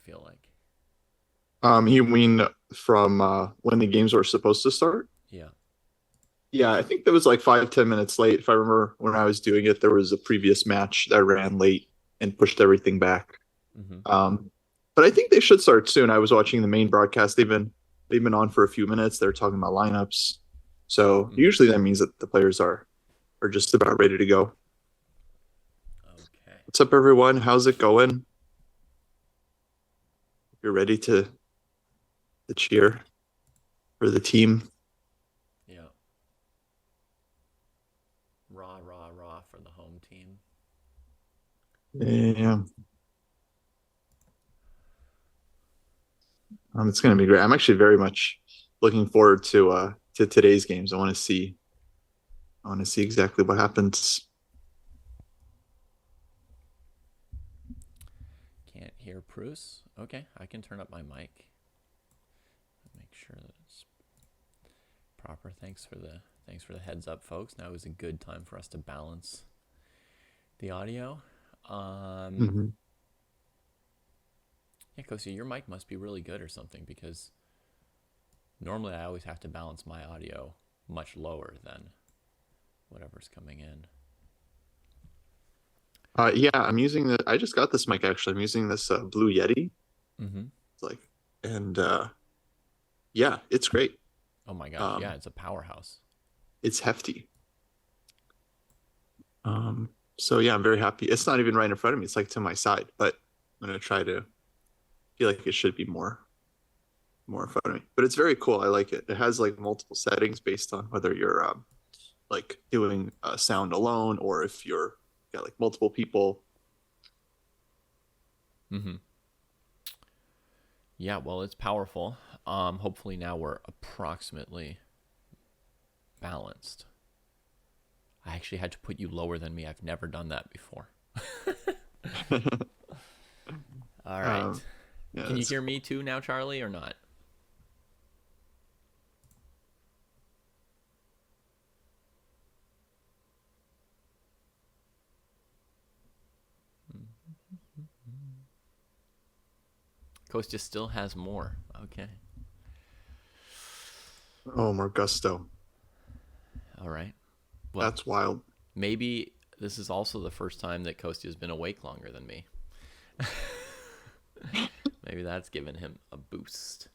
feel like. You mean from when the games were supposed to start? Yeah. Yeah, I think that was like 5, 10 minutes late. If I remember when I was doing it, there was a previous match that ran late and pushed everything back. Mm-hmm. Um, but I think they should start soon. I was watching the main broadcast. They've been on for a few minutes. They're talking about lineups. So Mm-hmm. usually that means that the players are just about ready to go. Okay. What's up, everyone? How's it going? You're ready to cheer for the team. Yeah. Rah, rah, rah for the home team. Yeah, it's going to be great. I'm actually very much looking forward to today's games. I want to see exactly what happens. Can't hear Pruess. Okay, I can turn up my mic. Make sure that it's proper. Thanks for the heads up, folks. Now is a good time for us to balance the audio. Um, Hmm. yeah, Kostya, your mic must be really good or something because normally I always have to balance my audio much lower than whatever's coming in. Yeah, I'm using the. I just got this mic actually. I'm using this Blue Yeti. Mm-hmm. It's like, and yeah, it's great. Oh my gosh, yeah, Um, it's a powerhouse. it's hefty. Um, so yeah, I'm very happy. It's not even right in front of me. It's like to my side, but I'm gonna try to feel like it should be more in front of me. But it's very cool. I like it. It has like multiple settings based on whether you're like doing sound alone or if you're got like multiple people. Mm-hmm. Yeah, well, it's powerful. Hopefully now we're approximately balanced. I actually had to put you lower than me. I've never done that before. All right. Yeah, Can you that's hear cool. me too now, Charlie, or not? Kostya still has more. Okay. Oh, more gusto. All right. Well, That's wild. maybe this is also the first time that Kostya's been awake longer than me. Maybe that's given him a boost.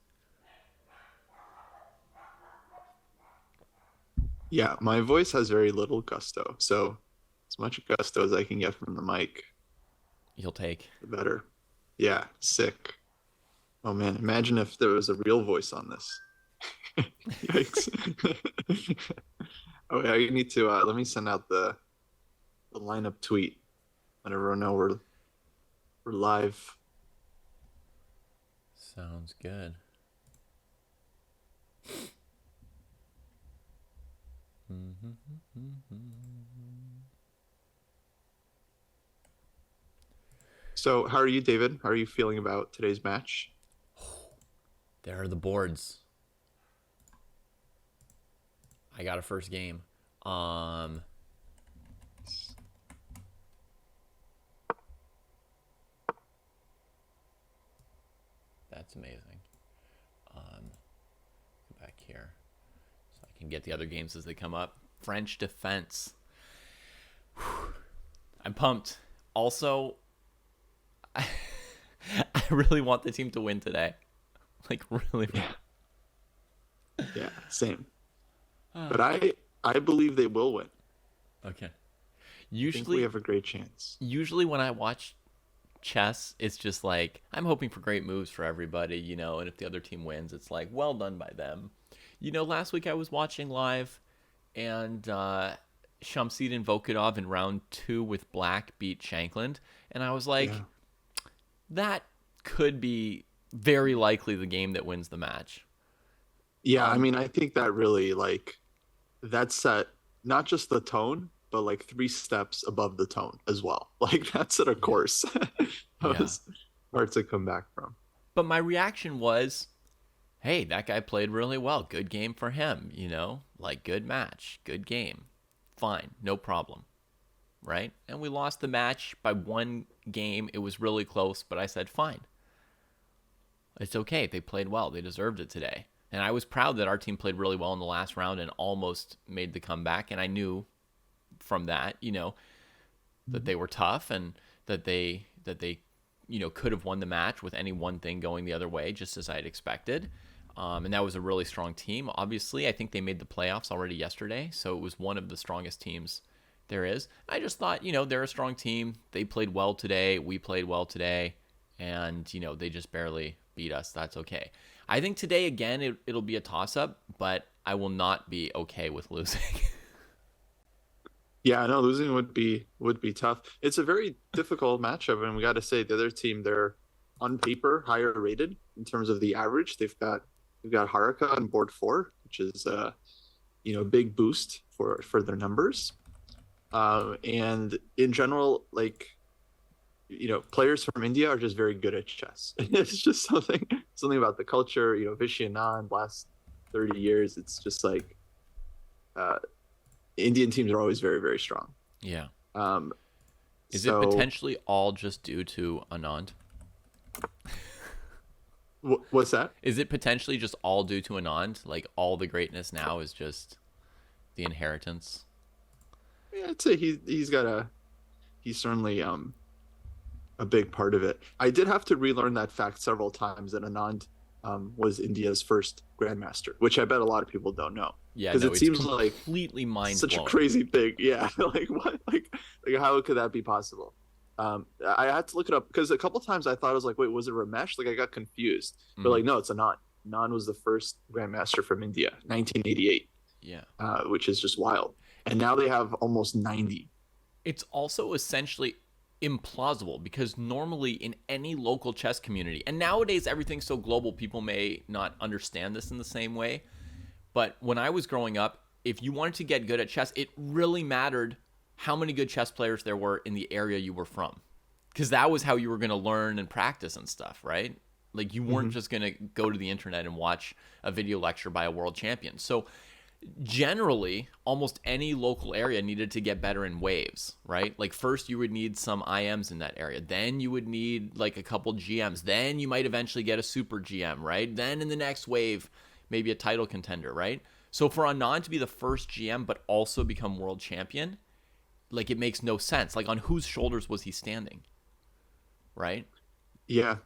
Yeah, my voice has very little gusto. So as much gusto as I can get from the mic, He'll take. the better. Yeah, sick. Oh man, imagine if there was a real voice on this. Yikes. Oh yeah, you need to let me send out the lineup tweet. Let everyone know we're live. Sounds good. So how are you, David? How are you feeling about today's match? There are the boards. I got a first game. Um, that's amazing. Go back here so I can get the other games as they come up. French defense. I'm pumped. Also, I really want the team to win today. Like really. Yeah, yeah, same. But I believe they will win. Okay. I think we Usually, have a great chance. usually when I watch chess, it's just like I'm hoping for great moves for everybody, and if the other team wins, it's like well done by them. Last week I was watching live and Shamsid Volkadov in round 2 with black beat Shankland, and I was like, Yeah. that could be very likely the game that wins the match. Yeah, I Um, mean, I think that really like that set not just the tone, but like three steps above the tone as well. Like that set a yeah, course. That yeah. was hard to come back from. But my reaction was, hey, that guy played really well. Good game for him, like good match, good game. Fine, no problem, right? And we lost the match by one game. It was really close, but I said, fine. It's okay. They played well. They deserved it today. And I was proud that our team played really well in the last round and almost made the comeback. And I knew from that, that they were tough and that they could have won the match with any one thing going the other way, just as I had expected. And that was a really strong team. Obviously, I think they made the playoffs already yesterday, so it was one of the strongest teams there is. I just thought, they're a strong team. They played well today. We played well today. And, they just barely beat us. That's okay. I think today, again, it'll be a toss-up, but I will not be okay with losing. Yeah, I know losing would be tough. It's a very difficult matchup, and we got to say the other team, they're on paper higher rated in terms of the average. They've got Haruka on board 4, which is big boost for their numbers. And in general, like players from India are just very good at chess. It's just something about the culture. Vishy Anand last 30 years. It's just like Indian teams are always very, very strong. Yeah. Um, Is so, it potentially all just due to Anand? What's that? Is it potentially just all due to Anand? Like all the greatness now is just the inheritance? Yeah, I'd say he's certainly a big part of it. I did have to relearn that fact several times that Anand was India's first grandmaster, which I bet a lot of people don't know. Yeah, because no, it it's seems like completely mind such blowing. a crazy thing. Yeah, like what? Like how could that be possible? I had to look it up because a couple times I thought I was like, wait, was it Ramesh? Like I got confused, but like no, it's Anand. Anand was the first grandmaster from India, 1988. Yeah, which is just wild. And now they have almost 90. it's also essentially implausible because normally in any local chess community, and nowadays everything's so global, people may not understand this in the same way. But when I was growing up, if you wanted to get good at chess, it really mattered how many good chess players there were in the area you were from. Because that was how you were going to learn and practice and stuff, right? Like you weren't just going to go to the internet and watch a video lecture by a world champion. So generally, almost any local area needed to get better in waves, right? Like first you would need some IMs in that area. Then you would need like a couple GMs. Then you might eventually get a super GM, right? Then in the next wave, maybe a title contender, right? So for Anand to be the first GM but also become world champion, like it makes no sense. Like on whose shoulders was he standing? Right? Yeah.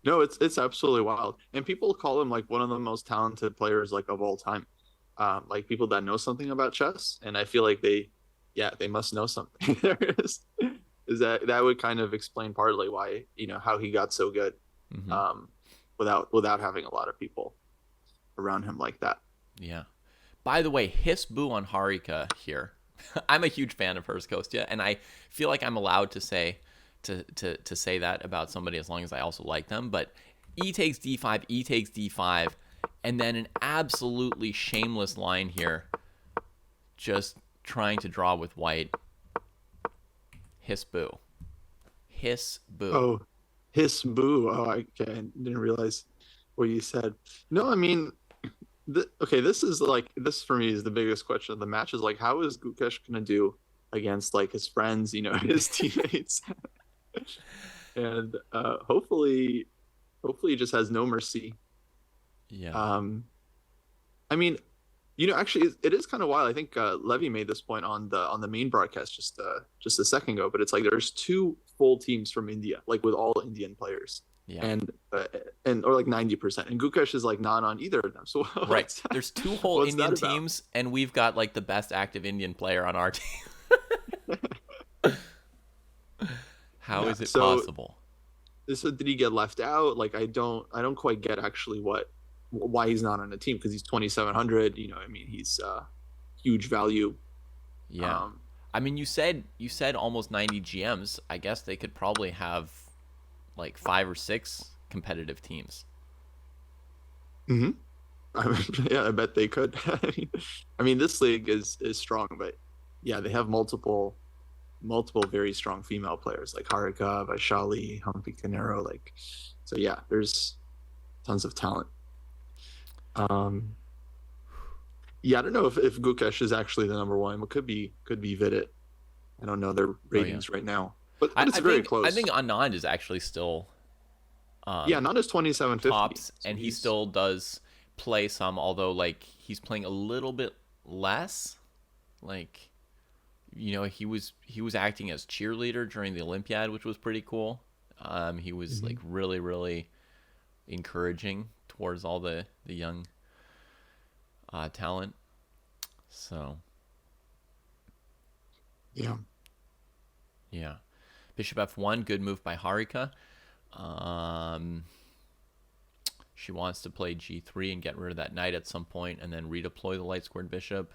No, it's absolutely wild. And people call him like one of the most talented players like of all time. Like people that know something about chess, and I feel like they must know something. There is that would kind of explain partly why how he got so good, without having a lot of people around him like that. Yeah. By the way, hiss boo on Harika here. I'm a huge fan of hers, Kostya, and I feel like I'm allowed to say say that about somebody as long as I also like them. But E takes D5, E takes D5, and then an absolutely shameless line here, just trying to draw with white. Hiss boo. Hiss boo. Oh, hiss boo. Oh, I didn't realize what you said. No, I mean, okay, this for me is the biggest question of the match is like, how is Gukesh gonna do against like his friends, his teammates, and hopefully he just has no mercy. Yeah. I mean, actually, it is kind of wild. I think Levy made this point on the main broadcast just a second ago, but it's like there's 2 full teams from India, like with all Indian players. Yeah. And or like 90%, and Gukesh is like not on either of them. So right, there's 2 whole Indian teams, and we've got like the best active Indian player on our team. How is it possible? So did he get left out? Like I don't quite get actually why he's not on the team, because he's 2,700. I mean, he's huge value. Yeah. I mean, you said almost 90 GMs. I guess they could probably have like 5 or 6 competitive teams. Yeah, I bet they could. I mean, this league is strong, but yeah, they have multiple very strong female players like Haruka, Vaishali, Humpy Canero. Like, so yeah, there's tons of talent. Yeah, I don't know if Gukesh is actually the number 1. It could be Vidit. I don't know their ratings right now, but it's very close. I think Anand is actually still Yeah, not as 2750. tops, So and he he's still does play some, although like he's playing a little bit less. Like, he was acting as cheerleader during the Olympiad, which was pretty cool. He was Mhm. like really really encouraging towards all the young talent. So Yeah. yeah, bishop f1, good move by Harika. Um, she wants to play g3 and get rid of that knight at some point, and then redeploy the light squared bishop.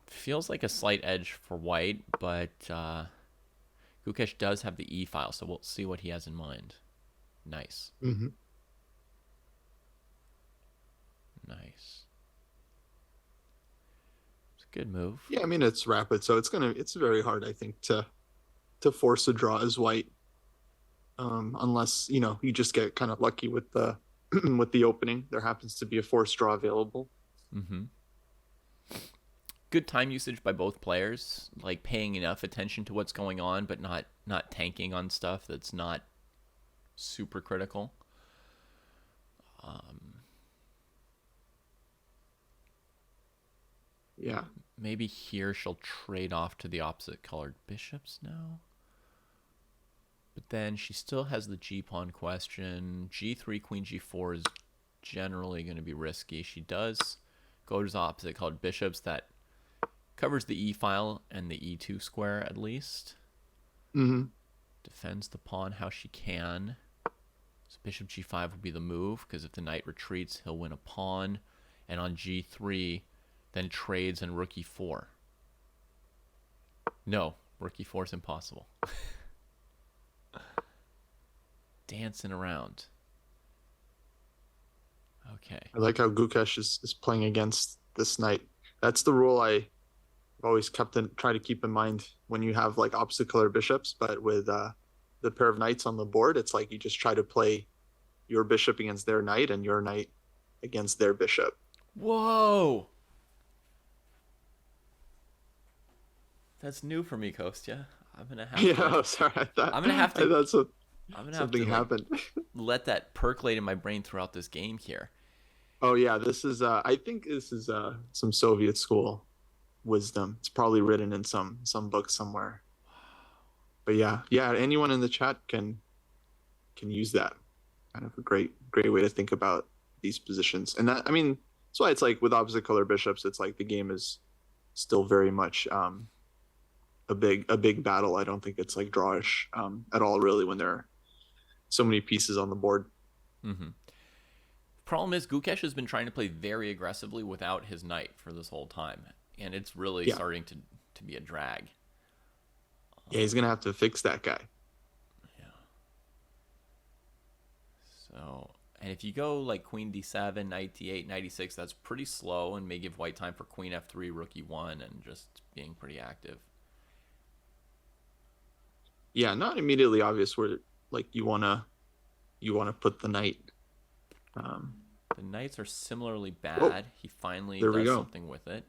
Feels like a slight edge for white, but Gukesh does have the e file, so we'll see what he has in mind. Nice, Hmm. nice. It's a good move. Yeah, I mean it's rapid, so it's very hard, I think, to force a draw as white, unless you just get kind of lucky with the with the opening. There happens to be a forced draw available. Mm-hmm. Good time usage by both players, like paying enough attention to what's going on, but not tanking on stuff that's not super critical. Yeah. Maybe here she'll trade off to the opposite colored bishops now. But then she still has the g pawn question. G3, queen g4 is generally going to be risky. She does go to the opposite colored bishops. That covers the e file and the e2 square at least. Hmm. Defends the pawn how she can. So bishop g5 will be the move, because if the knight retreats, he'll win a pawn. And on g3, then trades and rook e4. No, rook e4 is impossible. Dancing around. Okay. I like how Gukesh is playing against this knight. That's the rule I always try to keep in mind when you have like opposite color bishops, but with the pair of knights on the board, it's like you just try to play your bishop against their knight and your knight against their bishop. Whoa! That's new for me, Kostya. I'm gonna have Yeah, to. oh, sorry, I'm gonna have I to. thought I'm gonna have to something like happened. let that percolate in my brain throughout this game here. Oh yeah, this is I think this is some Soviet school wisdom. It's probably written in some book somewhere. But yeah, anyone in the chat can use that. Kind of a great way to think about these positions. And that, I mean, that's why it's like with opposite color bishops, it's like the game is still very much a big battle. I don't think it's like drawish at all really when there are so many pieces on the board. Mm-hmm. Problem is, Gukesh has been trying to play very aggressively without his knight for this whole time, and it's really Yeah. starting to be a drag. Yeah, he's gonna have to fix that guy. Yeah. So, and if you go like queen d7, knight d8, knight e6, that's pretty slow and may give white time for queen f3, rook e1, and just being pretty active. Yeah, not immediately obvious where like you wanna put the knight. Um, The knights are similarly oh, bad. He finally there we does go. something with it.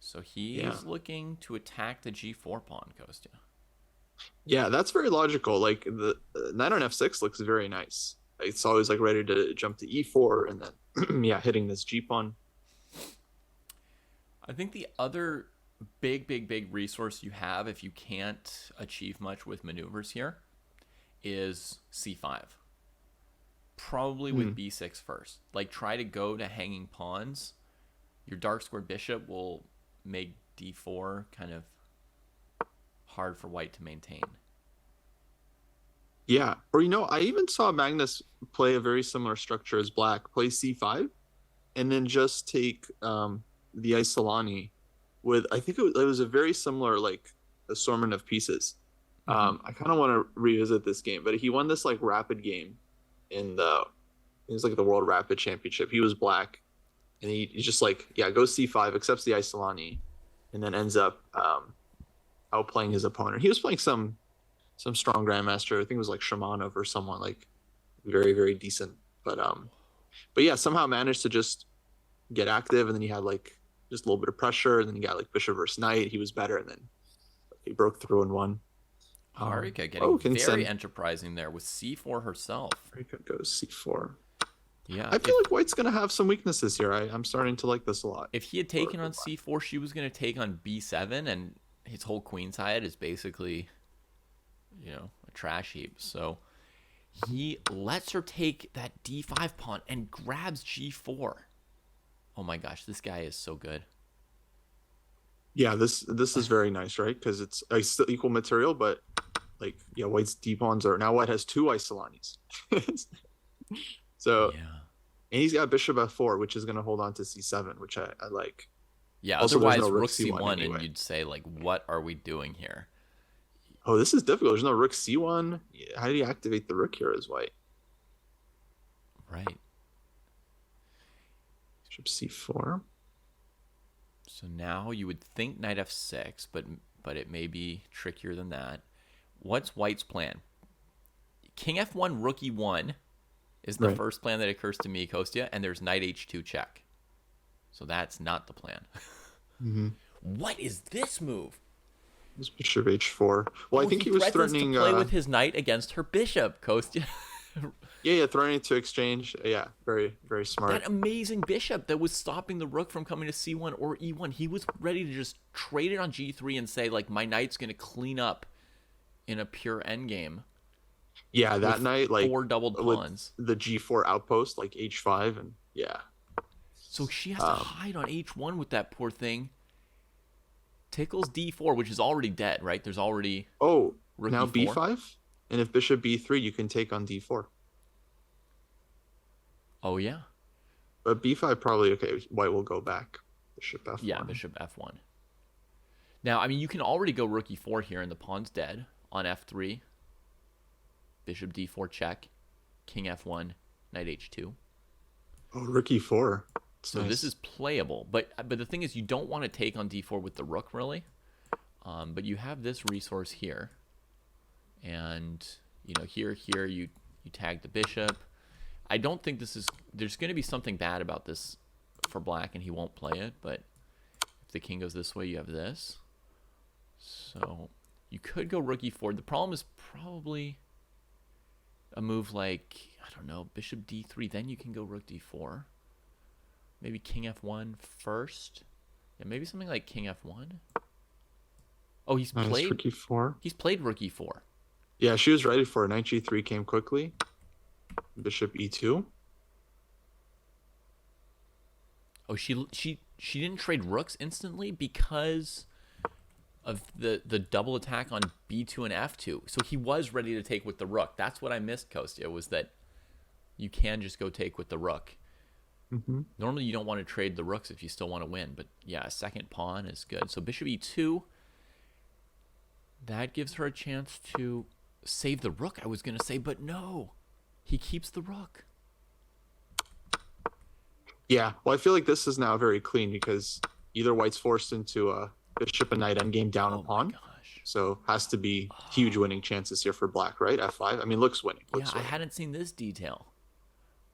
So he Yeah. is looking to attack the g4 pawn, Kostya. Yeah, that's very logical. Like the knight on f6 looks very nice. It's always like ready to jump to e4 and then yeah, hitting this g pawn. I think the other big resource you have if you can't achieve much with maneuvers here is c5. Probably with Hmm. b6 first. Like try to go to hanging pawns. Your dark square bishop will make d4 kind of hard for white to maintain. Yeah, or I even saw Magnus play a very similar structure as Black, play c5, and then just take the Isolani with I think it was a very similar like assortment of pieces. Mm-hmm. I kind of want to revisit this game, but he won this like rapid game in the it was like the World Rapid Championship. He was Black, and he just like goes c5, accepts the Isolani, and then ends up outplaying his opponent. He was playing some strong grandmaster. I think it was like Shamanov or someone like very decent. But yeah, somehow managed to just get active, and then he had like just a little bit of pressure, and then he got like bishop versus knight. He was better, and then he broke through and won. Harika getting Oh, can very send. enterprising there with c4 herself. Rika goes c4. Yeah, I feel like White's gonna have some weaknesses here. I'm starting to like this a lot. if he had taken on c4, she was going to take on b7, and his whole queen side is basically, a trash heap. So he lets her take that d5 pawn and grabs g4. Oh my gosh, this guy is so good. Yeah, this is very nice, right? Because it's still equal material, but like yeah, White's d pawns are now White has two Isolanis. So Yeah. and he's got Bishop f4, which is going to hold on to c7, which I like. Yeah, Also, there's otherwise no rook rook c1 c1 and anyway. you'd say like what are we doing here? Oh, this is difficult. There's no rook c1. How do you activate the rook here as White? Right. Bishop c4. So now you would think knight f6, but it may be trickier than that. What's White's plan? King f1, rook e1 is the Right. first plan that occurs to me, Kostya, and there's knight h2 check. So that's not the plan. Mm-hmm. What is this move? This bishop h4. Well, I think he was threatens threatening. to play with his knight against her bishop, Kostya. Yeah, threatening to exchange. Yeah, very, very smart. That amazing bishop that was stopping the rook from coming to c1 or e1. He was ready to just trade it on g3 and say, like, my knight's going to clean up in a pure endgame. Yeah, that night, like four doubled pawns. The g4 outpost, like h5, and yeah. So she has to hide on h1 with that poor thing. Tickles d4, which is already dead, right? There's already Oh, rook now e4. b5, and if bishop b3, you can take on d4. Oh yeah, But b5 probably okay. White will go back. Bishop f1. yeah, bishop f1. Now, I mean, you can already go rook e4 here, and the pawn's dead on f3. Bishop d4 check, king f1, knight h2. Oh, rook e4. So nice. this is playable, but the thing is, you don't want to take on d4 with the rook, really. But you have this resource here, and here you tag the bishop. I don't think this is. There's going to be something bad about this for black, and he won't play it. But if the king goes this way, you have this. So you could go rook e4. The problem is probably a move like, I don't know, bishop d3. Then you can go rook d4. Maybe king f1 first. Yeah, maybe something like king f1. Oh, he's played rook e4. He's played rook e4. Yeah, she was ready for it. Knight g3 came quickly. Bishop e2. Oh, she didn't trade rooks instantly because of the double attack on b2 and f2. So he was ready to take with the rook. That's what I missed, Kostya, was that you can just go take with the rook. Mm-hmm. Normally you don't want to trade the rooks if you still want to win, but yeah, a second pawn is good. So bishop e2, that gives her a chance to save the rook, I was going to say, but no. He keeps the rook. Yeah, well, I feel like this is now very clean because either White's forced into a bishop and knight endgame down a pawn. Gosh. So has to be huge winning chances here for black, right? f5. I mean, looks winning. Looks I winning. hadn't seen this detail.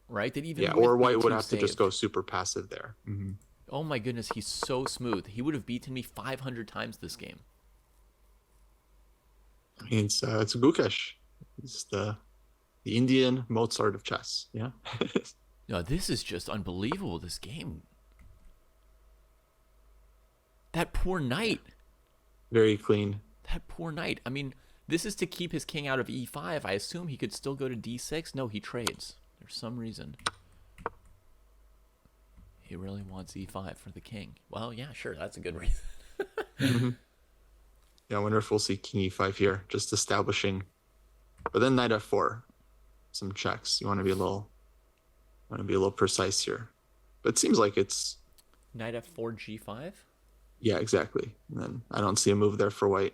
Right? That even or White would B2 have to just go super passive there. Mm-hmm. Oh my goodness, he's so smooth. He would have beaten me 500 times this game. I mean, it's Gukesh. It's the Indian Mozart of chess. Yeah. No, this is just unbelievable, this game. That poor knight. Very clean. That poor knight. I mean, this is to keep his king out of e5. I assume he could still go to d6. No, he trades. For some reason. He really wants e5 for the king. Well, yeah, sure. That's a good reason. Mm-hmm. Yeah, I wonder if we'll see king e5 here, just establishing. But then knight f4, some checks. You want to be a little precise here. But it seems like it's Knight f4, g5. Yeah, exactly. And then I don't see a move there for White.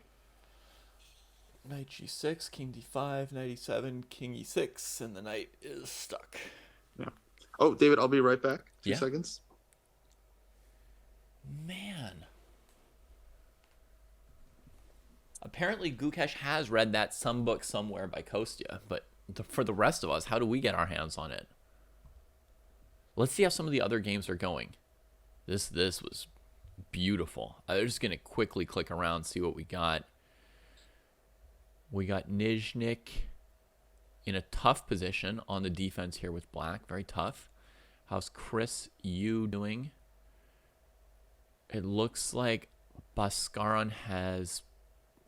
Knight g6, king d5, knight e7, king e6, and the knight is stuck. Yeah. Oh, David, I'll be right back. 2 Yeah. seconds. Man. Apparently, Gukesh has read that some book somewhere by Kostya, but for the rest of us, how do we get our hands on it? Let's see how some of the other games are going. This was beautiful. I'm just going to quickly click around, see what we got. We got Nizhnik in a tough position on the defense here with black. Very tough. How's Chris Yu doing? It looks like Bhaskaran has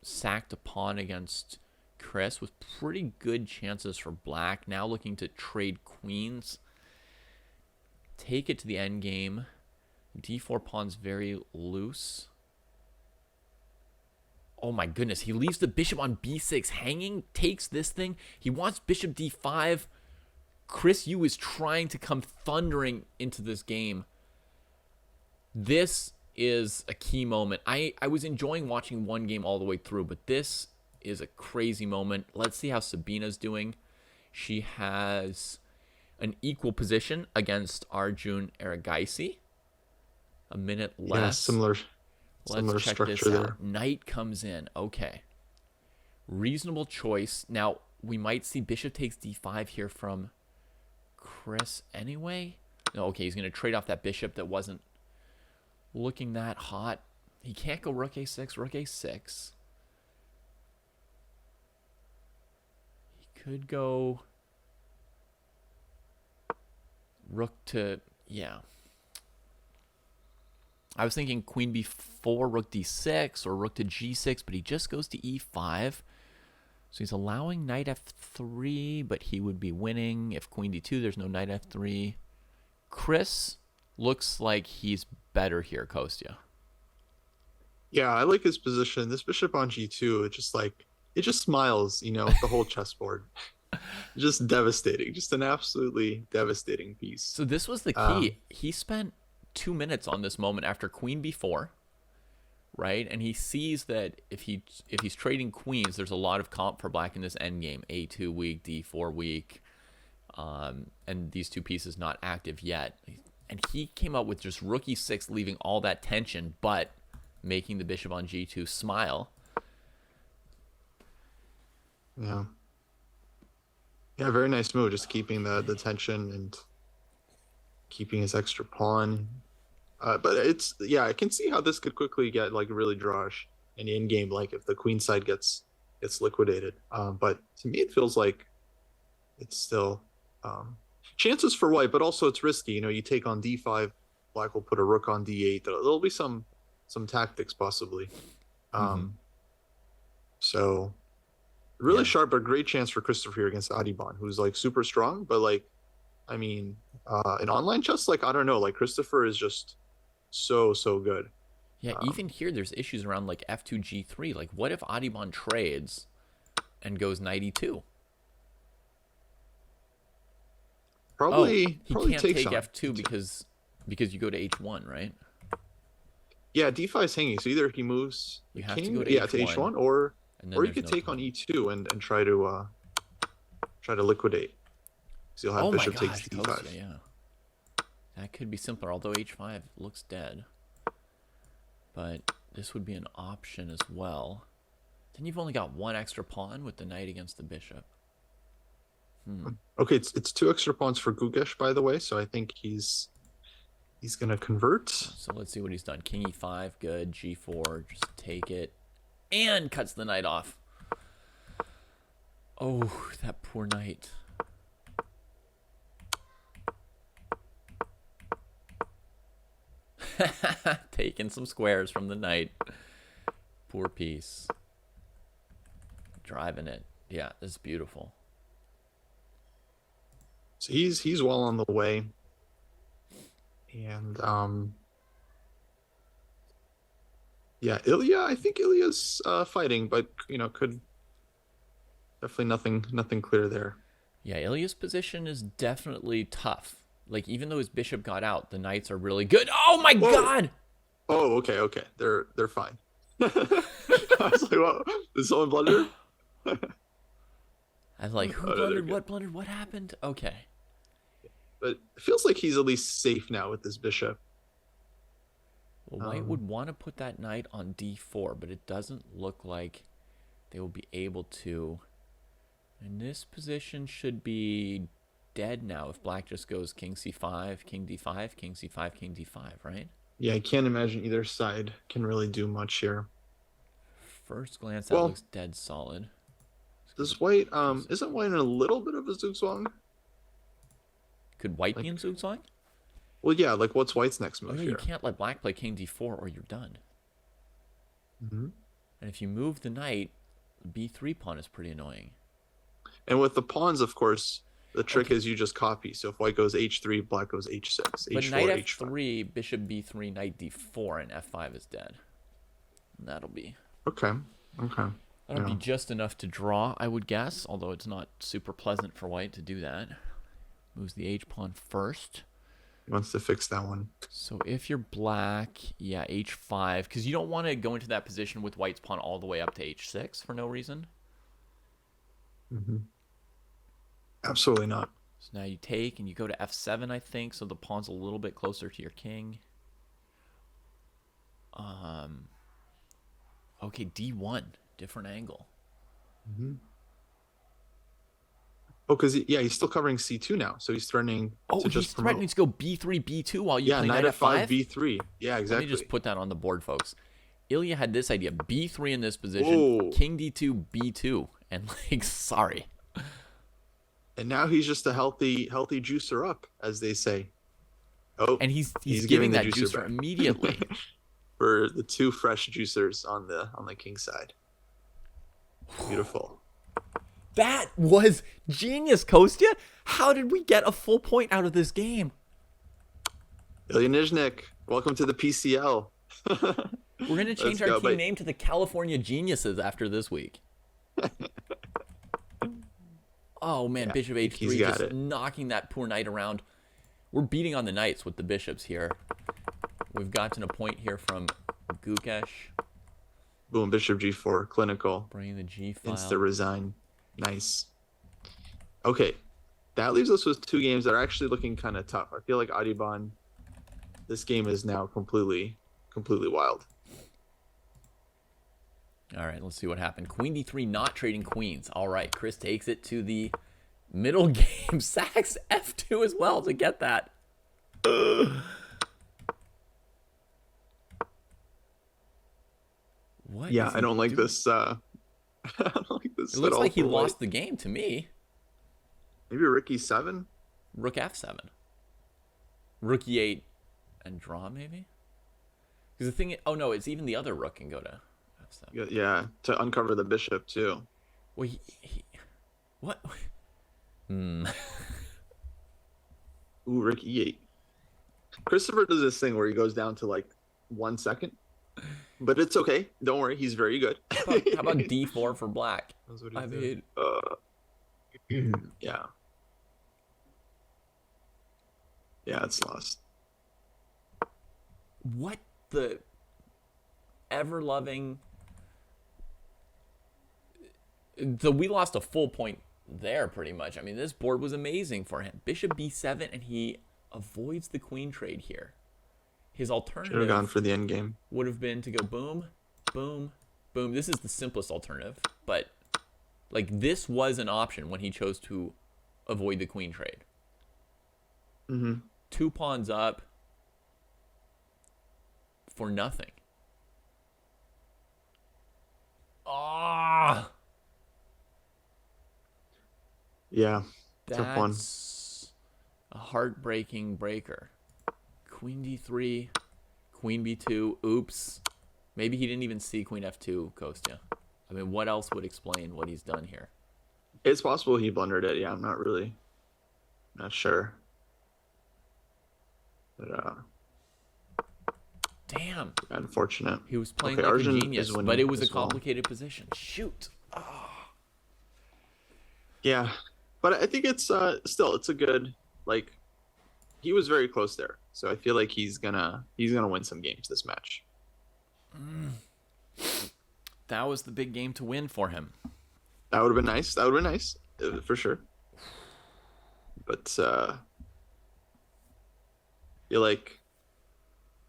sacked a pawn against Chris with pretty good chances for black. Now looking to trade queens. Take it to the end game. D4 pawn's very loose. Oh my goodness, he leaves the bishop on b6 hanging, takes this thing. He wants bishop d5. Chris Yu is trying to come thundering into this game. This is a key moment. I was enjoying watching one game all the way through, but this is a crazy moment. Let's see how Sabina's doing. She has an equal position against Arjun Erigaisi. A minute less. Yeah, similar Let's check this structure out. there. Knight comes in. Okay. Reasonable choice. Now, we might see bishop takes d5 here from Chris anyway. No, okay, he's going to trade off that bishop that wasn't looking that hot. He can't go rook a6, rook a6. He could go rook to, yeah. I was thinking queen b4, rook d6, or rook to g6, but he just goes to e5. So he's allowing knight f3, but he would be winning. If queen d2, there's no knight f3. Chris looks like he's better here, Kostya. Yeah, I like his position. This bishop on g2, it just smiles, the whole chessboard. Just devastating. Just an absolutely devastating piece. So this was the key. He spent 2 minutes on this moment after queen b4, right? And he sees that if he's trading queens, there's a lot of comp for black in this endgame. a2 weak, d4 weak, and these two pieces not active yet. And he came up with just rook e6, leaving all that tension, but making the bishop on g2 smile. Yeah. Yeah, very nice move. Just keeping the tension and keeping his extra pawn. But I can see how this could quickly get like really drawish in the end game, like if the queen side gets liquidated. But to me, it feels like it's still chances for white, but also it's risky. You take on d5, black will put a rook on d8. There'll be some tactics possibly. So really sharp, but great chance for Christopher here against Adiban, who's like super strong, but like, I mean, in online chess, like, I don't know, like Christopher is just so good. Yeah, even here there's issues around like f2 g3. Like, what if Adiban trades and goes knight e2? Probably he probably can't takes take on f2 because you go to h1, right? Yeah, d5 is hanging, so either he moves You the have to king, go to to h1, h1, or and then you there's could no take on time. e2 and try to liquidate. So you'll have Oh my bishop gosh, takes d5. Kostya, yeah. That could be simpler, although h5 looks dead. But this would be an option as well. Then you've only got one extra pawn with the knight against the bishop. Okay, it's 2 extra pawns for Gugesh, by the way, so I think he's gonna convert. So let's see what he's done. King e5, good. G4, just take it. And cuts the knight off. Oh, that poor knight. Taking some squares from the knight. Poor piece. Driving it. Yeah, this is beautiful. So he's well on the way. And yeah, Ilya, I think Ilya's fighting, but could definitely nothing clear there. Yeah, Ilya's position is definitely tough. Like, even though his bishop got out, the knights are really good. Oh my god! Oh, okay. They're fine. I was like, what? Did someone blunder? I was like, who blundered? What blundered? What happened? Okay. But it feels like he's at least safe now with this bishop. Well, white would want to put that knight on d4, but it doesn't look like they will be able to. And this position should be dead now if black just goes king c5, king d5, king c5, king d5, right? Yeah, I can't imagine either side can really do much here. First glance, that looks dead solid. Does white isn't white in a little bit of a zugzwang? Could white be Like, in Zugzwang? well, yeah. Like, what's white's next Oh move yeah, you here? can't let black play king d4 or you're done. Hmm. And if you move the knight, b3 pawn is pretty annoying. And with the pawns, of course, the trick Okay, is you just copy. So if white goes h3, black goes h6, but knight h4, h5. f3, bishop b3, knight d4, and f5 is dead. And that'll be Okay. Okay. that'll be Yeah. just enough to draw, I would guess. Although it's not super pleasant for white to do that. Moves the h pawn first. He wants to fix that one. So if you're black, yeah, h5, because you don't want to go into that position with white's pawn all the way up to h6 for no reason. Hmm. Absolutely not. So now you take and you go to f7, I think, so the pawn's a little bit closer to your king. Okay, d1, different angle. Hmm. Oh, because yeah, he's still covering c2 now, so he's threatening Oh, to he's just promote. threatening to go b3, b2 while you Yeah, play knight knight f5, f5. b3. Yeah, Let exactly. me just put that on the board, folks. Ilya had this idea: b3 in this position, Whoa. king d2, b2, and like, sorry. And now he's just a healthy juicer up, as they say. Oh, And he's he's giving giving the that juicer juicer back. immediately. For the two fresh juicers on the king side. Beautiful. That was genius, Kostya. How did we get a full point out of this game? Ilya Nizhnik, welcome to the PCL. We're going to change our go, team but- name to the California Geniuses after this week. Oh, man, Yeah, bishop he's h3 got just it. knocking that poor knight around. We're beating on the knights with the bishops here. We've gotten a point here from Gukesh. Boom, bishop g4, clinical. Bringing the g file. Insta resign. Nice. Okay, that leaves us with two games that are actually looking kind of tough. I feel like Adiban, this game is now completely wild. All right, let's see what happened. Queen d3, not trading queens. All right, Chris takes it to the middle game. Sacks f2 as well to get that. What? Yeah, is I he don't like doing? this. I don't like this. It at looks all like he for white. lost the game to me. Maybe Rook e7. Rook f7. Rook e8 and draw, maybe? Because the thing... Oh, no, it's even the other rook can go to f7. Yeah, to uncover the bishop too. Well, what? Hmm. Ooh, Rook e8. Christopher does this thing where he goes down to like 1 second, but it's okay. Don't worry, he's very good. How about d4 for black? That's what he I did. mean... Yeah. Yeah, it's lost. What the ever-loving... So we lost a full point there, pretty much. I mean, this board was amazing for him. Bishop b7, and he avoids the queen trade here. His Should have alternative gone for the end game. would have been to go boom, boom, boom. This is the simplest alternative, but like this was an option when he chose to avoid the queen trade. Mm-hmm. 2 pawns up for nothing. Ah, Yeah, tough one. that's a heartbreaking breaker. Queen d3, queen b2. Oops. Maybe he didn't even see queen f2, Kostya. I mean, what else would explain what he's done here? It's possible he blundered it. Yeah, I'm not sure. But Damn. unfortunate. He was playing Okay, like Arjun a is genius, winning but it was a as well. complicated position. Shoot. Yeah, but I think it's still it's a good, like, he was very close there. So I feel like he's gonna win some games this match. That was the big game to win for him. That would have been nice. That would have been nice for sure. But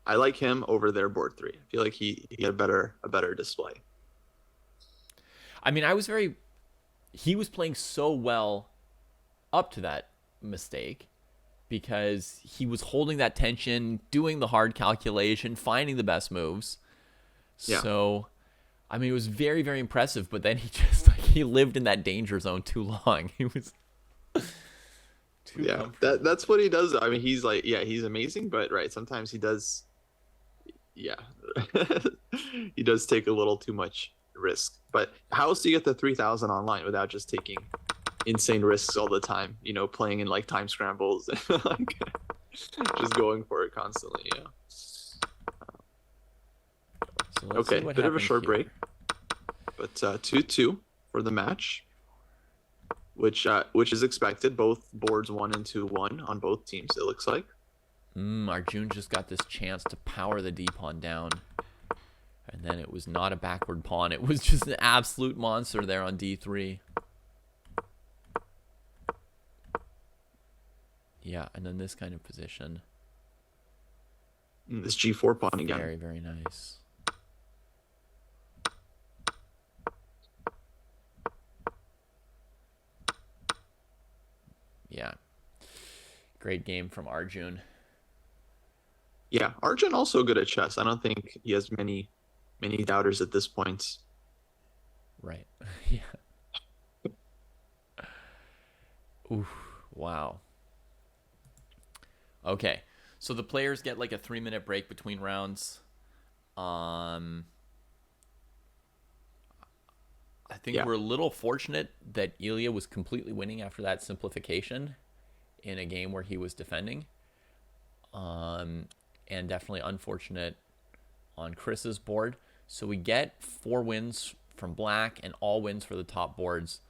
I like him over their board 3. I feel like he had a better display. I mean, he was playing so well up to that mistake because he was holding that tension, doing the hard calculation, finding the best moves. Yeah. So I mean, it was very, very impressive, but then he just like he lived in that danger zone too long. He was too Yeah, comfortable. that's what he does. I mean, he's like, yeah, he's amazing, but right, sometimes he does, yeah, he does take a little too much risk. But how else do you get the 3,000 online without just taking insane risks all the time? You know, playing in like time scrambles and like just going for it constantly. Yeah. So let's see Okay, what bit of a happened short here. break, but 2-2 for the match, which is expected. Both boards 1 and 2 won on both teams. It looks like. Arjun just got this chance to power the D pawn down. And then it was not a backward pawn. It was just an absolute monster there on D3. Yeah, and then this kind of position. This G4 pawn again. Very, very nice. Yeah. Great game from Arjun. Yeah, Arjun also good at chess. I don't think he has many doubters at this point. Right. Yeah. Oof. Wow. Okay. So the players get like a 3-minute break between rounds. I think Yeah. we're a little fortunate that Ilya was completely winning after that simplification in a game where he was defending. And definitely unfortunate on Chris's board. So we get 4 wins from black and all wins for the top boards.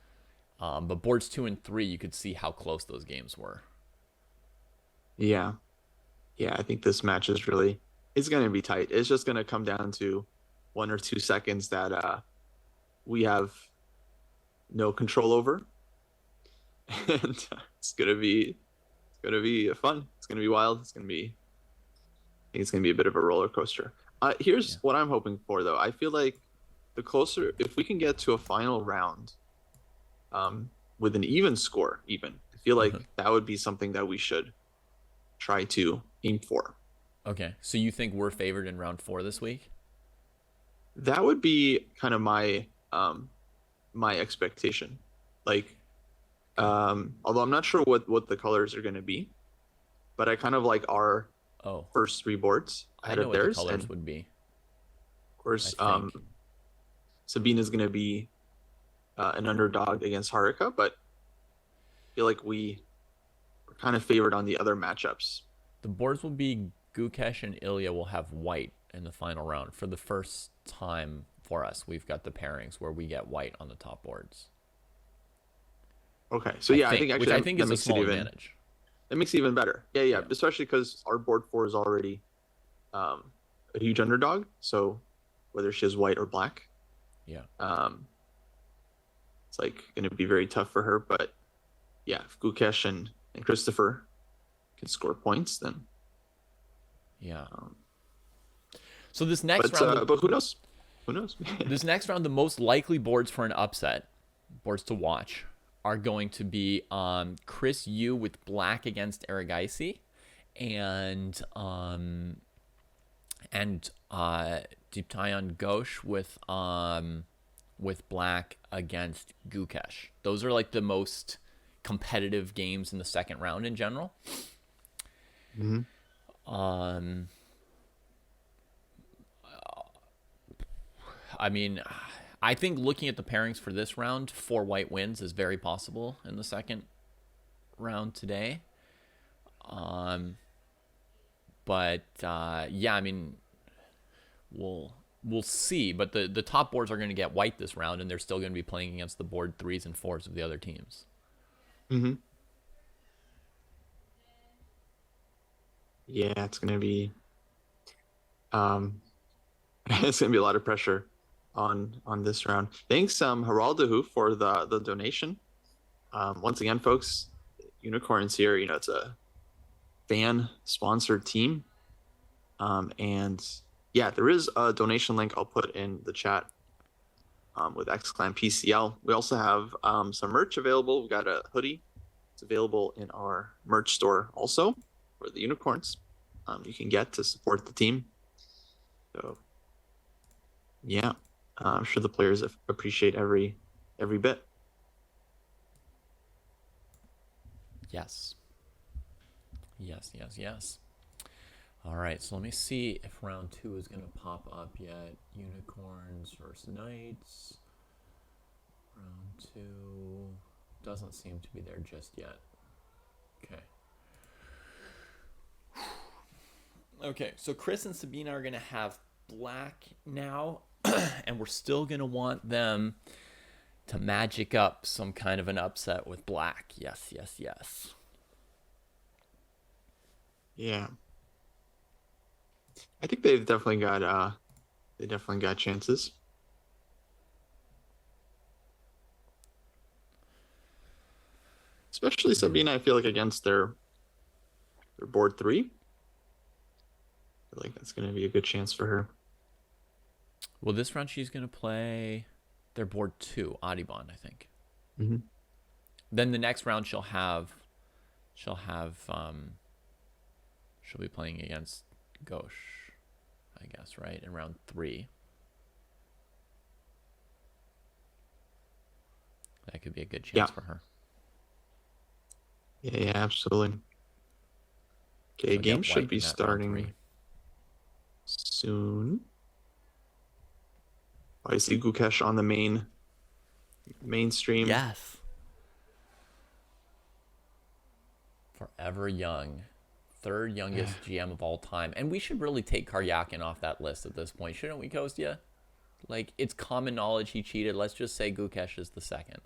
But boards 2 and 3, you could see how close those games were. Yeah. Yeah, I think this match is really it's going to be tight. It's just going to come down to 1 or 2 seconds that we have no control over. And it's going to be fun. It's going to be wild. I think it's going to be a bit of a roller coaster. Here's Yeah. what I'm hoping for though. I feel like if we can get to a final round with an even score, I feel like that would be something that we should try to aim for. Okay. So you think we're favored in round 4 this week? That would be kind of my expectation. Like, although I'm not sure what the colors are going to be, but I kind of like our Oh, first 3 boards I ahead know of what the theirs, and colors of would be, I course, think. Sabine is going to be an underdog against Haruka, but I feel like we're kind of favored on the other matchups. The boards will be Gukesh and Ilya will have white in the final round. For the first time for us, we've got the pairings where we get white on the top boards. Okay, so I yeah, I think, think which actually I that, think that is a makes it small even advantage. that makes it even better. Yeah, yeah, Yeah. especially because our board 4 is already um, a huge underdog. So whether she has white or black, Yeah. um, it's like going to be very tough for her. But yeah, if Gukesh and Christopher can score points, then. Yeah. Um, So this next round, but who knows? Who knows? the most likely boards for an upset, boards to watch, are going to be Chris Yu with black against Aragaisi, and Deeptayan Ghosh with black against Gukesh. Those are like the most competitive games in the second round in general. hmm Um, I mean, I think looking at the pairings for this round, 4 white wins is very possible in the second round today. But yeah, I mean, we'll see. But the top boards are going to get white this round, and they're still going to be playing against the board 3s and 4s of the other teams. hmm Yeah, it's gonna be um, it's gonna be a lot of pressure on this round. Thanks, Haraldahu, for the donation. Once again, folks, Unicorns here. You know, it's a fan sponsored team, and yeah, there is a donation link I'll put in the chat with XClan PCL. We also have some merch available. We got a hoodie. It's available in our merch store also for the Unicorns. You can get to support the team. So, yeah. I'm sure the players appreciate every bit. Yes. Yes, yes, yes. All right, so let me see if round 2 is going to pop up yet. Unicorns versus Knights. Round 2 doesn't seem to be there just yet. Okay. Okay, so Chris and Sabina are going to have black now, and we're still going to want them to magic up some kind of an upset with black. Yes, yes, yes. Yeah. I think they've definitely got chances. Especially Sabina, I feel like against their board 3. I feel like that's gonna be a good chance for her. Well, this round she's going to play their board 2, Audubon, I think. Mm-hmm. Then the next round she'll be playing against Gauche, I guess, right? In round 3. That could be a good chance for her. Yeah, absolutely. Okay, So game should be starting soon. I see Gukesh on the mainstream. Yes. Forever young. Third youngest GM of all time. And we should really take Karyakin off that list at this point, shouldn't we, Kostya? Like, it's common knowledge he cheated. Let's just say Gukesh is the second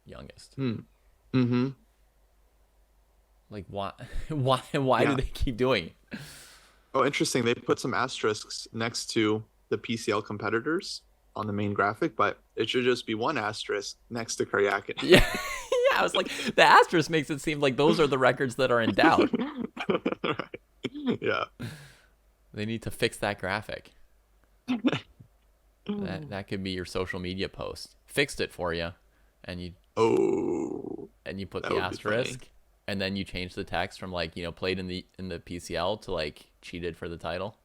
youngest. Mm-hmm. Like, why do they keep doing it? Oh, interesting. They put some asterisks next to the PCL competitors on the main graphic, but it should just be one asterisk next to Karyakin. Yeah. Yeah, I was like, the asterisk makes it seem like those are the records that are in doubt. Right. Yeah. They need to fix that graphic. That could be your social media post. Fixed it for you, and you put the asterisk, and then you change the text from like, played in the PCL to like cheated for the title.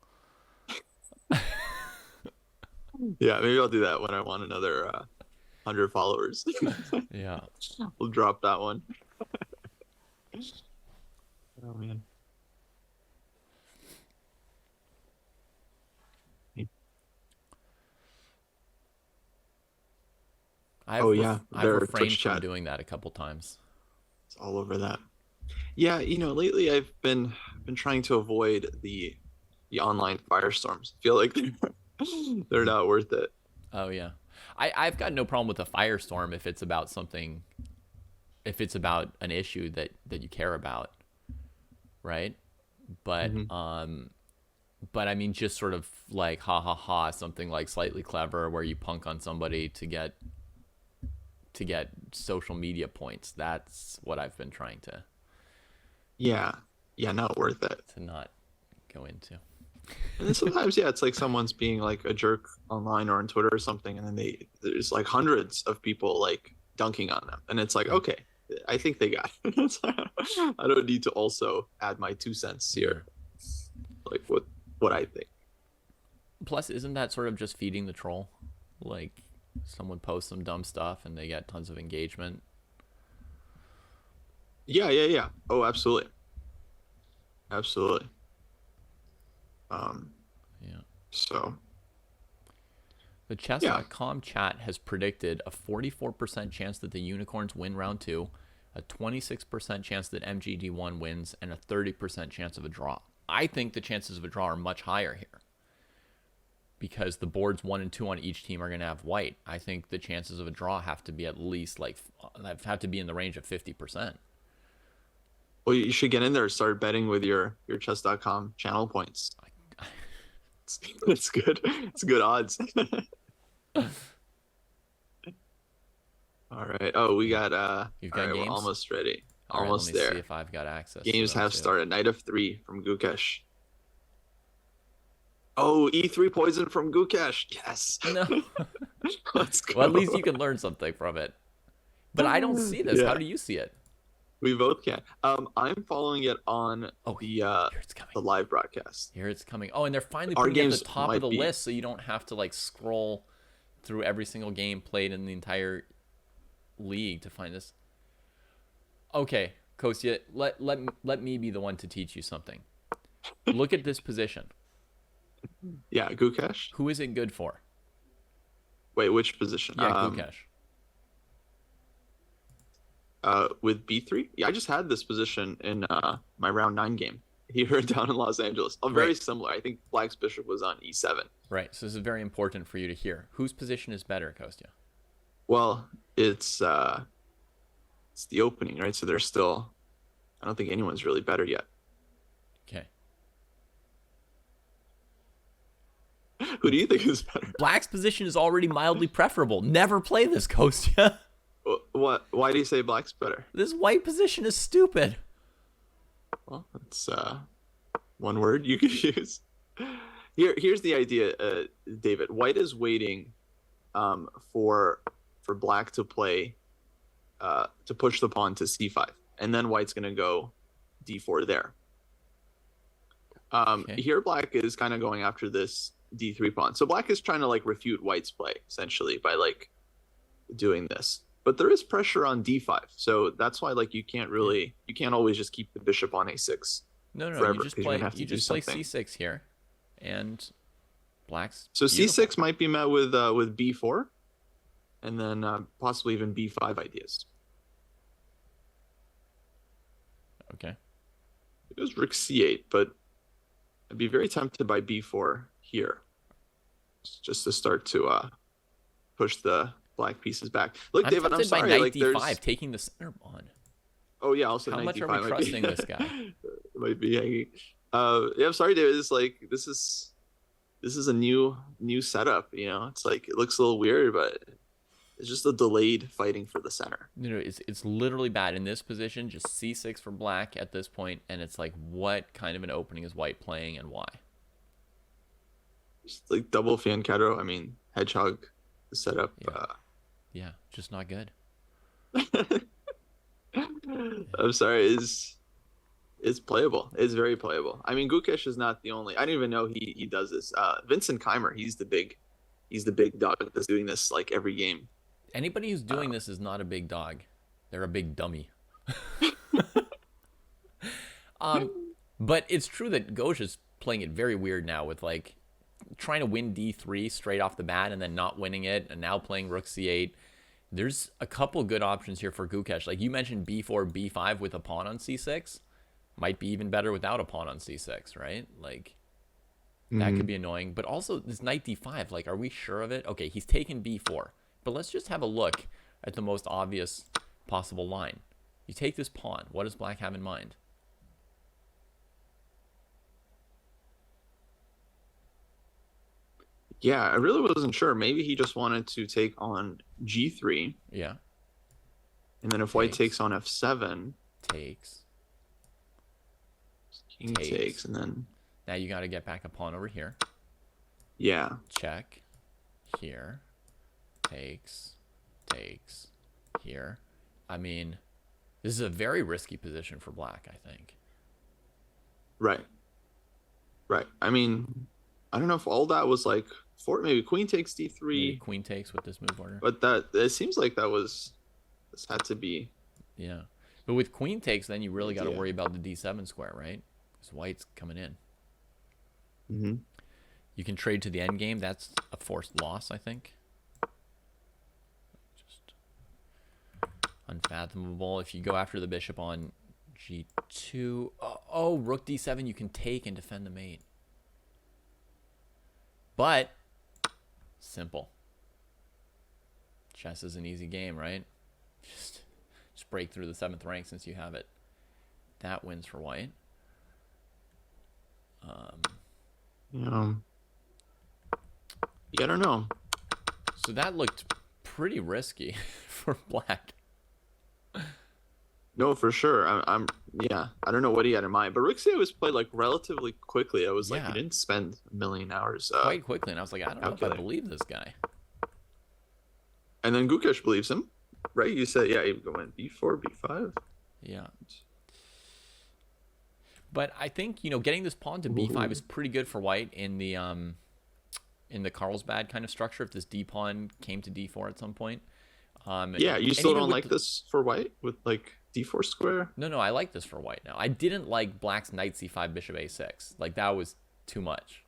Yeah, maybe I'll do that when I want another 100 followers. Yeah. We'll drop that one. Oh man. I've refrained from doing that a couple times. It's all over that. Yeah, lately I've been trying to avoid the online firestorms. I feel like they're not worth it. Oh yeah. I've got no problem with a firestorm if it's about an issue that you care about, right? But but I mean, just sort of like ha ha ha, something like slightly clever where you punk on somebody to get social media points. That's what I've been trying to. Yeah, not worth it to not go into. And then sometimes, it's like someone's being like a jerk online or on Twitter or something, and then there's like hundreds of people like dunking on them, and it's like, okay, I think they got it. I don't need to also add my 2 cents here, like what I think. Plus, isn't that sort of just feeding the troll? Like, someone posts some dumb stuff and they get tons of engagement. Yeah. Oh, absolutely. Yeah. So the chess.com chat has predicted a 44% chance that the unicorns win round 2, a 26% chance that MGD1 wins, and a 30% chance of a draw. I think the chances of a draw are much higher here because the boards 1 and 2 on each team are going to have white. I think the chances of a draw have to be at least have to be in the range of 50%. Well, you should get in there and start betting with your chess.com channel points. It's good. It's good odds. All right. Oh, we got You've got games? We're almost ready. Almost there. Let me see if I've got access. Games have started. Knight of 3 from Gukesh. Oh, E3 poison from Gukesh. Yes. No. Let's go. Well, at least you can learn something from it. But I don't see this. How do you see it? We both can. I'm following it on the live broadcast. Here it's coming. Oh, and they're finally putting it at the top of the list, so you don't have to like scroll through every single game played in the entire league to find this. Okay, Kostya, let me be the one to teach you something. Look at this position. Yeah, Gukesh. Who is it good for? Wait, which position? Yeah, Gukesh. With B3. Yeah, I just had this position in my round 9 game here down in Los Angeles. Very Right. similar. I think Black's bishop was on E7. Right. So this is very important for you to hear. Whose position is better, Kostya? Well, it's the opening, right? So there's still, I don't think anyone's really better yet. Okay. Who do you think is better? Black's position is already mildly preferable. Never play this, Kostya. What? Why do you say Black's better? This white position is stupid. Well, that's one word you could use. Here's the idea, David. White is waiting for Black to play to push the pawn to C5, and then White's going to go D4 there. Okay. Here, Black is kind of going after this D3 pawn. So Black is trying to like refute White's play essentially by like doing this. But there is pressure on D5, so that's why like you can't always just keep the bishop on A6. No, forever, you just play C6 here, and Black's so beautiful. C6 might be met with B4, and then possibly even B5 ideas. Okay. It was Rook C8, but I'd be very tempted by B4 here, just to start to push the Black pieces back. Look, David, I'm sorry. By knight like D5, taking the center pawn. Oh yeah, also How knight much D5 are we might be- trusting this guy? might be hanging. Yeah, I'm sorry, David. It's like this is a new setup. You know, it's like it looks a little weird, but it's just a delayed fighting for the center. No, it's literally bad in this position. Just C6 for Black at this point, and it's like, what kind of an opening is White playing, and why? Just like double fianchetto. I mean, hedgehog setup. Yeah, just not good. I'm sorry. It's playable. It's very playable. I mean, Gukesh is not the only. I didn't even know he does this. Vincent Keimer, he's the big dog that's doing this like every game. Anybody who's doing this is not a big dog. They're a big dummy. But it's true that Gauche is playing it very weird now with like trying to win D3 straight off the bat and then not winning it, and now playing Rook C8. There's a couple good options here for Gukesh. Like you mentioned, B4, B5 with a pawn on C6 might be even better without a pawn on C6, right? Like that could be annoying. But also this knight D5, like, are we sure of it? Okay, he's taken B4, but let's just have a look at the most obvious possible line. You take this pawn. What does Black have in mind? Yeah, I really wasn't sure. Maybe he just wanted to take on G3. Yeah. And then if White takes on F7, Takes. King takes, and then Now you got to get back a pawn over here. yeah. Check. Here. Takes. Here. I mean, this is a very risky position for Black, I think. Right. I mean, I don't know if all that was like maybe Queen takes D3. Maybe Queen takes with this move order. But it seems like this had to be. Yeah. But with Queen takes, then you really got to worry about the D7 square, right? Because White's coming in. Mm-hmm. You can trade to the end game. That's a forced loss, I think. Just unfathomable. If you go after the bishop on G2. Oh, Rook D7, you can take and defend the mate. But simple. Chess is an easy game, right? Just break through the 7th rank since you have it. That wins for White. Yeah, I don't know. So that looked pretty risky for Black. No, for sure. Yeah. I don't know what he had in mind, but Rixia was played like relatively quickly. I was like, he didn't spend a million hours. Quite quickly, and I was like, I don't know if I believe this guy. And then Gukesh believes him, right? You said, yeah, he went B4, B5. Yeah. But I think, getting this pawn to B5 is pretty good for White in in the Carlsbad kind of structure if this d pawn came to d4 at some point. Yeah, you And still even don't with like this for white with like d4 square? no, I like this for white now. I didn't like black's knight c5 bishop a6. Like that was too much.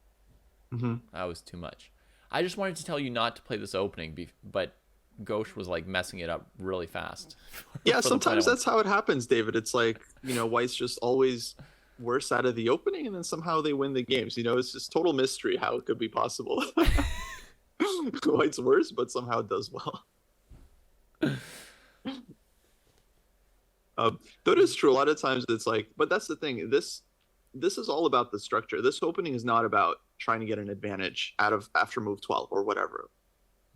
Mm-hmm. That was too much. I just wanted to tell you not to play this opening, but Gauche was like messing it up really fast. Yeah, For the sometimes plan. that's how it happens, David. It's like, white's just always worse out of the opening and then somehow they win the games. It's just total mystery how it could be possible. White's worse, but somehow does well. That is true. A lot of times it's like, but that's the thing. This is all about the structure. This opening is not about trying to get an advantage out of after move 12 or whatever.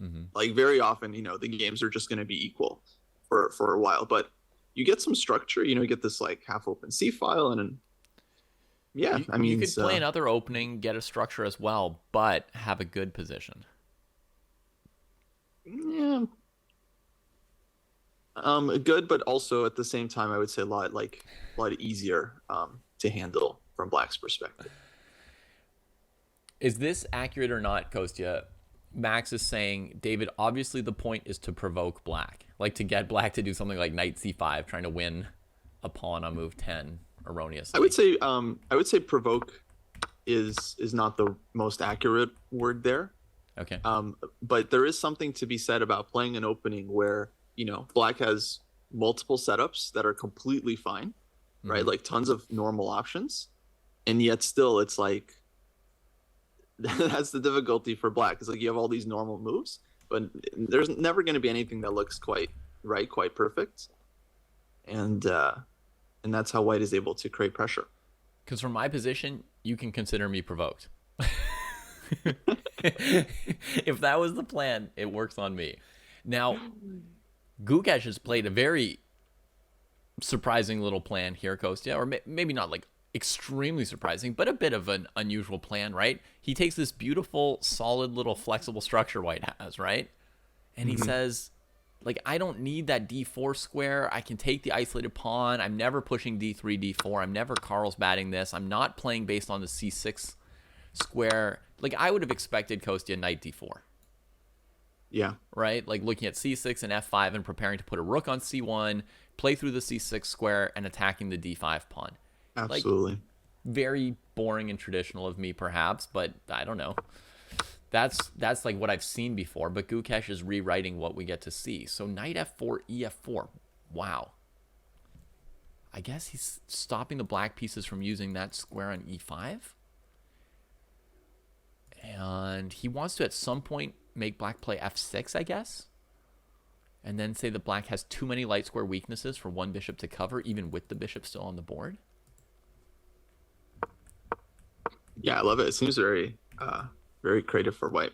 Mm-hmm. Like very often, the games are just going to be equal for a while, but you get some structure. You get this like half open C file, and yeah, you could play another opening, get a structure as well, but have a good position. Yeah. Good, but also at the same time, I would say a lot easier to handle from Black's perspective. Is this accurate or not, Kostya? Max is saying, David, obviously the point is to provoke Black, like to get Black to do something like knight c5, trying to win a pawn on move 10 erroneously. I would say provoke is not the most accurate word there. Okay. But there is something to be said about playing an opening where Black has multiple setups that are completely fine, right? Like tons of normal options, and yet still it's like that's the difficulty for Black. It's like you have all these normal moves, but there's never going to be anything that looks quite right, quite perfect, and that's how White is able to create pressure. Because from my position, you can consider me provoked. If that was the plan, it works on me. Now, Gukesh has played a very surprising little plan here, Kostya, or maybe not like extremely surprising, but a bit of an unusual plan, right? He takes this beautiful, solid little flexible structure White has, right? And he says, like, I don't need that d4 square. I can take the isolated pawn. I'm never pushing d3, d4. I'm never Carlsbading this. I'm not playing based on the c6 square. Like, I would have expected Kostya knight d4. Yeah. Right? Like looking at c6 and f5 and preparing to put a rook on c1, play through the c6 square, and attacking the d5 pawn. Absolutely. Like, very boring and traditional of me, perhaps, but I don't know. That's like what I've seen before, but Gukesh is rewriting what we get to see. So knight f4, ef4. Wow. I guess he's stopping the black pieces from using that square on e5. And he wants to, at some point, make Black play f6, I guess. And then say that Black has too many light square weaknesses for one bishop to cover, even with the bishop still on the board. Yeah, I love it. It seems very, very creative for White.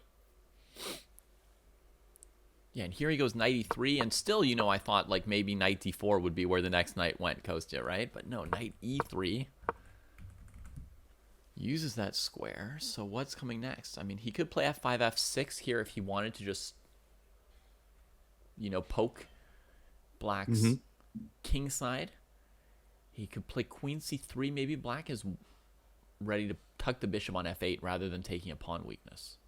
Yeah, and here he goes knight e3, and still, I thought like maybe knight d4 would be where the next knight went, Kostya, right? But no, knight e3 uses that square. So what's coming next? I mean, he could play f5, f6 here if he wanted to just, poke Black's king side. He could play queen c3. Maybe Black is ready to tuck the bishop on f8 rather than taking a pawn weakness.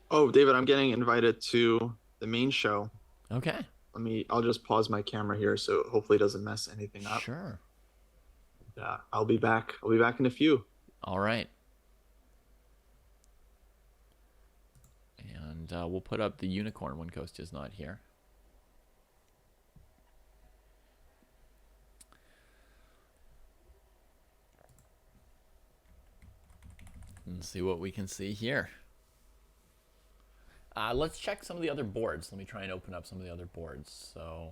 Oh, David, I'm getting invited to the main show. Okay. I'll just pause my camera here so hopefully it doesn't mess anything up. Sure. I'll be back. I'll be back in a few. All right. And we'll put up the unicorn when Kostya's not here. And see what we can see here. Let's check some of the other boards. Let me try and open up some of the other boards. So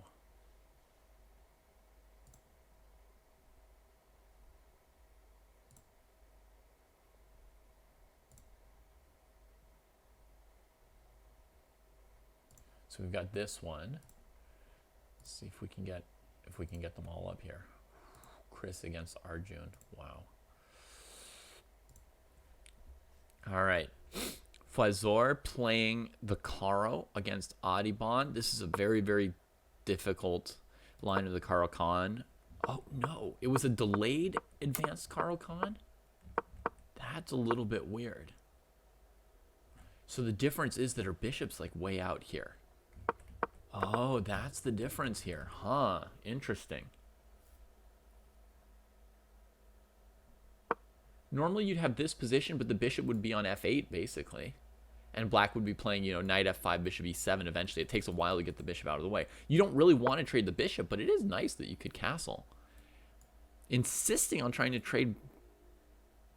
we've got this one. Let's see if we can get them all up here. Chris against Arjun. Wow. All right. Fazor playing the Caro against Adibon. This is a very, very difficult line of the Caro Khan. Oh, no. It was a delayed advanced Caro Khan? That's a little bit weird. So the difference is that her bishop's like way out here. Oh, that's the difference here. Huh. Interesting. Normally you'd have this position, but the bishop would be on f8, basically. And black would be playing, you know, knight f5, bishop e7 eventually. It takes a while to get the bishop out of the way. You don't really want to trade the bishop, but it is nice that you could castle. Insisting on trying to trade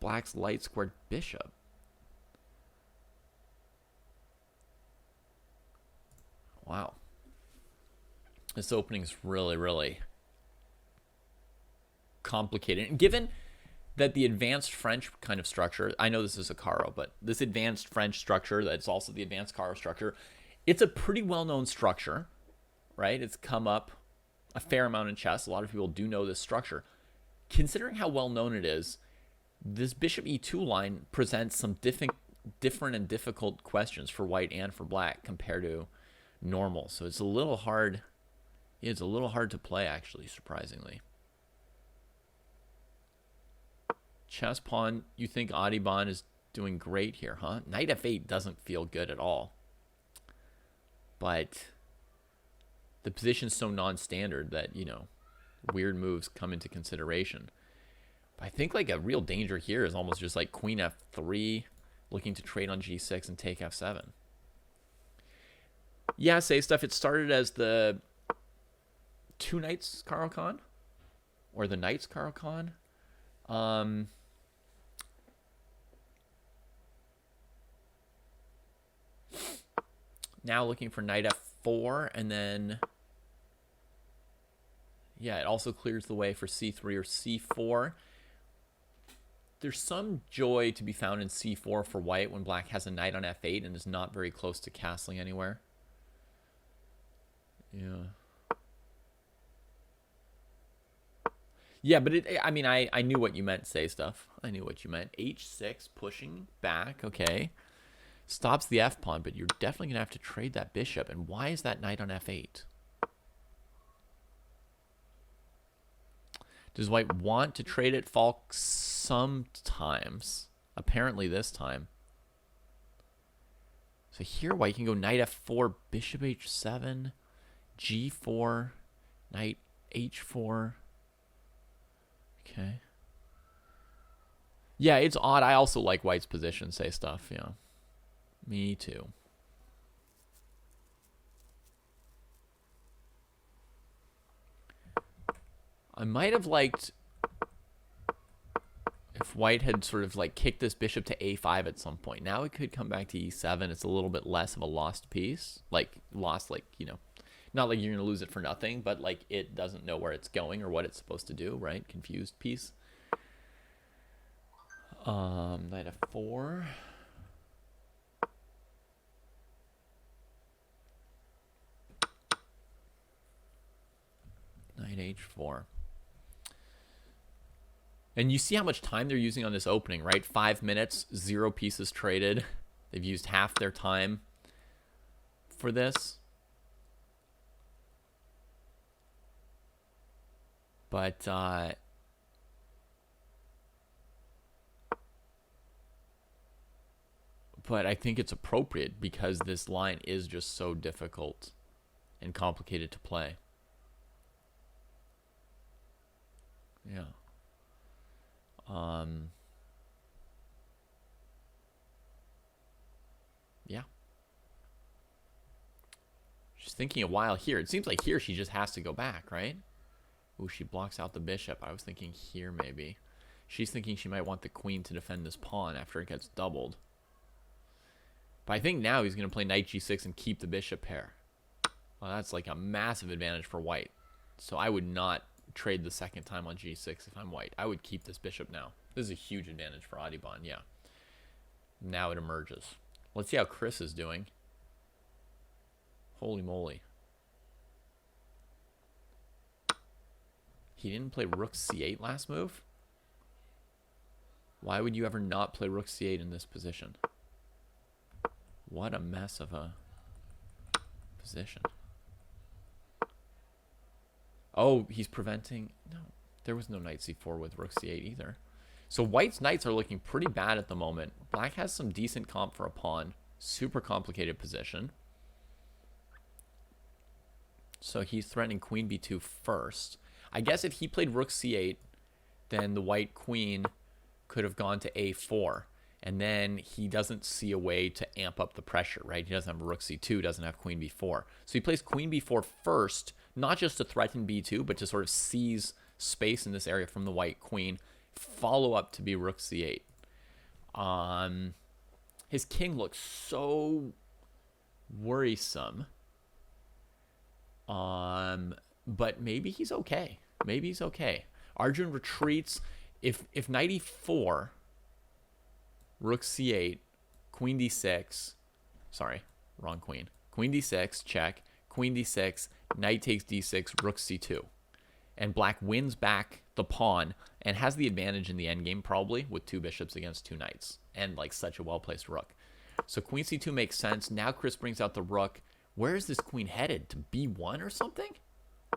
black's light squared bishop. Wow. This opening's really, really complicated. And given that the advanced French kind of structure, I know this is a Caro, but this advanced French structure, that's also the advanced Caro structure, it's a pretty well-known structure, right? It's come up a fair amount in chess. A lot of people do know this structure. Considering how well-known it is, this bishop e2 line presents some different and difficult questions for white and for black compared to normal. So it's a little hard. It's a little hard to play, actually, surprisingly. Chess pawn, you think Adiban is doing great here, huh? Knight f8 doesn't feel good at all. But the position's so non-standard that, you know, weird moves come into consideration. But I think like a real danger here is almost just like queen f3, looking to trade on g6 and take f7. Yeah, say stuff. It started as the two knights Caro-Kann, or the knights Caro-Kann. Now looking for knight f4, and then yeah, it also clears the way for c3 or c4. There's some joy to be found in c4 for white when black has a knight on f8 and is not very close to castling anywhere. Yeah. Yeah, but I mean, I knew what you meant, say stuff. I knew what you meant. h6, pushing back, okay. Stops the f-pawn, but you're definitely going to have to trade that bishop. And why is that knight on f8? Does white want to trade it, Falk? Sometimes. Apparently this time. So here white can go knight f4, bishop h7, g4, knight h4. Okay. Yeah, it's odd. I also like white's position, say stuff, yeah. Me too. I might have liked if white had sort of like kicked this bishop to a5 at some point. Now it could come back to e7. It's a little bit less of a lost piece. Like, lost, like, you know, not like you're going to lose it for nothing, but like it doesn't know where it's going or what it's supposed to do, right? Confused piece. Knight f4. Knight h4. And you see how much time they're using on this opening, right? 5 minutes, 0 pieces traded. They've used half their time for this. But I think it's appropriate because this line is just so difficult and complicated to play. Yeah. Yeah. She's thinking a while here. It seems like here she just has to go back, right? Ooh, she blocks out the bishop. I was thinking here maybe. She's thinking she might want the queen to defend this pawn after it gets doubled. But I think now he's going to play knight g6 and keep the bishop pair. Well, that's like a massive advantage for white. So I would not trade the second time on g6 if I'm white. I would keep this bishop now. This is a huge advantage for Adiban, yeah. Now it emerges. Let's see how Chris is doing. Holy moly. He didn't play rook c8 last move? Why would you ever not play rook c8 in this position? What a mess of a position. Oh, he's preventing... No, there was no knight c4 with rook c8 either. So white's knights are looking pretty bad at the moment. Black has some decent comp for a pawn. Super complicated position. So he's threatening queen b2 first. I guess if he played rook c8, then the white queen could have gone to a4. And then he doesn't see a way to amp up the pressure, right? He doesn't have rook c2, doesn't have queen b4. So he plays queen b4 first, not just to threaten b2, but to sort of seize space in this area from the white queen. Follow up to be rook c8. His king looks so worrisome. But maybe he's okay. Maybe he's okay. Arjun retreats. If knight e4, rook c8, queen d6. Sorry, wrong queen. Queen d6, check. Queen d6, knight takes d6, rook c2. And black wins back the pawn and has the advantage in the endgame probably with 2 bishops against 2 knights and like such a well-placed rook. So queen c2 makes sense. Now Chris brings out the rook. Where is this queen headed? To b1 or something?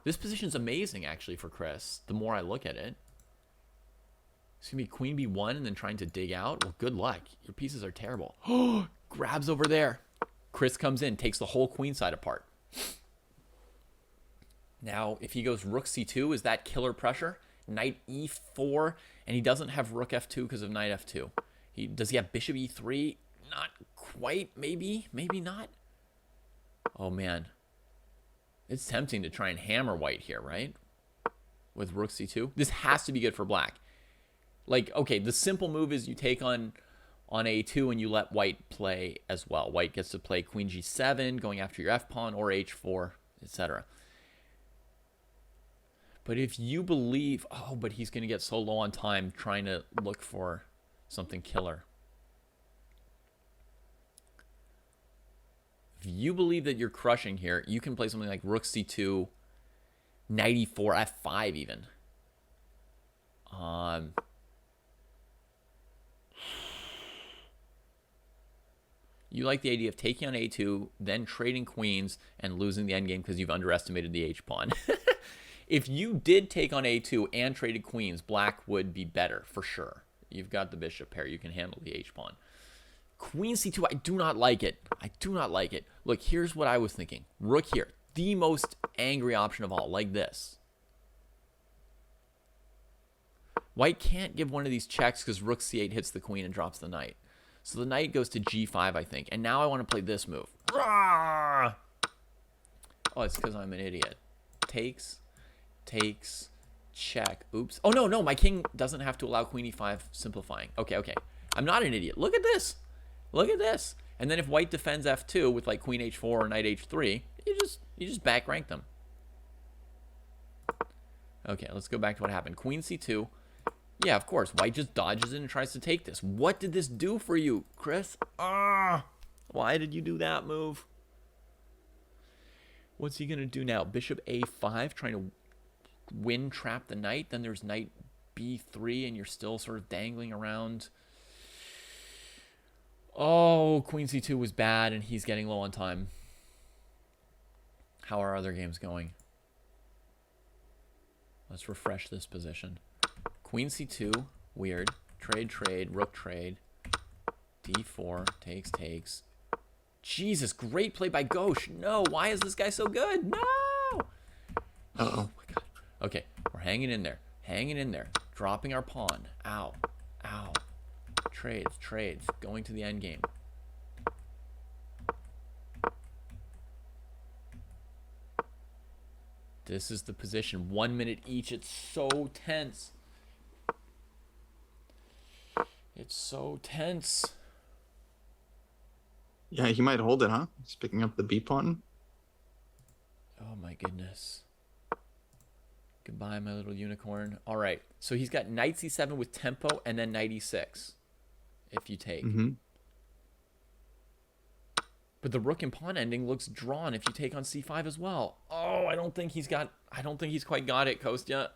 This position's amazing actually for Chris, the more I look at it. It's going to be queen b1 and then trying to dig out. Well, good luck. Your pieces are terrible. Oh, grabs over there. Chris comes in, takes the whole queen side apart. Now, if he goes rook c2, is that killer pressure? Knight e4, and he doesn't have rook f2 because of knight f2. Does he have bishop e3? Not quite, maybe, maybe not. Oh, man. It's tempting to try and hammer white here, right? With rook c2. This has to be good for black. Like, okay, the simple move is you take on a2 and you let white play as well. White gets to play queen g7, going after your f-pawn, or h4, etc. But if you believe, oh, but he's going to get so low on time trying to look for something killer. If you believe that you're crushing here, you can play something like rook c2, knight e4, f5 even. You like the idea of taking on a2, then trading queens and losing the endgame because you've underestimated the h-pawn. If you did take on a2 and traded queens, black would be better for sure. You've got the bishop pair. You can handle the h-pawn. Queen c2, I do not like it. I do not like it. Look, here's what I was thinking. Rook here. The most angry option of all, like this. White can't give one of these checks because rook c8 hits the queen and drops the knight. So the knight goes to g5, I think. And now I want to play this move. Oh, it's because I'm an idiot. Takes, check. Oops. Oh, no, my king doesn't have to allow queen e5 simplifying. Okay. I'm not an idiot. Look at this. Look at this. And then if white defends f2 with like queen h4 or knight h3, you just back rank them. Okay, let's go back to what happened. Queen c2. Yeah, of course. White just dodges it and tries to take this. What did this do for you, Chris? Why did you do that move? What's he going to do now? Bishop a5, trying to win trap the knight. Then there's knight b3, and you're still sort of dangling around. Oh, queen c2 was bad, and he's getting low on time. How are other games going? Let's refresh this position. Queen c2, weird. Trade, rook trade. d4, takes. Jesus, great play by Gauche. No, why is this guy so good? No! Oh my god. Okay, we're hanging in there. Dropping our pawn. Ow. Trades. Going to the end game. This is the position. 1 minute each. It's so tense. Yeah, he might hold it, huh? He's picking up the b pawn. Oh my goodness. Goodbye, my little unicorn. All right. So he's got knight c7 with tempo and then knight e6 if you take. But the rook and pawn ending looks drawn if you take on c5 as well. Oh, I don't think he's quite got it, Kostya.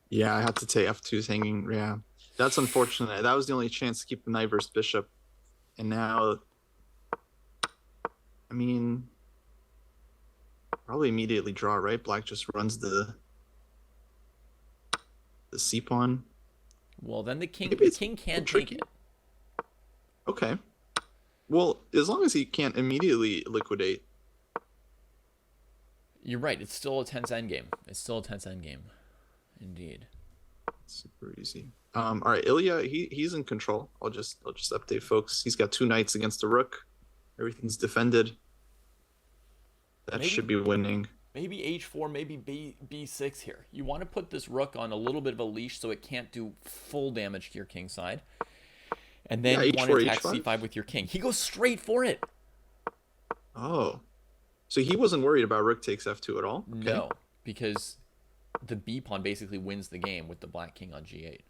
Yeah, I have to take f2's hanging. Yeah, that's unfortunate. That was the only chance to keep the knight versus bishop. And now, I mean, probably immediately draw, right? Black just runs the c pawn. Well, then the king can tricky. take it. Okay. Well, as long as he can't immediately liquidate. You're right. It's still a tense endgame. It's still a tense endgame. Indeed. Super easy. All right, Ilya, he's in control. I'll just update folks. He's got two knights against a rook. Everything's defended. That Maybe should be winning. maybe h4, maybe b6 here. You want to put this rook on a little bit of a leash so it can't do full damage to your king side. And Yeah, then you want to h4, attack h5. c5 with your king. He goes straight for it. Oh, so he wasn't worried about rook takes f2 at all? Okay. No, because the b pawn basically wins the game with the black king on g8.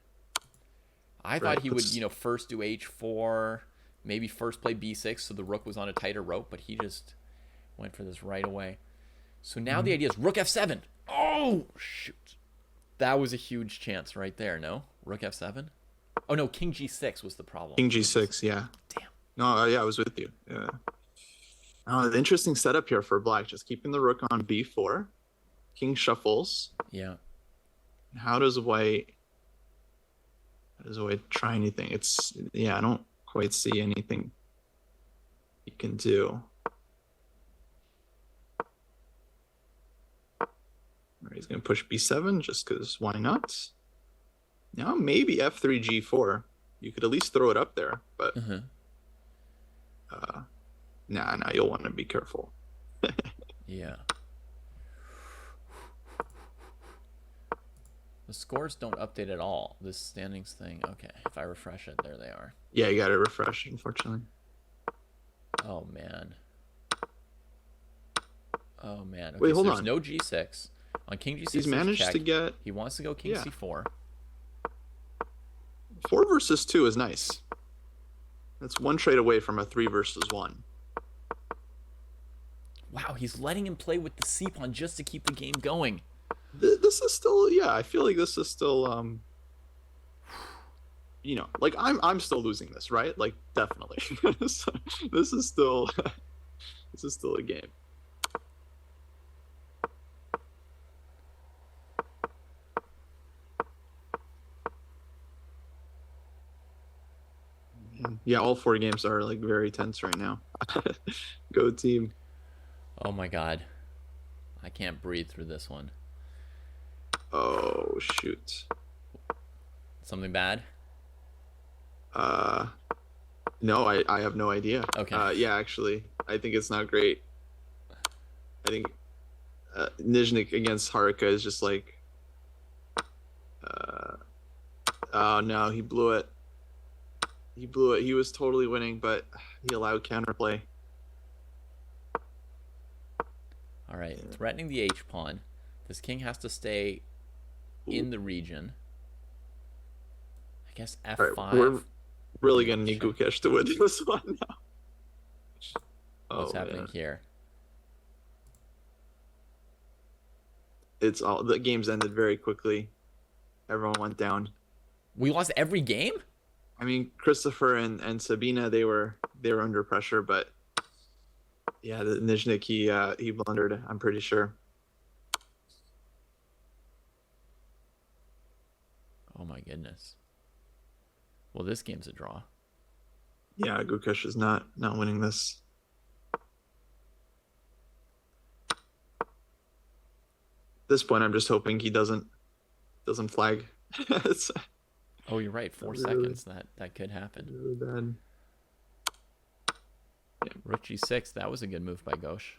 I thought Right. he would, first do h4, maybe first play b6 so the rook was on a tighter rope, but he just went for this right away. So now the idea is rook f7. Oh, shoot. That was a huge chance right there, no? Rook f7? Oh, no, king g6 was the problem. King g6, yeah. Damn. No, yeah, I was with you. Yeah. Oh, the interesting setup here for black. Just keeping the rook on b4. King shuffles. Yeah. How does white try anything? Yeah, I don't quite see anything he can do. All right, he's going to push b7 just because why not? Now maybe f3 g4. You could at least throw it up there, but nah, you'll want to be careful. Yeah. The scores don't update at all. This standings thing. Okay, if I refresh it, there they are. Yeah, you got to refresh, unfortunately. Oh, man. Oh, man. Okay, Wait, hold there's on. no g6. On king g6, He's managed check. to get... He wants to go king c4. 4 versus 2 is nice. That's one trade away from a 3 versus 1. Wow, he's letting him play with the c pawn just to keep the game going. This is still, yeah, I feel like this is still, like I'm still losing this, right? Like definitely. This is still a game. Yeah, all 4 games are like very tense right now. Go team. Oh my god. I can't breathe through this one. Oh shoot. Something bad? No, I have no idea. Okay. Yeah, actually, I think it's not great. I think Nizhnik against Haruka is just like oh no, he blew it. He was totally winning, but he allowed counterplay. All right, threatening the h pawn. This king has to stay in the region. I guess f5. All right, we're really gonna need Gukesh to win this one now. What's happening here? It's all the games ended very quickly. Everyone went down. We lost every game? I mean, Christopher and Sabina, they were under pressure, but yeah, the Nizhnik he blundered. I'm pretty sure. Oh my goodness. Well, this game's a draw. Yeah, Gukesh is not winning this. At this point, I'm just hoping he doesn't flag. Oh, you're right. 4 really, seconds. That could happen. Really bad. Yeah. Rook g6. That was a good move by Ghosh.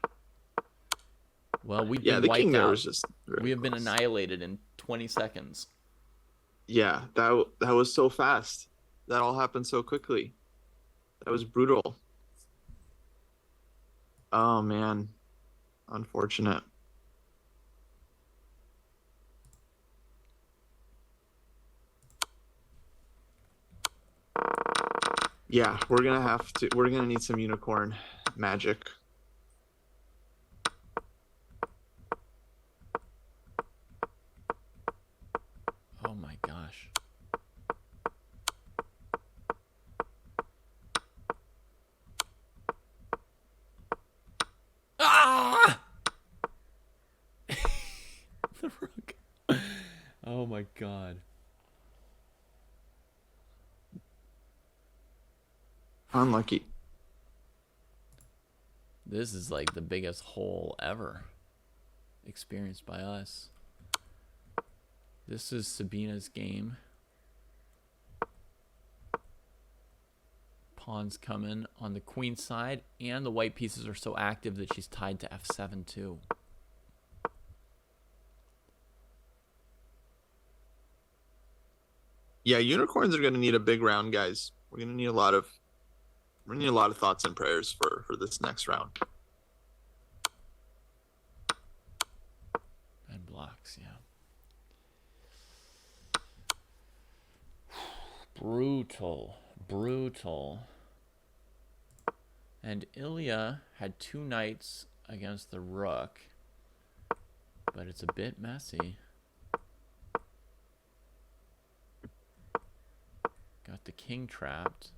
Well, we've Yeah, been the wiped king there out. was just We have been close. annihilated in 20 seconds. Yeah, that was so fast. That all happened so quickly. That was brutal. Oh man, unfortunate. Yeah, we're gonna need some unicorn magic. Oh my gosh. Ah! The rook. Oh my god. Unlucky. This is like the biggest hole ever experienced by us. This is Sabina's game. Pawn's coming on the queen side, and the white pieces are so active that she's tied to f7 too. Yeah, unicorns are going to need a big round, guys. We're going to need a lot of thoughts and prayers for this next round. And blocks, yeah. Brutal. And Ilya had 2 knights against the rook, but it's a bit messy. Got the king trapped.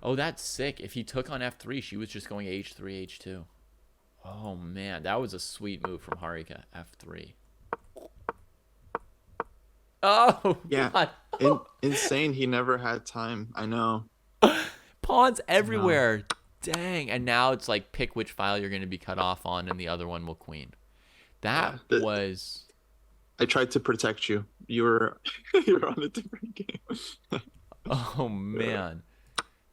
Oh, that's sick. If he took on f3, she was just going h3, h2. Oh, man. That was a sweet move from Harika. f3. Oh, yeah. God. Insane. He never had time. I know. Pawns everywhere. Dang. And now it's like pick which file you're going to be cut off on, and the other one will queen. That was... I tried to protect you. You were on a different game. Oh, man.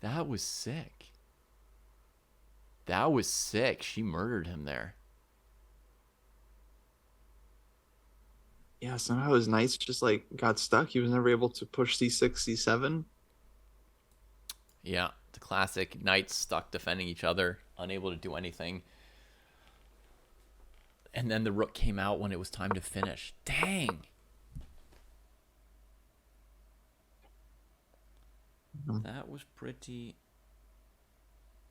That was sick. She murdered him there. Yeah, somehow his knights just like got stuck. He was never able to push c6, c7. Yeah, the classic knights stuck defending each other, unable to do anything. And then the rook came out when it was time to finish. Dang. That was pretty...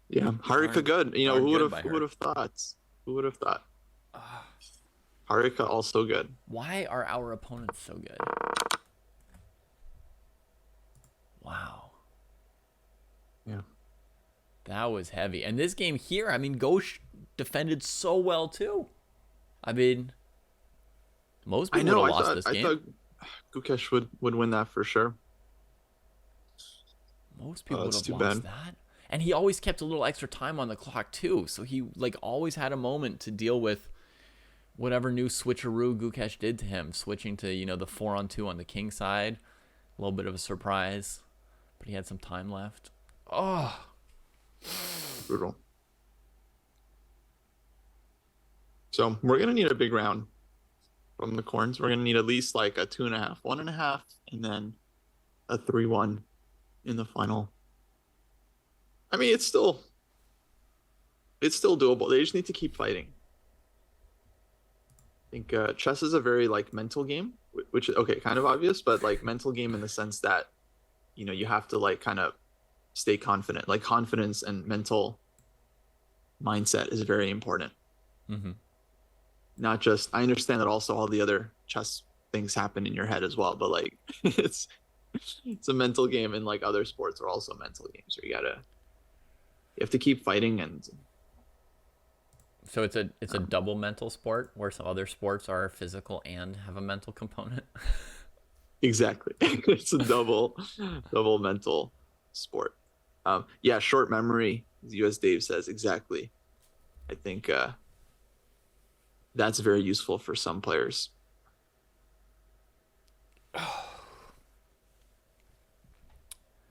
Yeah, Harika good. You know, who would have thought? Who would have thought? Harika also good. Why are our opponents so good? Wow. Yeah. That was heavy. And this game here, I mean, Ghosh defended so well too. I mean, most people would have lost this game. I thought Gukesh would win that for sure. Most people would have lost that. And he always kept a little extra time on the clock too. So he like always had a moment to deal with whatever new switcheroo Gukesh did to him, switching to, you know, the 4-on-2 on the king side. A little bit of a surprise, but he had some time left. Oh, brutal. So we're gonna need a big round from the corns. We're gonna need at least like a 2.5, 1.5, and then a 3-1 in the final. I mean, it's still doable. They just need to keep fighting. I think chess is a very like mental game, which okay, kind of obvious, but like mental game in the sense that, you know, you have to like kind of stay confident. Like confidence and mental mindset is very important. Mm-hmm. Not just, I understand that also all the other chess things happen in your head as well, but like it's a mental game, and like other sports are also mental games where you have to keep fighting. And so it's a double mental sport, where some other sports are physical and have a mental component. Exactly. It's a double mental sport. Yeah, short memory, as US Dave says. Exactly. I think that's very useful for some players.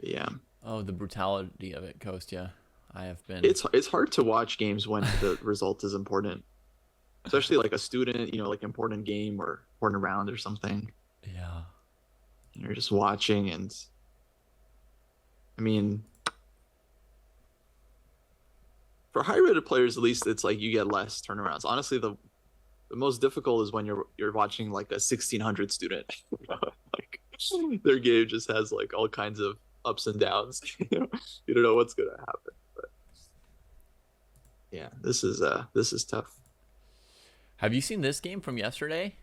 Yeah. Oh, the brutality of it, Kostya. I have been... It's hard to watch games when the result is important, especially like a student, you know, like important game or important round or something. Yeah. You're just watching, and I mean, for high rated players, at least it's like you get less turnarounds. Honestly, the most difficult is when you're watching like a 1600 student. Like their game just has like all kinds of ups and downs. You don't know what's gonna happen. But yeah, this is tough. Have you seen this game from yesterday?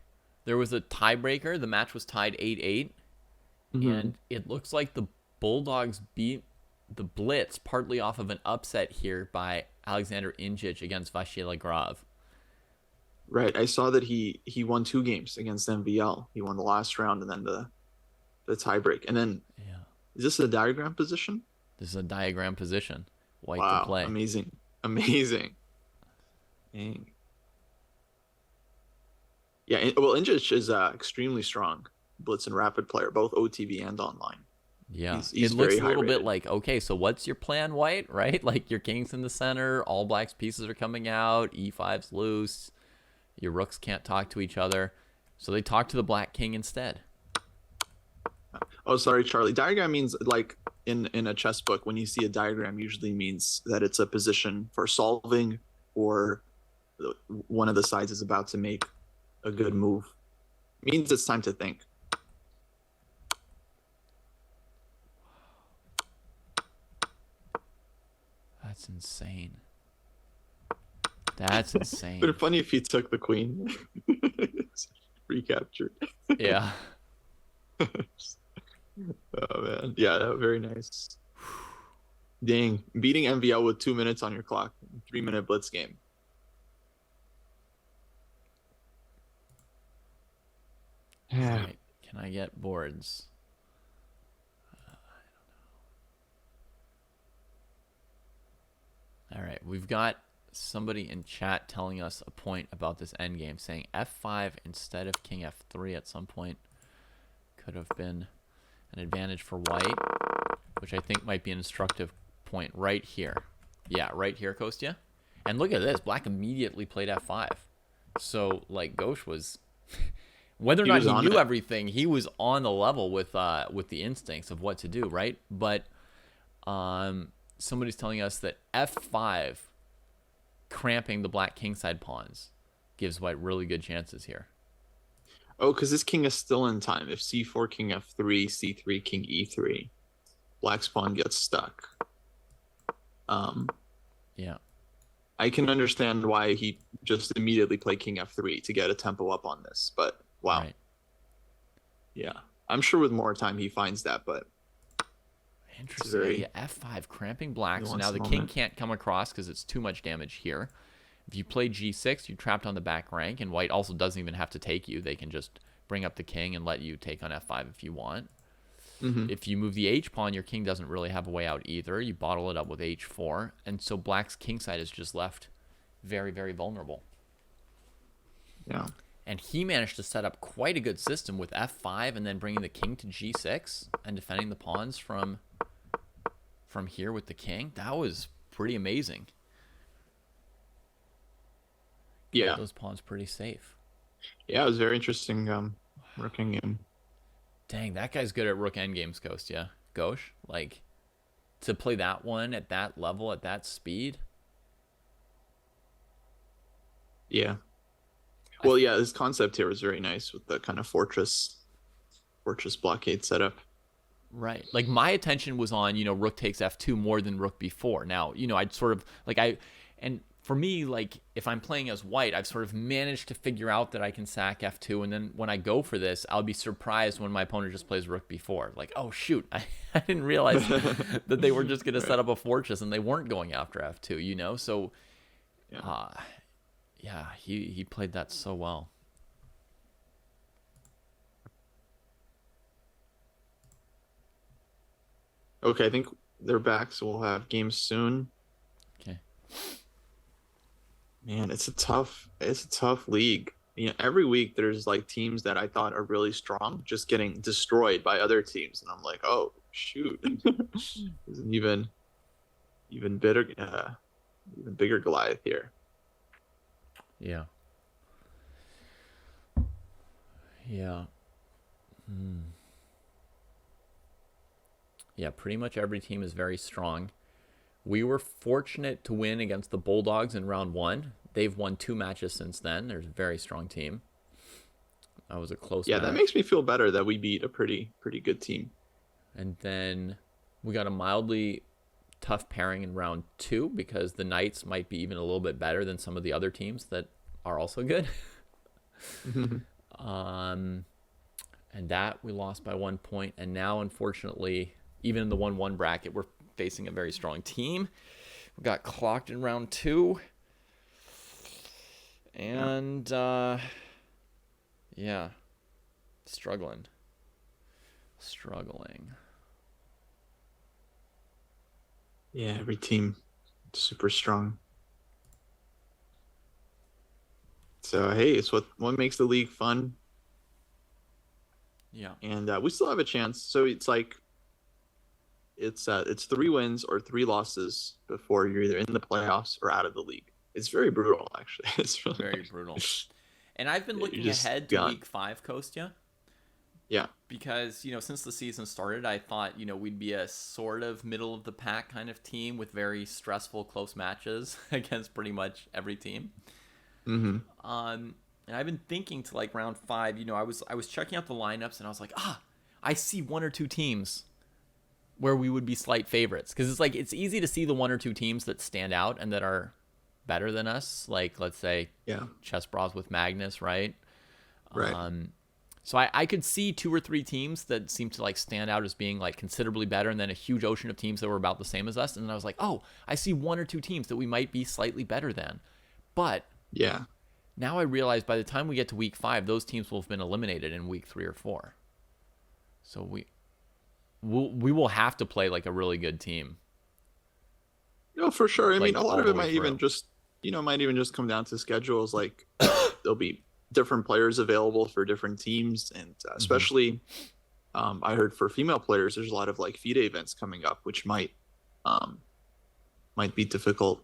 There was a tiebreaker. The match was tied 8-8. Mm-hmm. And it looks like the Bulldogs beat the Blitz partly off of an upset here by Alexander Injic against Vasily Grov. Right. I saw that he won 2 games against MVL. He won the last round and then the tiebreak. And then, yeah. Is this a diagram position? This is a diagram position. White wow, to play. Amazing. Dang. Yeah, well, Injic is extremely strong blitz and rapid player, both OTV and online. Yeah. He's It looks very a high little bit rated. like, okay, so what's your plan, White, right? Like your king's in the center, all black's pieces are coming out, e5's loose, your rooks can't talk to each other. So they talk to the black king instead. Oh, sorry, Charlie. Diagram means like in a chess book, when you see a diagram, usually means that it's a position for solving or one of the sides is about to make a good move. It means it's time to think. That's insane. That's But insane. it's funny if he took the queen. Recaptured. Yeah. Oh man. Yeah, very nice. Dang. Beating MVL with 2 minutes on your clock. 3 minute blitz game. All Yeah. right. Can I get boards? All right. We've got somebody in chat telling us a point about this endgame, saying f5 instead of king f3 at some point could have been an advantage for white, which I think might be an instructive point right here. Yeah, right here, Kostya. And look at this. Black immediately played f5. So, like, Gauche was... Whether or He not was he on knew it. everything, he was on the level with the instincts of what to do, right? But somebody's telling us that f5 cramping the black kingside pawns gives white really good chances here. Oh, because this king is still in time. If c4, king f3, c3, king e3, black's pawn gets stuck. Um, Yeah. I can understand why he just immediately played king f3 to get a tempo up on this, but wow. Right. Yeah. I'm sure with more time he finds that, but it's Interesting. very Yeah, f5 cramping black. So now nuanced the king moment. can't come across because it's too much damage here. If you play g6, you're trapped on the back rank, and white also doesn't even have to take you. They can just bring up the king and let you take on f5 if you want. Mm-hmm. If you move the h pawn, your king doesn't really have a way out either. You bottle it up with h4, and so black's kingside is just left very, very vulnerable. Yeah. And he managed to set up quite a good system with f5 and then bringing the king to g6 and defending the pawns from here with the king. That was pretty amazing. Yeah. Those pawns pretty safe. Yeah, it was very interesting working in. Dang, that guy's good at rook endgames, Kostya. Gauche, like, to play that one at that level, at that speed. Yeah. Well, yeah, this concept here was very nice with the kind of fortress blockade setup. Right. Like, my attention was on, rook takes f2 more than rook b4. Now, I'd sort of, and for me, like, if I'm playing as white, I've sort of managed to figure out that I can sack f2, and then when I go for this, I'll be surprised when my opponent just plays rook b4. Like, oh, shoot, I didn't realize that they were just going to set up a fortress, and they weren't going after f2, So, Yeah. yeah, he played that so well. Okay, I think they're back, so we'll have games soon. Okay. Man, it's a tough league. Every week there's like teams that I thought are really strong just getting destroyed by other teams, and I'm like, oh shoot, there's an even bigger even bigger Goliath here. Yeah. Yeah. Yeah, pretty much every team is very strong. We were fortunate to win against the Bulldogs in round one. They've won 2 matches since then. They're a very strong team. That was a close Yeah, match. that makes me feel better that we beat a pretty good team. And then we got a mildly tough pairing in round 2 because the Knights might be even a little bit better than some of the other teams that are also good. And that we lost by 1 point. And now, unfortunately, even in the 1-1 bracket, we're facing a very strong team. We got clocked in round 2. And, yeah, struggling. Yeah, every team super strong. So hey, it's what makes the league fun, Yeah. and we still have a chance. So it's like it's 3 wins or 3 losses before you're either in the playoffs or out of the league. It's very brutal, actually. It's really Very brutal. And I've been you're looking just ahead to gone. week 5, Kostya, Yeah. because, since the season started, I thought, we'd be a sort of middle of the pack kind of team with very stressful close matches against pretty much every team. Mm-hmm. And I've been thinking to like round 5, I was checking out the lineups and I was like, I see one or two teams where we would be slight favorites, because it's like it's easy to see the one or two teams that stand out and that are better than us, like let's say Yeah. Chess Bros with Magnus, right? Right. So I could see 2 or 3 teams that seem to like stand out as being like considerably better, and then a huge ocean of teams that were about the same as us. And then I was like, I see 1 or 2 teams that we might be slightly better than. But Yeah. now I realize by the time we get to week 5, those teams will have been eliminated in week 3 or 4. So we will have to play like a really good team, For sure. I mean, like a lot all of the it way might even through. just come down to schedules. Like there'll be different players available for different teams, and Mm-hmm. especially I heard for female players, there's a lot of like FIDE events coming up, which um, might be difficult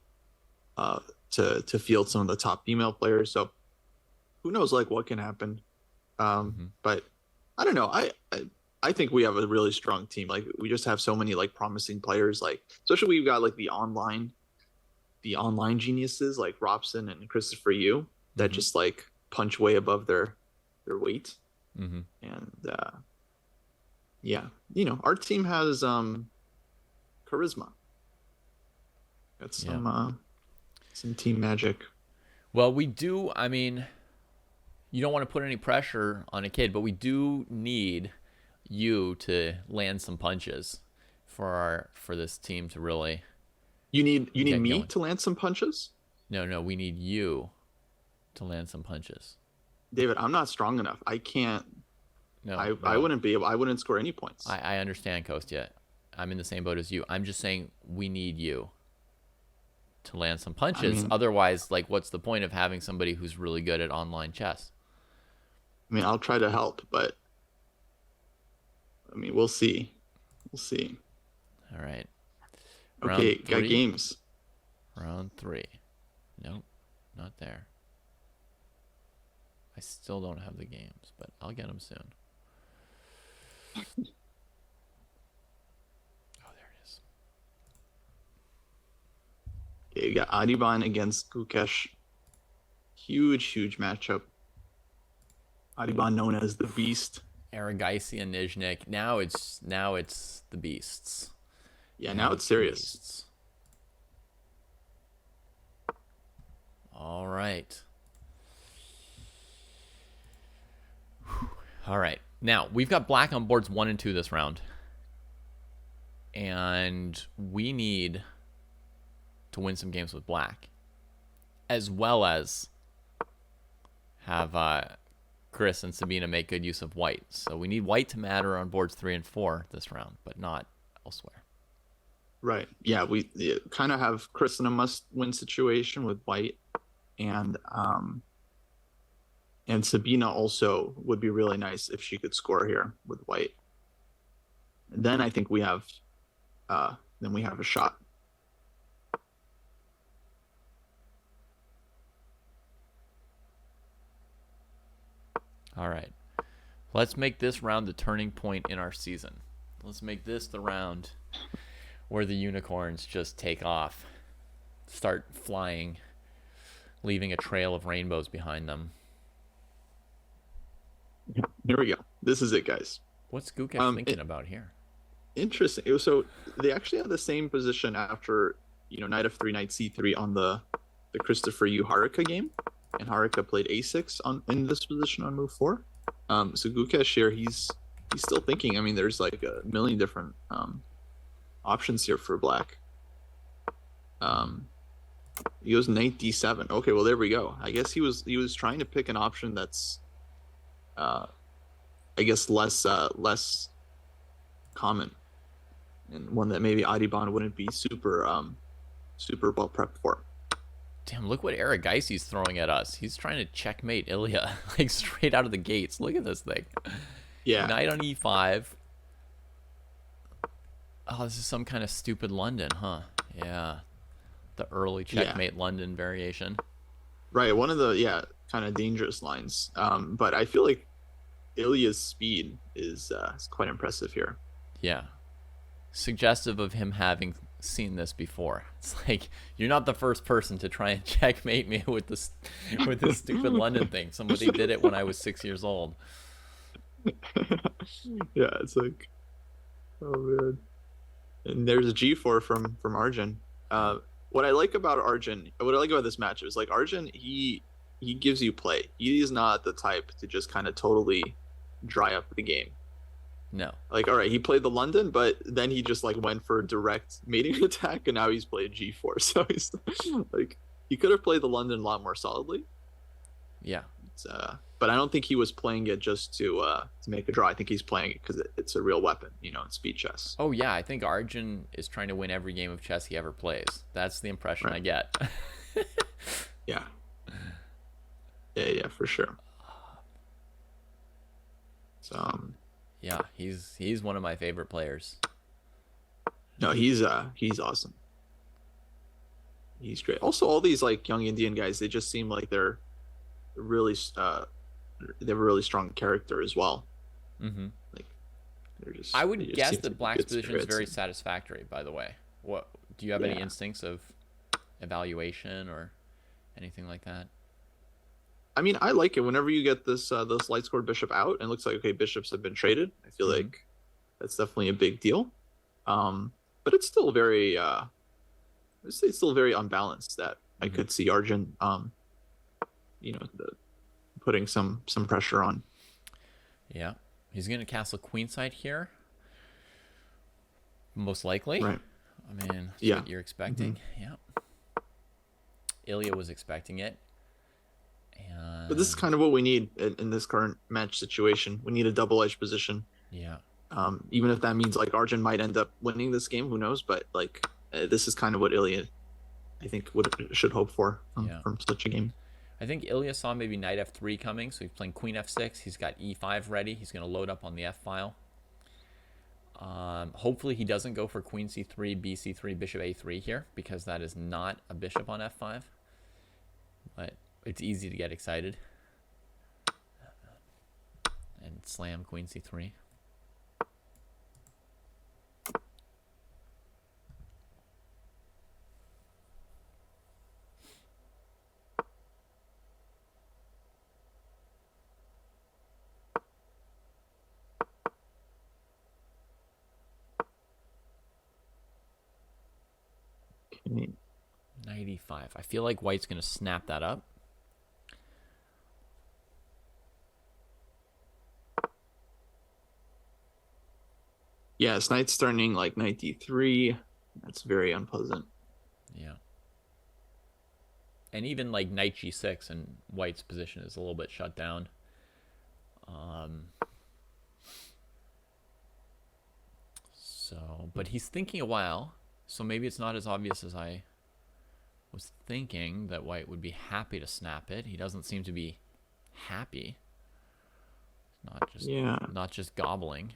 uh, to field some of the top female players. So who knows, like what can happen? Mm-hmm. But I don't know. I think we have a really strong team. Like we just have so many like promising players. Like especially we've got like the online geniuses like Robson and Christopher Yu that Mm-hmm. just like punch way above their weight. Mm-hmm. And yeah, our team has charisma. Got Yeah. some team magic. Well, we do. I mean, you don't want to put any pressure on a kid, but we do need you to land some punches for this team to really You need get me going. to land some punches, No, we need you to land some punches. David. I'm not strong enough. I can't. No, I no. wouldn't be able. I wouldn't score any points. I understand, Kostya. I'm in the same boat as you. I'm just saying we need you to land some I punches. mean, Otherwise, like, what's the point of having somebody who's really good at online chess? I'll try to help, but we'll see. We'll see. All right. Round Okay, got 3. games. Round 3. Nope, not there. I still don't have the games, but I'll get them soon. Oh, there it is. Okay, you got Adiban against Gukesh. Huge matchup. Adiban known as the Beast. Aragaisi and Nizhnik. Now it's the beasts. Yeah, Now now it's it's the serious. beasts. All right. All right. Now, we've got black on boards 1 and 2 this round. And we need to win some games with black, as well as have Chris and Sabina make good use of white. So we need white to matter on boards 3 and 4 this round, but not elsewhere. Right. Yeah, we kind of have Chris in a must-win situation with white, and Sabina also would be really nice if she could score here with white. And then I think we have a shot. All right. Let's make this round the turning point in our season. Let's make this the round where the unicorns just take off, start flying, leaving a trail of rainbows behind them. Here we go. This is it, guys. What's Gukesh thinking about here? Interesting. So they actually have the same position after knight f3, knight c3 on the Christopher Yu Haruka game, and Haruka played a6 in this position on move 4. So Gukesh here, he's still thinking. There's like a million different options here for black. He goes knight d7. Okay, well there we go. I guess he was trying to pick an option that's I guess less common, and one that maybe Adiban wouldn't be super well prepped for. Damn, look what Aragai's throwing at us. He's trying to checkmate Ilya, like straight out of the gates. Look at this thing. Yeah, Knight on e5. Oh, this is some kind of stupid London, huh? Yeah. The early yeah, checkmate London variation. right. One of the kind of dangerous lines. But I feel like Ilya's speed is quite impressive here. Yeah. Suggestive of him having seen this before. It's like, you're not the first person to try and checkmate me with this stupid London thing. Somebody did it when I was 6 years old. Yeah, it's like, oh man. And there's a G4 from Arjun. Yeah. What I like about Arjun, what I like about this match is like Arjun, he gives you play. He is not the type to just kind of totally dry up the game. No. Like, all right, he played the London, but then he just like went for a direct mating attack, and now he's played G4. So he's like, he could have played the London a lot more solidly. Yeah. But I don't think he was playing it just to make a draw. I think he's playing it because it's a real weapon, in speed chess. Oh, yeah. I think Arjun is trying to win every game of chess he ever plays. That's the impression I get. Yeah. Yeah, for sure. So, yeah, he's one of my favorite players. no, he's awesome. He's great. Also, all these like young Indian guys, they just seem like they're really they have a really strong character as well. Mm-hmm. Like I would guess seem to that be Black's good position is spirits. very satisfactory. By the way, what do you have any Yeah. instincts of evaluation or anything like that? I mean, I like it whenever you get this light scored bishop out and it looks like okay, bishops have been traded. I feel Mhm. like that's definitely a big deal. But it's still very I'd say it's still very unbalanced that I Mhm. could see Arjun putting some pressure on. Yeah, he's gonna castle queenside here, most likely. Right. I mean, that's Yeah. what you're expecting. Yeah. Ilya was expecting it. And But this is kind of what we need in this current match situation. We need a double edge position. yeah. Even if that means like Arjun might end up winning this game, who knows? But like this is kind of what Ilya, I think, should hope for from such a game. I think Ilya saw maybe knight f3 coming, so he's playing queen f6. He's got e5 ready. He's going to load up on the f file. Hopefully he doesn't go for queen c3, bc3, bishop a3 here, because that is not a bishop on f5. But it's easy to get excited and slam queen c3. Okay. Knight e5. I feel like white's going to snap that up. Yeah, it's knight starting like knight d3. That's very unpleasant. Yeah. And even like knight g6 and white's position is a little bit shut down. But he's thinking a while, so maybe it's not as obvious as I was thinking that white would be happy to snap it. He doesn't seem to be happy. Not just gobbling.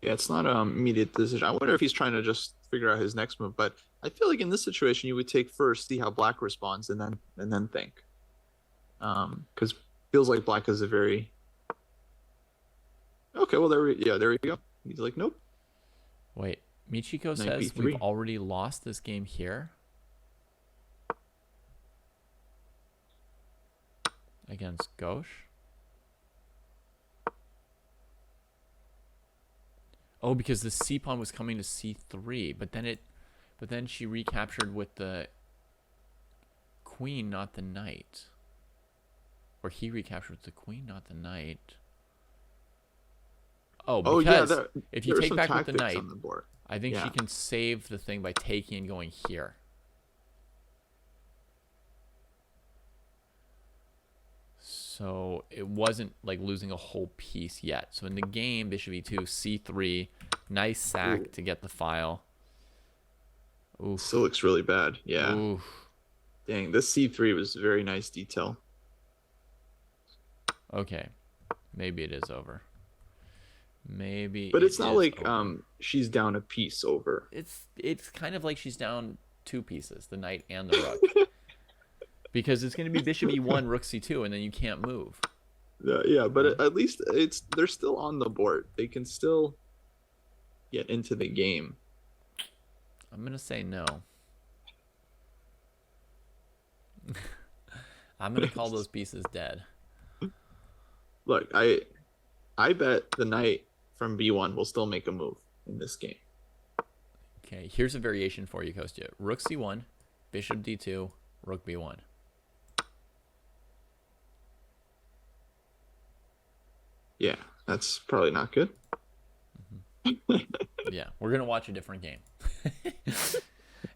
Yeah, it's not an immediate decision. I wonder if he's trying to just figure out his next move. But I feel like in this situation, you would take first, see how black responds, and then think. Because feels like black is a very okay. Well, there we go. He's like, nope. Wait, Michiko Knight says b3. we've already lost this game here against Gauche. Oh, because the c pawn was coming to c3, but then she recaptured with the queen, not the knight. Or he recaptured with the queen, not the knight. Oh, because if you take back with the knight, I think she can save the thing by taking and going here. So it wasn't like losing a whole piece yet. So in the game, bishop e2, c3, nice sack to get the file. Oof. Still looks really bad. Yeah. Oof. Dang, this c3 was very nice detail. Okay, maybe it is over. Maybe But it it's not is like over. she's down a piece over. It's kind of like she's down two pieces, the knight and the rook, because it's going to be bishop e1, rook c2, and then you can't move. Yeah, but Right? at least they're still on the board. They can still get into the game. I'm going to say no. I'm going to call those pieces dead. Look, I bet the knight from b1 will still make a move in this game. Okay, here's a variation for you, Kostya. Rook c1, bishop d2, rook b1. Yeah, that's probably not good. Yeah, we're going to watch a different game.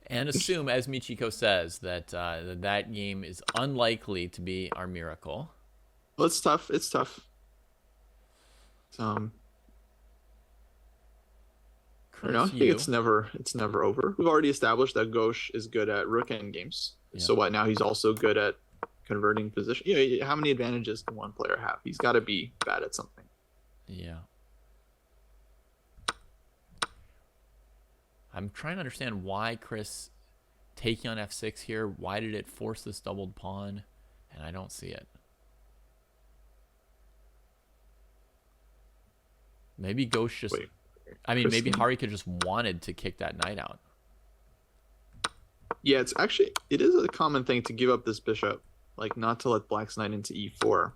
And assume, as Michiko says, that that game is unlikely to be our miracle. Well, it's tough. It's tough. I don't know. I think it's never over. We've already established that Gauche is good at rook endgames. Yeah. So what? Now he's also good at converting position. You know, how many advantages can one player have? He's got to be bad at something. Yeah. I'm trying to understand why Chris taking on f6 here. Why did it force this doubled pawn? And I don't see it. Maybe Gauche just... Wait, maybe Harika just wanted to kick that knight out. Yeah, it is a common thing to give up this bishop, like not to let Black's knight into e4.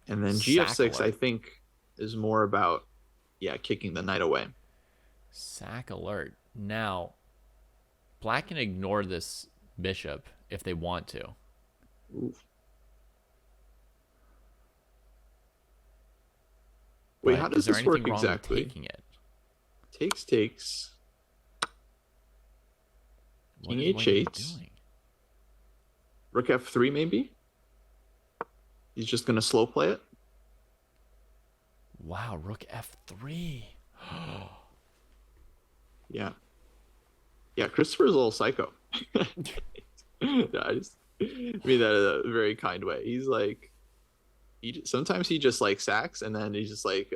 And then gf6, I think, is more about, kicking the knight away. Sack alert. Now, Black can ignore this bishop if they want to. Oof. Wait, how does this work exactly? Taking it? Takes. King h8. Rook f3 maybe? He's just going to slow play it? Wow, rook f3. Yeah. Yeah, Christopher's a little psycho. No, I just mean that in a very kind way. He's like, sometimes he just like sacks, and then he's just like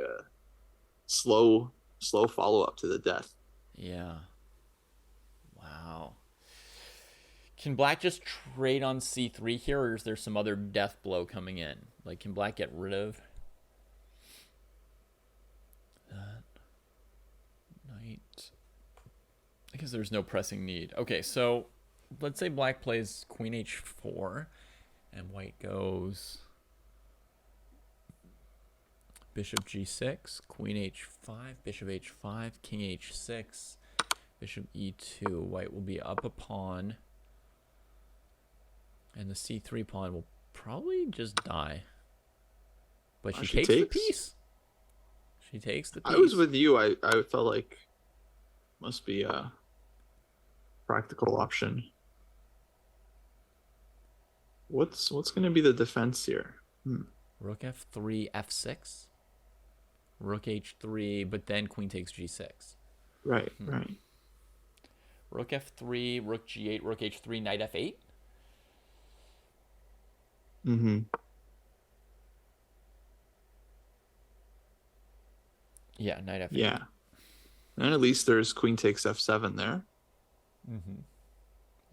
slow follow up to the death. Yeah. Wow. Can Black just trade on c3 here, or is there some other death blow coming in? Like, can Black get rid of that knight? I guess there's no pressing need. Okay, so let's say Black plays queen h4, and White goes bishop g6, queen h5, bishop h5, king h6, bishop e2. White will be up a pawn, and the c3 pawn will probably just die. But she takes the piece. She takes the piece. I was with you. I felt like must be a practical option. What's going to be the defense here? Rook f3, f6. Rook h3, but then queen takes g6. Right, right. Rook f3, rook g8, rook h3, knight f8. Mm-hmm. Yeah, knight f8. Yeah. And at least there's queen takes f7 there. Mm-hmm.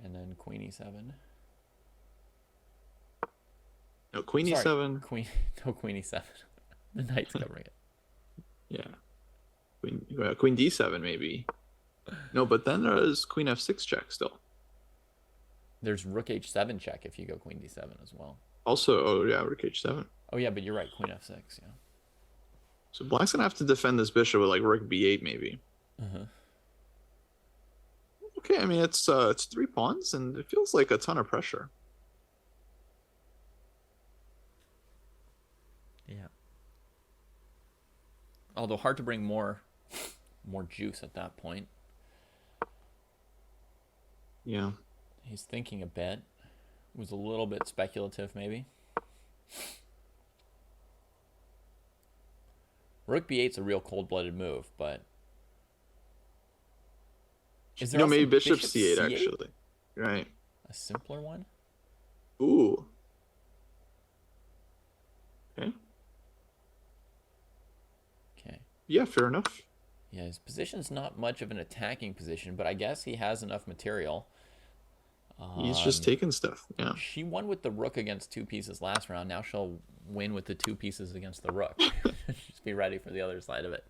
And then queen e7. No, queen e7. Queen e7. The knight's covering it. Yeah. Queen d7 maybe. No, but then there's queen f6 check still. There's rook h7 check if you go queen d7 as well. Also, rook h7. Oh yeah, but you're right, queen f6, yeah. So Black's gonna have to defend this bishop with like rook b8 maybe. Uh-huh. Okay, I mean it's 3 pawns and it feels like a ton of pressure. Yeah. Although hard to bring more juice at that point. Yeah. He's thinking a bit. Was a little bit speculative maybe. Rook b8's a real cold-blooded move, but is there maybe bishop c8, c8 actually. Right. A simpler one? Ooh. Okay. Okay. Yeah, fair enough. Yeah, his position's not much of an attacking position, but I guess he has enough material. He's just Um, taking stuff. Yeah. she won with the rook against 2 pieces last round. Now she'll win with the 2 pieces against the rook. Just be ready for the other side of it.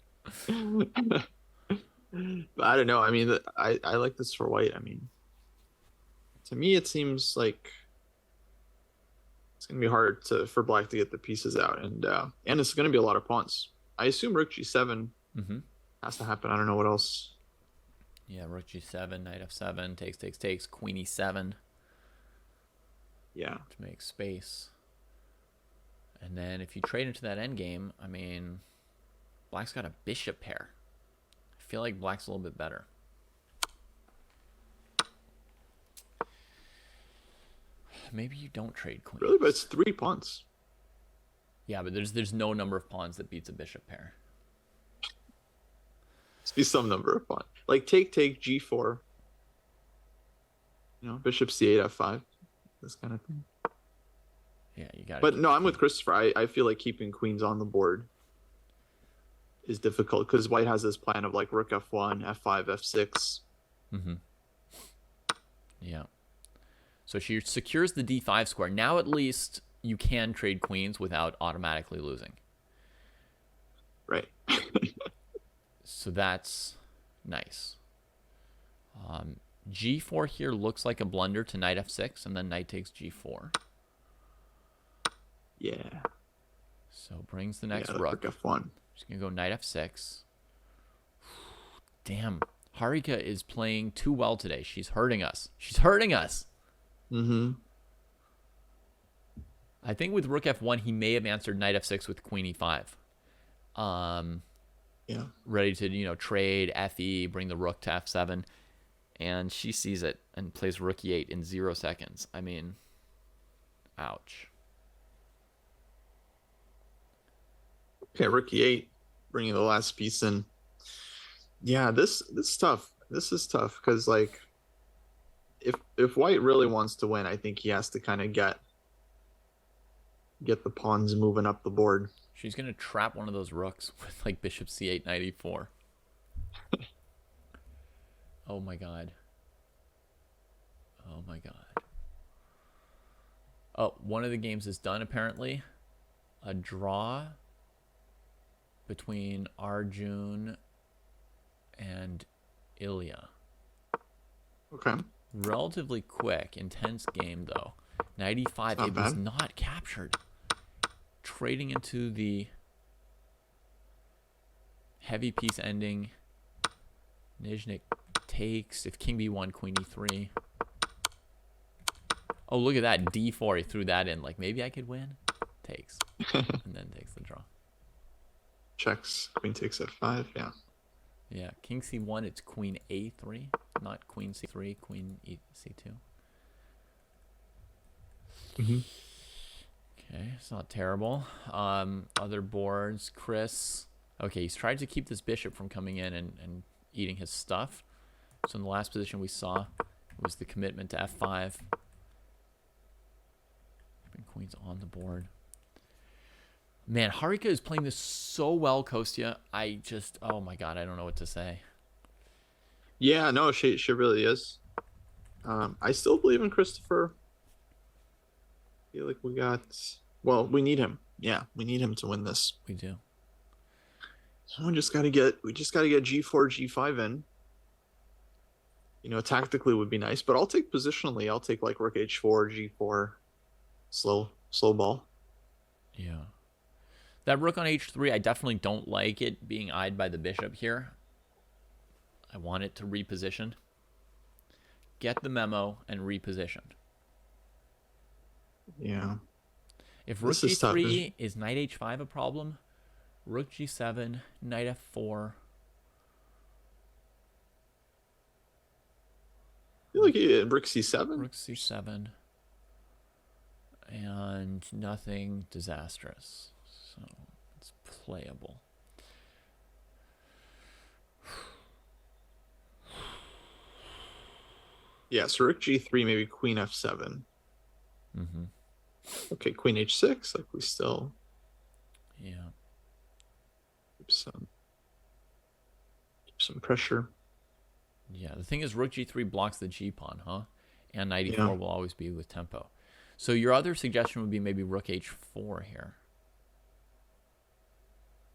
But I don't know. I mean, I like this for white. I mean, to me, it seems like it's gonna be hard to for black to get the pieces out, and it's gonna be a lot of pawns. I assume rook g7 Mm-hmm. has to happen. I don't know what else. Yeah, rook g7, knight f7, takes, queen e7 Yeah. to make space. And then if you trade into that endgame, I mean, black's got a bishop pair. I feel like black's a little bit better. Maybe you don't trade queen. Really, but it's 3 pawns. Yeah, but there's no number of pawns that beats a bishop pair. Must be some number of pawns. Like take g4. Bishop c8 f5. This kind of thing. Yeah, you got it. But no, I'm with Christopher. I feel like keeping queens on the board is difficult because white has this plan of like rook f1, f5, f6. Mm-hmm. Yeah. So she secures the d5 square. Now at least you can trade queens without automatically losing. Right. So that's nice. G4 here looks like a blunder to knight f6, and then knight takes g4. Yeah. So brings the next rook. rook. F1. She's going to go knight f6. Damn. Harika is playing too well today. She's hurting us. She's hurting us. Mm-hmm. I think with rook f1, he may have answered knight f6 with queen e5. Yeah. Ready to, trade fe, bring the rook to f7. And she sees it and plays rook e8 in 0 seconds. I mean, ouch. Okay, rook e8, bringing the last piece in. Yeah, this is tough. This is tough because like, if white really wants to win, I think he has to kind of get the pawns moving up the board. She's going to trap one of those rooks with like bishop c8, knight e4. Oh my god. Oh my god. Oh, one of the games is done apparently. A draw between Arjun and Ilya. Okay. Relatively quick, intense game though. Knight e5, it was not captured. Trading into the heavy piece ending. Nizhnik takes. If king b1, queen e3. Oh, look at that. d4, he threw that in. Like, maybe I could win. Takes. And then takes the draw. Checks. Queen takes f5, yeah. Yeah, king c1, it's queen a3. Not queen c3, queen c2. Mm-hmm. Okay, it's not terrible. Other boards, Chris. Okay, he's tried to keep this bishop from coming in and eating his stuff. So in the last position we saw was the commitment to f5. Keeping queens on the board. Man, Harika is playing this so well, Kostya. Oh my god, I don't know what to say. Yeah, no, she really is. I still believe in Christopher. I feel like we need him. Yeah, we need him to win this. We do. So we just gotta get g4, g5 in. Tactically would be nice, but I'll take positionally. I'll take like rook h4, g4, slow ball. Yeah. That rook on h3, I definitely don't like it being eyed by the bishop here. I want it to reposition. Get the memo and reposition. Yeah. If rook g3 is knight h5 a problem, rook g7, knight f4. I feel like rook c7. Rook c7. And nothing disastrous. So it's playable. Yeah, so rook g3, maybe queen f7. Mm-hmm. Okay, queen h6. Like we still Yeah. keep some pressure. Yeah. The thing is, rook g3 blocks the g pawn, huh? And knight Yeah. e4 will always be with tempo. So your other suggestion would be maybe rook h4 here.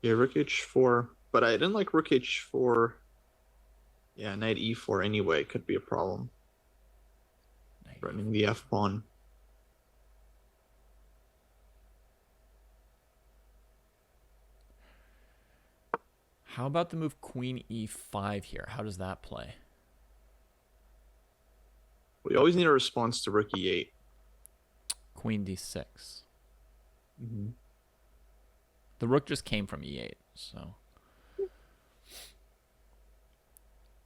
Yeah, rook h4. But I didn't like rook h4. Yeah, knight e4 anyway could be a problem. Knight Running e4. the f pawn. How about the move queen e5 here? How does that play? We always need a response to rook e8. Queen d6. Mm-hmm. The rook just came from e8, so.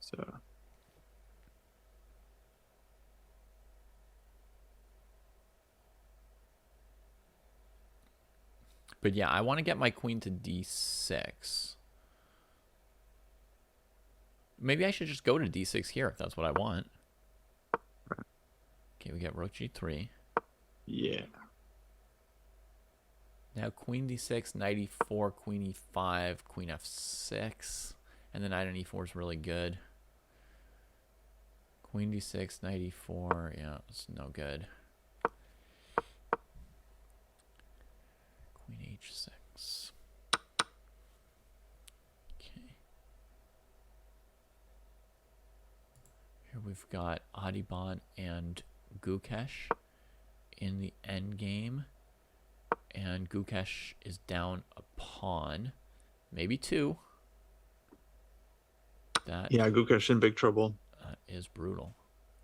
So But yeah, I want to get my queen to d6. Maybe I should just go to d6 here if that's what I want. Okay, we get rook g3. yeah. Now queen d6, knight e4, queen e5, queen f6. And the knight on e4 is really good. Queen d6, knight e4. Yeah, it's no good. Queen h6. Okay. Here we've got Adiban and Gukesh in the endgame. And Gukesh is down a pawn. Maybe two. That Yeah, Gukesh in big trouble. is brutal.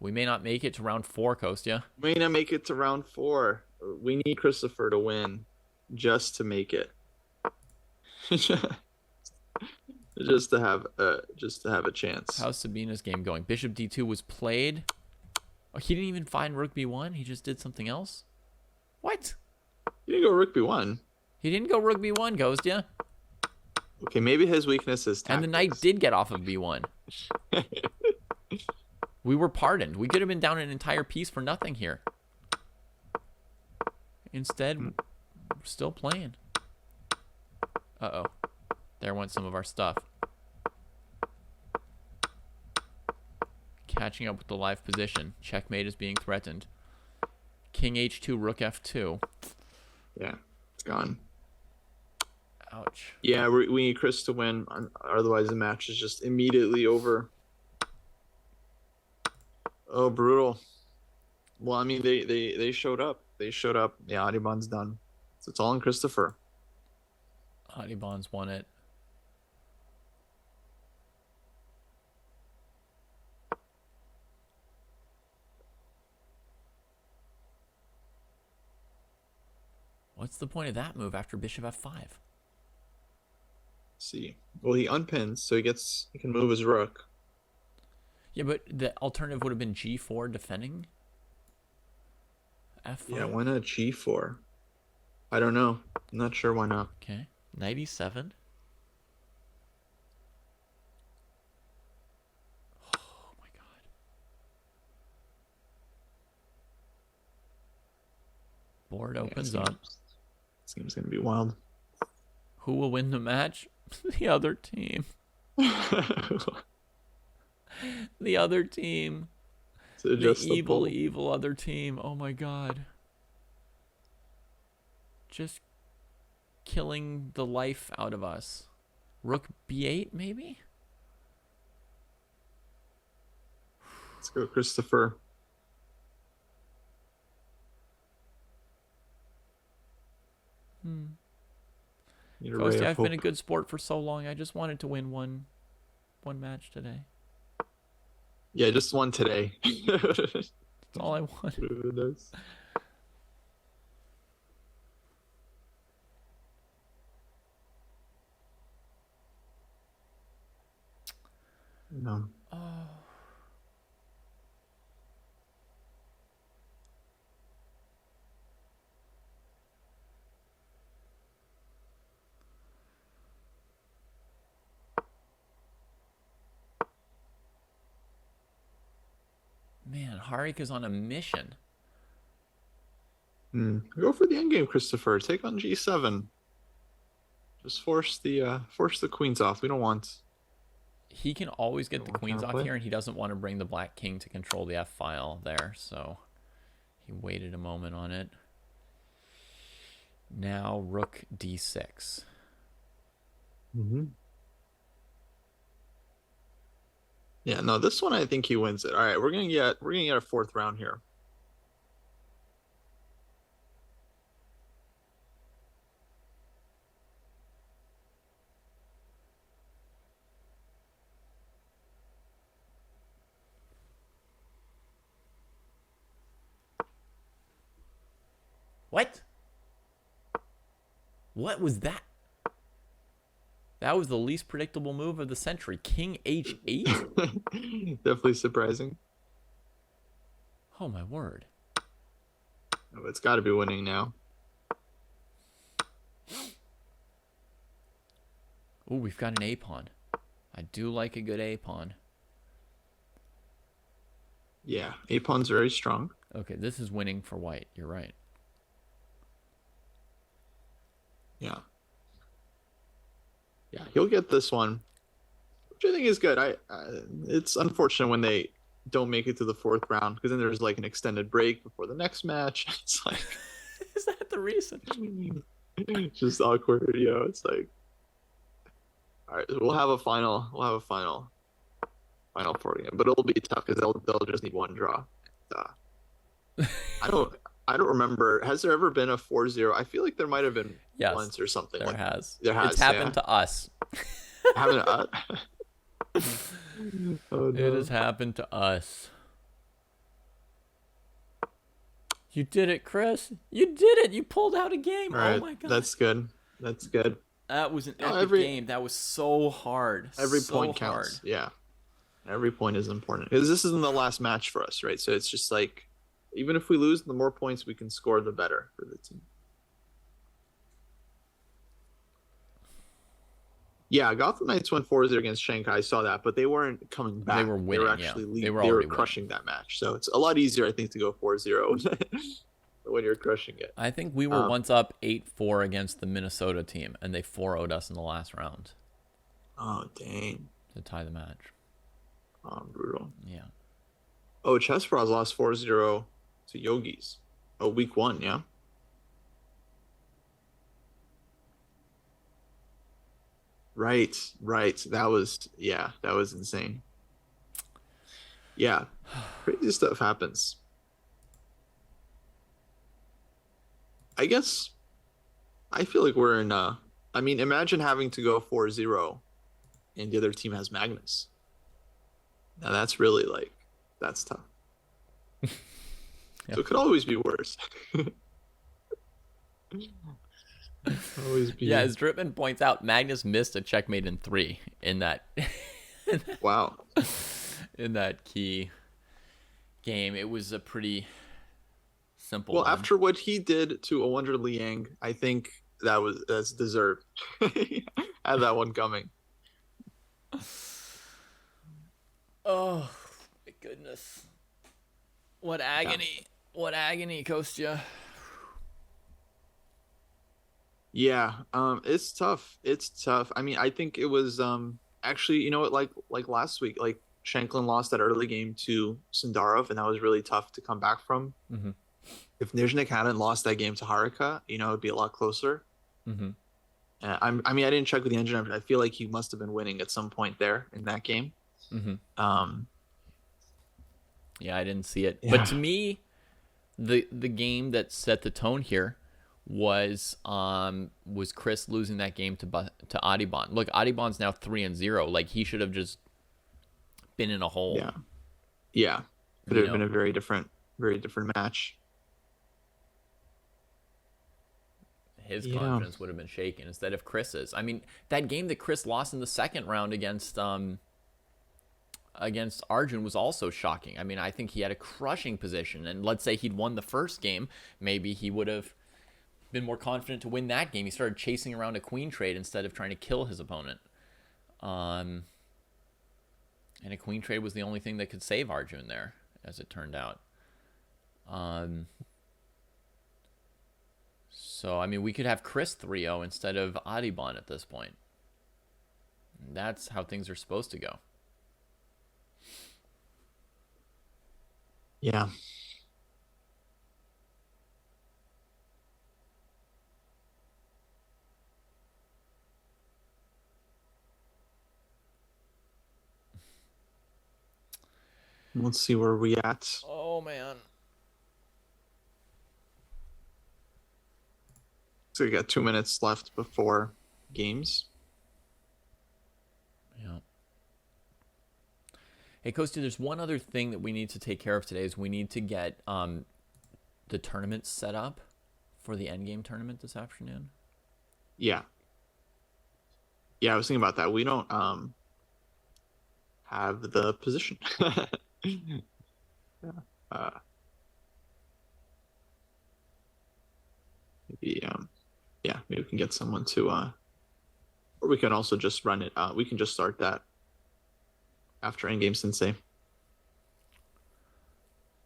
We may not make it to round 4, Kostya. May not make it to round 4. We need Christopher to win just to make it. Just to have a chance. How's Sabina's game going? Bishop d2 was played. Oh, he didn't even find rook b1. He just did something else. What? You didn't go rook b1. He didn't go rook b1, Kostya. Okay, maybe his weakness is tactics. And the knight did get off of b1. We were pardoned. We could have been down an entire piece for nothing here. Instead, we're still playing. Uh-oh. There went some of our stuff. Catching up with the live position. Checkmate is being threatened. King h2, rook f2. Yeah, it's gone. Ouch. Yeah, we need Chris to win. Otherwise, the match is just immediately over. Oh, brutal. Well, I mean, they showed up. They showed up. Yeah, Adiban's done. So it's all on Christopher. Adiban's won it. What's the point of that move after bishop f5? Let's see. Well, he unpins, so he can move his rook. Yeah, but the alternative would have been g4 defending f5. Yeah, why not g4? I don't know. I'm not sure why not. Okay. Knight e7. Oh my god. Board opens up. This game's gonna be wild. Who will win the match? The other team. The other team. So The evil, evil other team. Oh my god. Just killing the life out of us. Rook b8, maybe? Let's go, Christopher. Kostya, I've been a good sport for so long. I just wanted to win one match today. Yeah, just one today. That's all I want. No. Oh. Man, Harika's on a mission. Go for the endgame, Christopher. Take on G7. Just force the queens off. He can always We get don't the want queens off counterplay. here, and he doesn't want to bring the black king to control the f-file there, so he waited a moment on it. Now rook d6. Mm-hmm. Yeah, no, this one I think he wins it. All right, we're gonna get a fourth round here. What? What was that? That was the least predictable move of the century. King h8? Definitely surprising. Oh, my word. Oh, it's got to be winning now. Ooh, we've got an a-pawn. I do like a good a-pawn. Yeah, a pawn's very strong. Okay, this is winning for white. You're right. Yeah. Yeah, he'll get this one, which I think is good. It's unfortunate when they don't make it to the fourth round because then there's like an extended break before the next match. It's like Is that the reason? it's just awkward, you know. It's like, all right, we'll have a final. We'll have a final four game, but it'll be tough because they'll just need one draw. I don't I don't remember. Has there ever been a 4-0? I feel like there might have been Yes, once or something. there Like has. there has. It's happened to us. Haven't oh It no. has happened to us. You did it, Chris. You did it. You pulled out a game. All Oh right, my god. that's good. That's good. That was an No, epic game. That was so hard. Every so point hard. counts. Yeah, every point is important because this isn't the last match for us, right? So it's just like, even if we lose, the more points we can score, the better for the team. Yeah, Gotham Knights went 4-0 against Shanghai. I saw that, but they weren't coming back. They were winning. Actually They were they were already crushing that match. So it's a lot easier, I think, to go 4-0 when you're crushing it. I think we were once up 8-4 against the Minnesota team, and they 4-0'd us in the last round Oh, dang. to tie the match. Oh, brutal. Yeah. Oh, Chess Bros lost 4-0 to Yogis. Oh, week 1, yeah. Right. That was insane. Yeah. Crazy stuff happens. I guess I feel like we're in I mean, imagine having to go 4-0 and the other team has Magnus. Now that's really like that's tough. Yep. So it could always be worse. Always be. Yeah, as Dripman points out, Magnus missed a checkmate in 3 in that Wow. in that key game. It was a pretty simple Well, one. after what he did to a Wonder Liang, I think that's deserved. Had that one coming. Oh my goodness. What agony. Yeah. What agony, Kostya. Yeah, it's tough. It's tough. I mean, I think it was actually, you know what, like last week, like Shanklin lost that early game to Sundarov, and that was really tough to come back from. Mm-hmm. If Nizhnik hadn't lost that game to Harika, you know, it'd be a lot closer. Mm-hmm. I mean, I didn't check with the engine, but I feel like he must have been winning at some point there in that game. Mm-hmm. Yeah, I didn't see it, yeah. But to me, the game that set the tone here was Chris losing that game to Adibon. Look, Adibon's now 3-0. Like, he should have just been in a hole. Yeah. Could have been a very different match. His confidence would have been shaken instead of Chris's. I mean, that game that Chris lost in the second round against Arjun was also shocking. I mean, I think he had a crushing position, and let's say he'd won the first game, maybe he would have been more confident to win that game. He started chasing around a queen trade instead of trying to kill his opponent. And a queen trade was the only thing that could save Arjun there. as it turned out. So, I mean, we could have Chris 3-0 instead of Adibon at this point. That's how things are supposed to go. Yeah. Let's see where we at. Oh, man. So we got 2 minutes left before games. Yeah. Hey, Kostya, there's one other thing that we need to take care of today is we need to get the tournament set up for the endgame tournament this afternoon. Yeah. Yeah, I was thinking about that. We don't have the position. Yeah. Maybe yeah, maybe we can get someone to or we can also just run it. We can just start that after Endgame Sensei.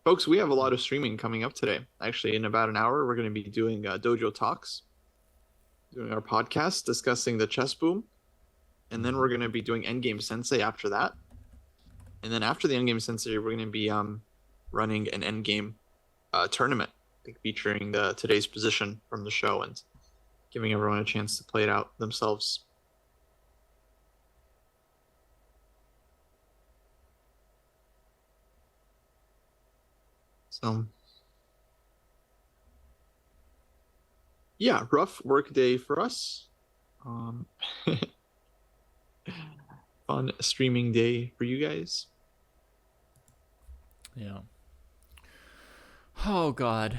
Folks, we have a lot of streaming coming up today. Actually, in about an hour, we're going to be doing Dojo Talks, doing our podcast discussing the chess boom. And then we're going to be doing Endgame Sensei after that. And then after the Endgame Sensei, we're going to be running an Endgame tournament, I think, featuring today's position from the show and giving everyone a chance to play it out themselves. So, yeah, rough work day for us. Fun streaming day for you guys. Yeah. Oh, God.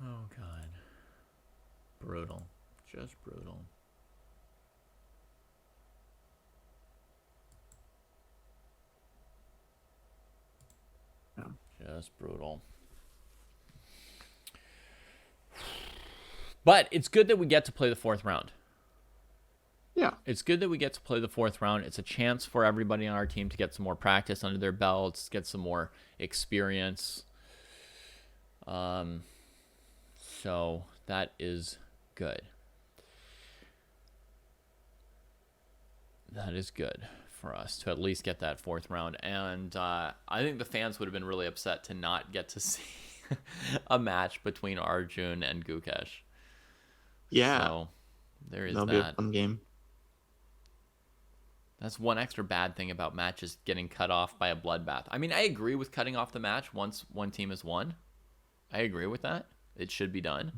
Oh, God. Brutal. Just brutal. Yeah. Just brutal. But it's good that we get to play the fourth round. Yeah. It's good that we get to play the fourth round. It's a chance for everybody on our team to get some more practice under their belts, get some more experience. So that is good. That is good for us to at least get that fourth round. And I think the fans would have been really upset to not get to see a match between Arjun and Gukesh. Yeah. So there is That'll be a fun game. That's one extra bad thing about matches getting cut off by a bloodbath. I mean, I agree with cutting off the match once one team has won. I agree with that. It should be done.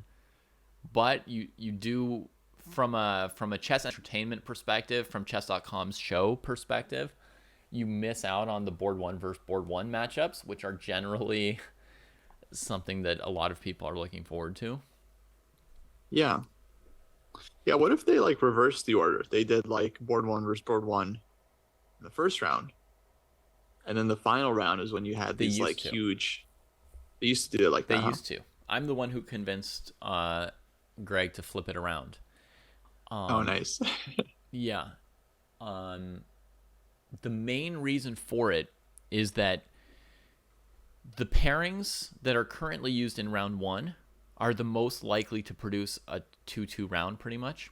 But you do, from a chess entertainment perspective, from chess.com's show perspective, you miss out on the board one versus board one matchups, which are generally something that a lot of people are looking forward to. Yeah. Yeah, what if they like reversed the order? They did like board one versus board one in the first round. And then the final round is when you had these like huge. They used to do it like that. They used to. I'm the one who convinced Greg to flip it around. Oh, nice. Yeah. The main reason for it is that the pairings that are currently used in round one are the most likely to produce a 2-2 round, pretty much.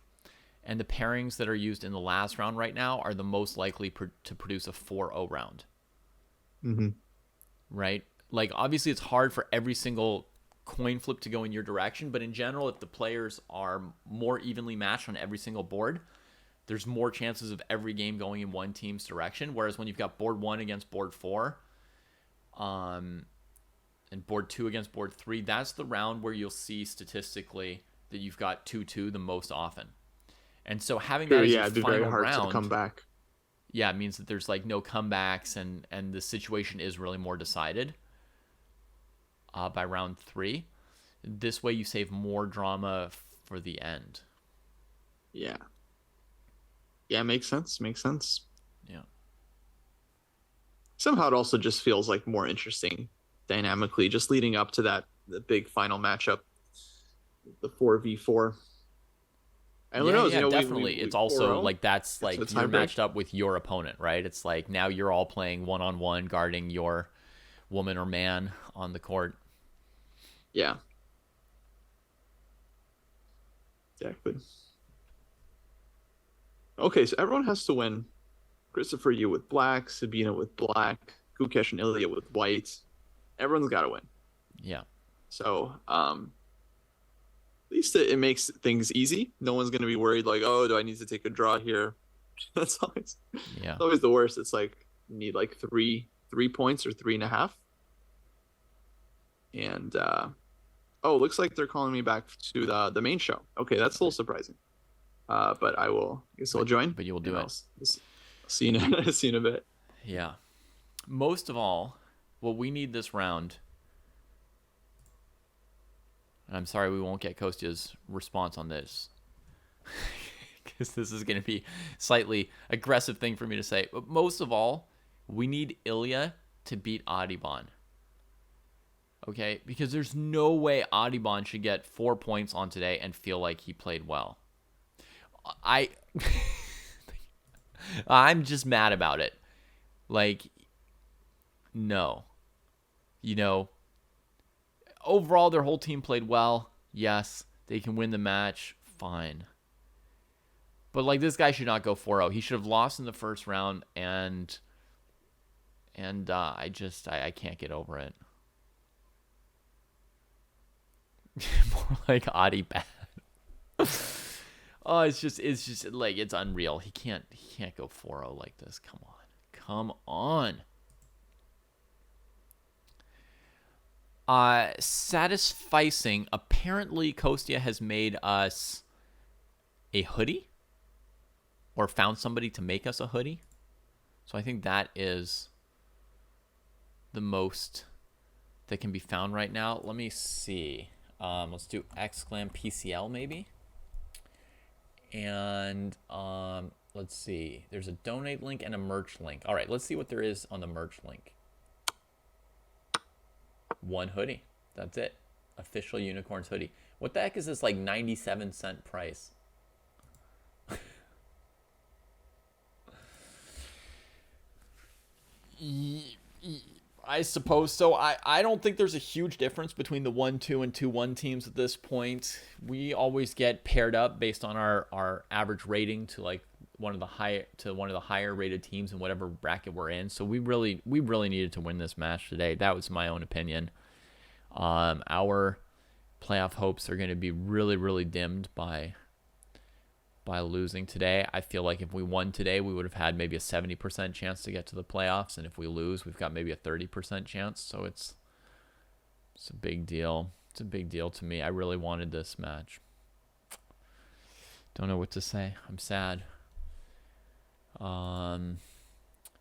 And the pairings that are used in the last round right now are the most likely to produce a 4-0 round. Mm-hmm. Right? Like, obviously, it's hard for every single coin flip to go in your direction, but in general, if the players are more evenly matched on every single board, there's more chances of every game going in one team's direction. Whereas when you've got board one against board four, and board two against board three, that's the round where you'll see statistically that you've got 2-2 the most often. And so having that as your it'd be final very hard round, to come back. Yeah, it means that there's like no comebacks, and the situation is really more decided by round three. This way you save more drama for the end. Yeah. Yeah, makes sense. Makes sense. Yeah. Somehow it also just feels like more interesting dynamically, just leading up to the big final matchup, the 4v4. And who Yeah, knows? yeah, We definitely. It's also 4-0. like that's It's a like you're tiebreak. matched up with your opponent, right? It's like now you're all playing one on one, guarding your woman or man on the court. Yeah, exactly. Okay, so everyone has to win. Christopher, you with black, Sabina with black, Gukesh and Ilya with white. Everyone's got to win. Yeah, So, at least it makes things easy. No one's going to be worried like, oh, do I need to take a draw here? That's always yeah. it's always the worst. It's like you need like three points or 3.5. And oh, looks like they're calling me back to the main show. Okay, that's a little surprising. But I guess I'll join, But you will do and it. I'll see you in see you in a bit. Yeah. Most of all, what we need this round, and I'm sorry we won't get Kostya's response on this, because this is going to be slightly aggressive thing for me to say. But most of all, we need Ilya to beat Adibon. Okay? Because there's no way Adibon should get 4 points on today and feel like he played well. I I'm just mad about it. Like, no. You know, overall their whole team played well. Yes, they can win the match. Fine. But like this guy should not go 4-0. He should have lost in the first round and I can't get over it. More like Adi bad. Oh, it's just like it's unreal. He can't go 4-0 like this. Come on. Come on. Satisficing. Apparently Kostya has made us a hoodie or found somebody to make us a hoodie. So I think that is the most that can be found right now. Let me see. Let's do exclam PCL maybe. And let's see. There's a donate link and a merch link. All right, let's see what there is on the merch link. One hoodie. That's it. Official Unicorns hoodie. What the heck is this like 97-cent price? I suppose so. I don't think there's a huge difference between the 1-2 and 2-1 teams at this point. We always get paired up based on our average rating to like one of the higher rated teams in whatever bracket we're in. So we really needed to win this match today. That was my own opinion. Our playoff hopes are going to be really dimmed by losing today. I feel like if we won today, we would have had maybe a 70% chance to get to the playoffs, and if we lose, we've got maybe a 30% chance. So it's a big deal. It's a big deal to me. I really wanted this match. Don't know what to say. I'm sad.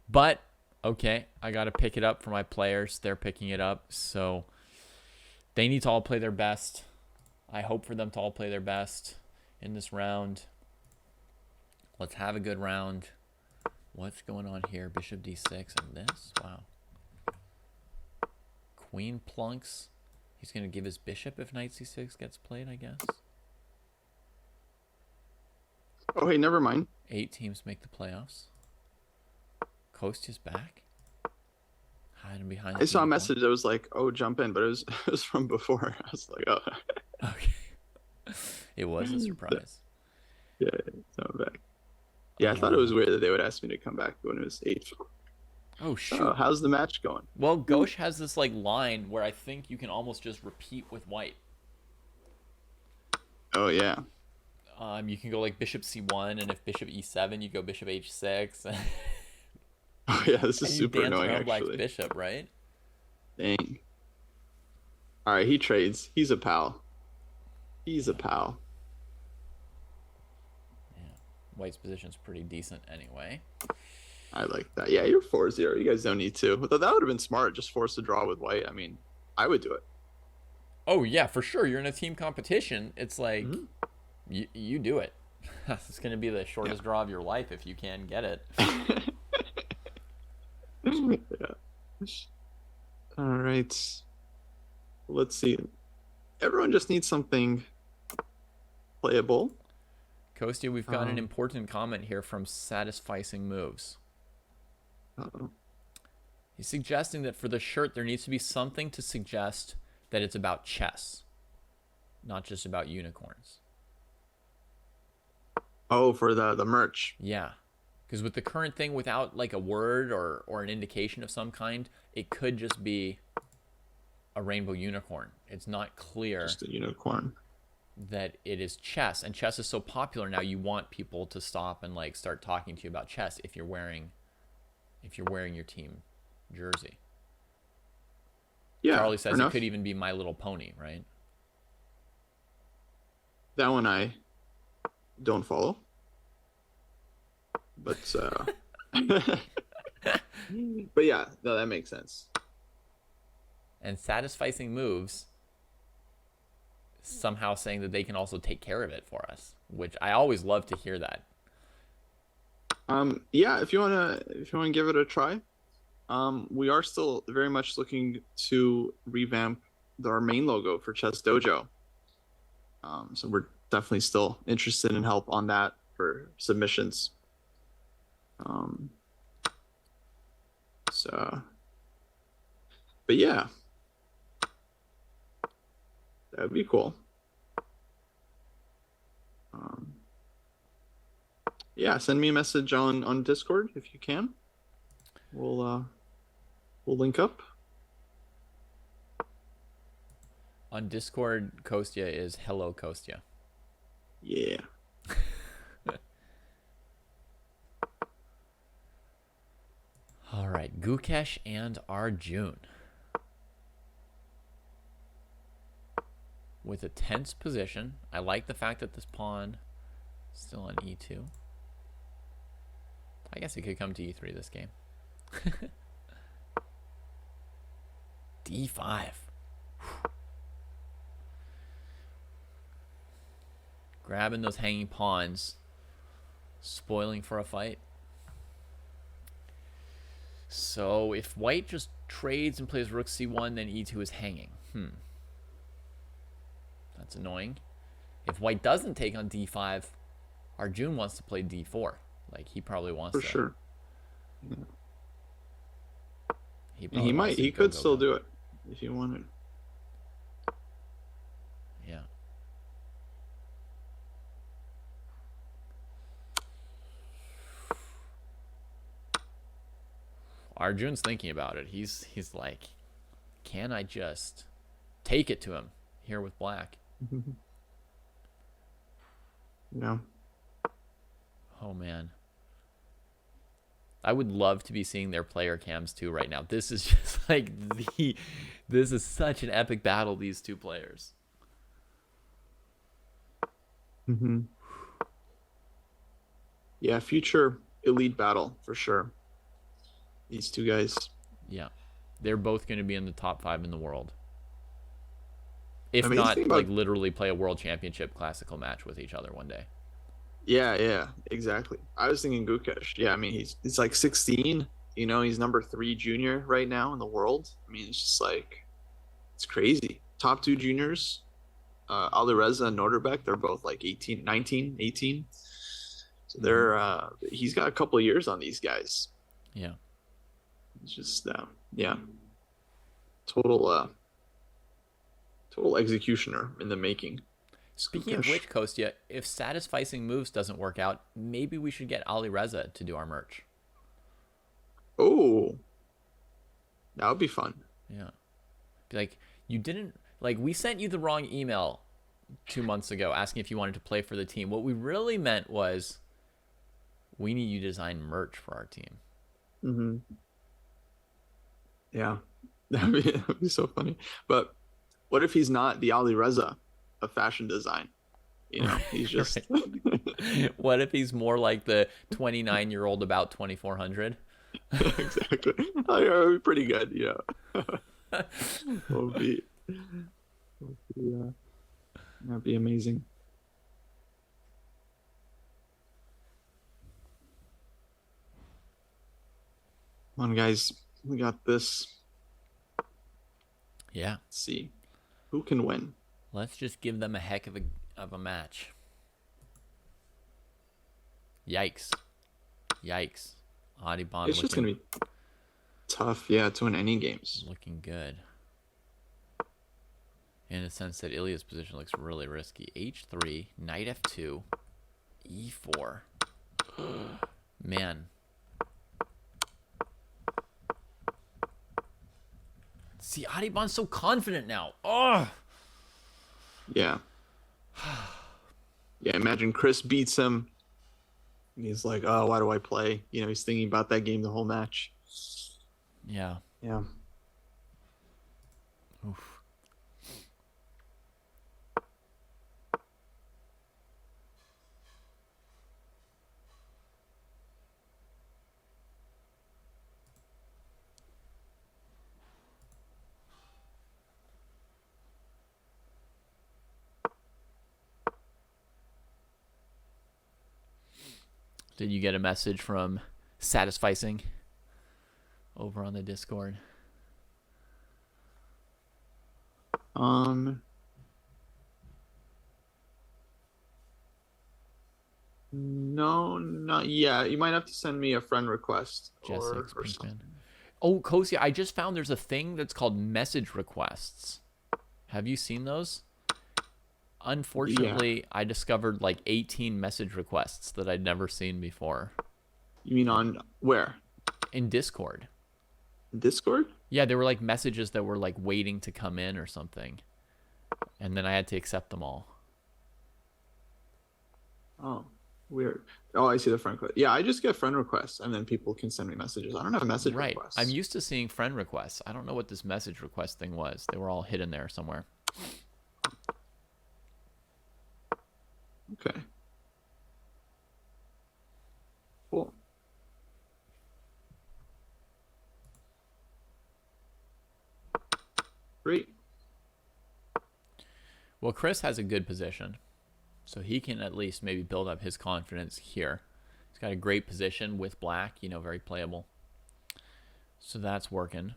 But okay, I got to pick it up for my players. They're picking it up, so they need to all play their best. I hope for them to all play their best in this round. Let's have a good round. What's going on here? Bishop d6 and this? Wow. Queen plunks. He's going to give his bishop if knight c6 gets played, I guess. Oh, hey, never mind. 8 teams make the playoffs. Kostya's back. Hiding behind the I saw a TV message that was like, "Oh, jump in," but it was from before. I was like, "Oh." Okay. It was a surprise. Yeah, so I'm back. Yeah, I thought it was weird that they would ask me to come back when it was 8. Oh, shoot. How's the match going? Well, Gauche has this like line where I think you can almost just repeat with white. Oh yeah. You can go like bishop c1, and if bishop e7, you go bishop h6. Oh yeah, this is super dance annoying around Black's actually. bishop, right? Dang. All right, he trades. He's a pal. He's a pal. Yeah. White's position's pretty decent anyway. I like that. Yeah, you're 4-0. You guys don't need to. Though that would have been smart. Just force a draw with white. I mean, I would do it. Oh yeah, for sure. You're in a team competition. It's like you do it. It's going to be the shortest draw of your life if you can get it. Yeah. All right. Let's see. Everyone just needs something playable. Kostya, we've got an important comment here from Satisficing Moves. Uh-oh. He's suggesting that for the shirt, there needs to be something to suggest that it's about chess, not just about unicorns. Oh, for the merch. Yeah. Because with the current thing, without like a word or an indication of some kind, it could just be a rainbow unicorn. It's not clear Just a unicorn. that it is chess. And chess is so popular now, you want people to stop and like start talking to you about chess if you're wearing your team jersey. Yeah. Charlie says it could even be My Little Pony, right? That one I don't follow. But but yeah, no, that makes sense. And Satisficing Moves somehow saying that they can also take care of it for us, which I always love to hear that. Yeah, if you wanna give it a try. We are still very much looking to revamp our main logo for Chess Dojo. So we're definitely still interested in help on that for submissions. But yeah, that'd be cool. Yeah, send me a message on Discord if you can. We'll link up. On Discord, Kostya is Hello Kostya. Yeah. All right, Gukesh and Arjun. With a tense position. I like the fact that this pawn is still on e2. I guess it could come to e3 this game. d5. Grabbing those hanging pawns. Spoiling for a fight. So if white just trades and plays rook c1, then e2 is hanging. That's annoying. If white doesn't take on d5, Arjun wants to play d4. Like, he probably wants to. For sure. Yeah. He could still do it if he wanted. Yeah. Arjun's thinking about it. He's like, can I just take it to him here with black? No. Oh man. I would love to be seeing their player cams too right now. This is just like this is such an epic battle, these two players. Yeah, future elite battle for sure. These two guys. Yeah. They're both going to be in the top 5 in the world. If Amazing not, like, literally play a world championship classical match with each other one day. Yeah, exactly. I was thinking Gukesh. Yeah, I mean, he's like 16. You know, he's number 3 junior right now in the world. I mean, it's just like, it's crazy. Top 2 juniors, Alireza and Norderbeck, they're both like 18, 19, 18. So they're, he's got a couple of years on these guys. Yeah. It's just, yeah. Total executioner in the making. Speaking of which, Kostya, if Satisficing Moves doesn't work out, maybe we should get Alireza to do our merch. Oh, that would be fun. Yeah. Be like, you didn't, like, we sent you the wrong email 2 months ago asking if you wanted to play for the team. What we really meant was, we need you to design merch for our team. Yeah, that'd be so funny. But what if he's not the Alireza of fashion design? You know, he's just. What if he's more like the 29-year-old about 2400? Exactly. Oh, yeah, it would be pretty good. Yeah. That'd be amazing. Come on, guys. We got this. Yeah. Let's see who can win. Let's just give them a heck of a match. Yikes. Yikes. Adibon It's just gonna be tough, yeah, to win any games. looking good. In the sense that Ilya's position looks really risky. H3, knight F2, E4. Man. See, Adibon's so confident now. Oh! Yeah. Yeah, imagine Chris beats him. And he's like, oh, why do I play? You know, he's thinking about that game the whole match. Yeah. Yeah. Oof. Did you get a message from Satisficing over on the Discord? No, not yet. You might have to send me a friend request or Jesse something. Oh, Kostya, I just found there's a thing that's called message requests. Have you seen those? Unfortunately, I discovered like 18 message requests that I'd never seen before. You mean on where? In Discord. Discord? Yeah, they were like messages that were like waiting to come in or something. And then I had to accept them all. Oh, weird. Oh, I see the friend request. Yeah, I just get friend requests and then people can send me messages. I don't have message requests. I'm used to seeing friend requests. I don't know what this message request thing was. They were all hidden there somewhere. Okay. Cool. Great. Well, Chris has a good position, so he can at least maybe build up his confidence here. He's got a great position with black, you know, very playable. So that's working.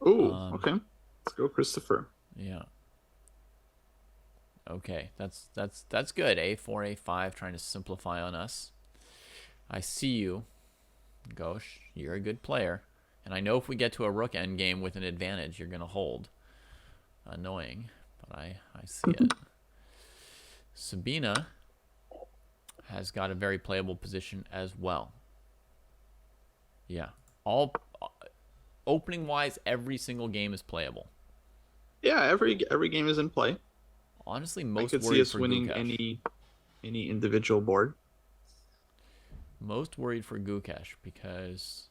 Oh, okay. Let's go, Christopher. Yeah. Okay, that's good. A4, A5, trying to simplify on us. I see you, Gosh. You're a good player, and I know if we get to a rook endgame with an advantage, you're gonna hold. Annoying, but I see it. Sabina has got a very playable position as well. Yeah, all opening wise, every single game is playable. Yeah, every game is in play. Honestly, most I could see us winning any individual board. Most worried for Gukesh because